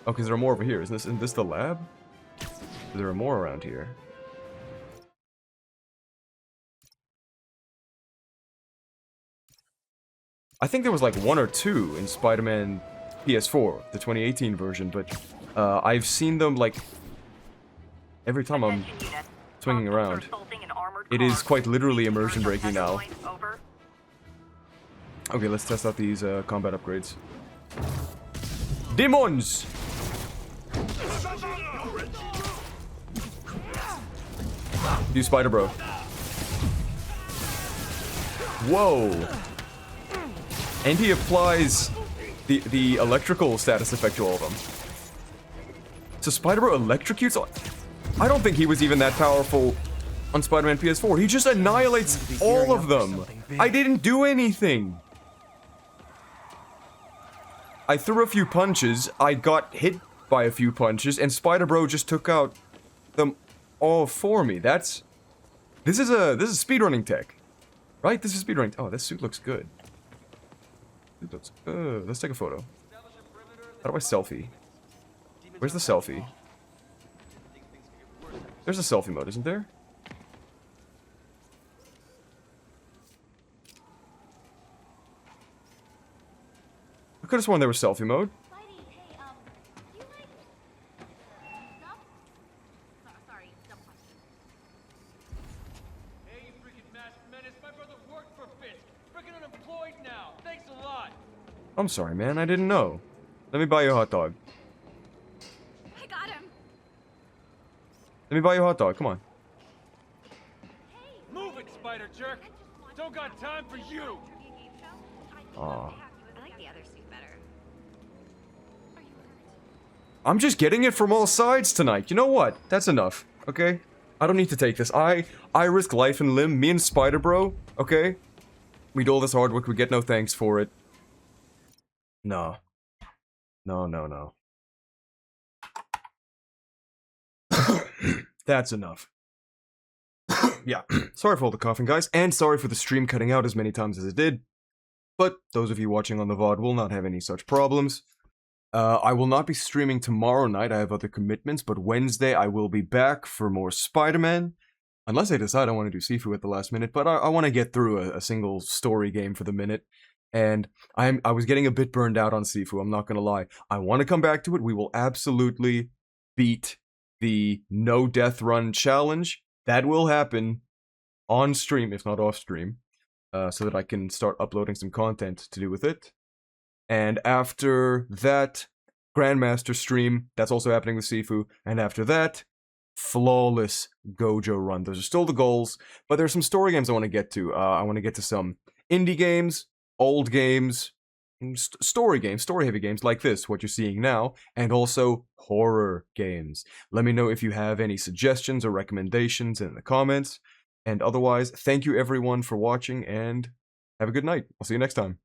Oh, because there are more over here. Isn't this the lab? There are more around here. I think there was like 1 or 2 in Spider-Man PS4, the 2018 version, but I've seen them like every time I'm swinging around. It is quite literally immersion breaking now. Okay, let's test out these combat upgrades. Demons! Do Spider Bro. Whoa! And he applies the electrical status effect to all of them. So Spider Bro electrocutes all... I don't think he was even that powerful on Spider-Man PS4. He just annihilates all of them. I didn't do anything. I threw a few punches, I got hit by a few punches, and Spider-Bro just took out them all for me. This is speedrunning tech. Right? This is speedrunning. Oh, this suit looks good. Let's take a photo. How do I selfie? Where's the selfie? There's a selfie mode, isn't there? I could have sworn there was selfie mode. Hey, you freaking masked menace. My brother worked for Fisk. Freaking unemployed now. Thanks a lot. I'm sorry, man. I didn't know. Let me buy you a hot dog. I got him. Let me buy you a hot dog. Come on. Move it, spider jerk. Don't got time for you. Aw. I like the other suit better. I'm just getting it from all sides tonight. You know what? That's enough, okay? I don't need to take this. I risk life and limb. Me and Spider Bro, okay? We do all this hard work. We get no thanks for it. No. No. That's enough. Yeah. Sorry for all the coughing, guys. And sorry for the stream cutting out as many times as it did. But those of you watching on the VOD will not have any such problems. I will not be streaming tomorrow night. I have other commitments. But Wednesday, I will be back for more Spider-Man. Unless I decide I want to do Sifu at the last minute. But I want to get through a single story game for the minute. And I was getting a bit burned out on Sifu, I'm not gonna lie. I want to come back to it. We will absolutely beat the no death run challenge. That will happen on stream, if not off stream, so that I can start uploading some content to do with it. And after that, Grandmaster stream, that's also happening with Sifu. And after that, flawless Gojo run. Those are still the goals, but there's some story games I want to get to. I want to get to some indie games, old games, story-heavy games like this, what you're seeing now, and also horror games. Let me know if you have any suggestions or recommendations in the comments. And otherwise, thank you everyone for watching, and have a good night. I'll see you next time.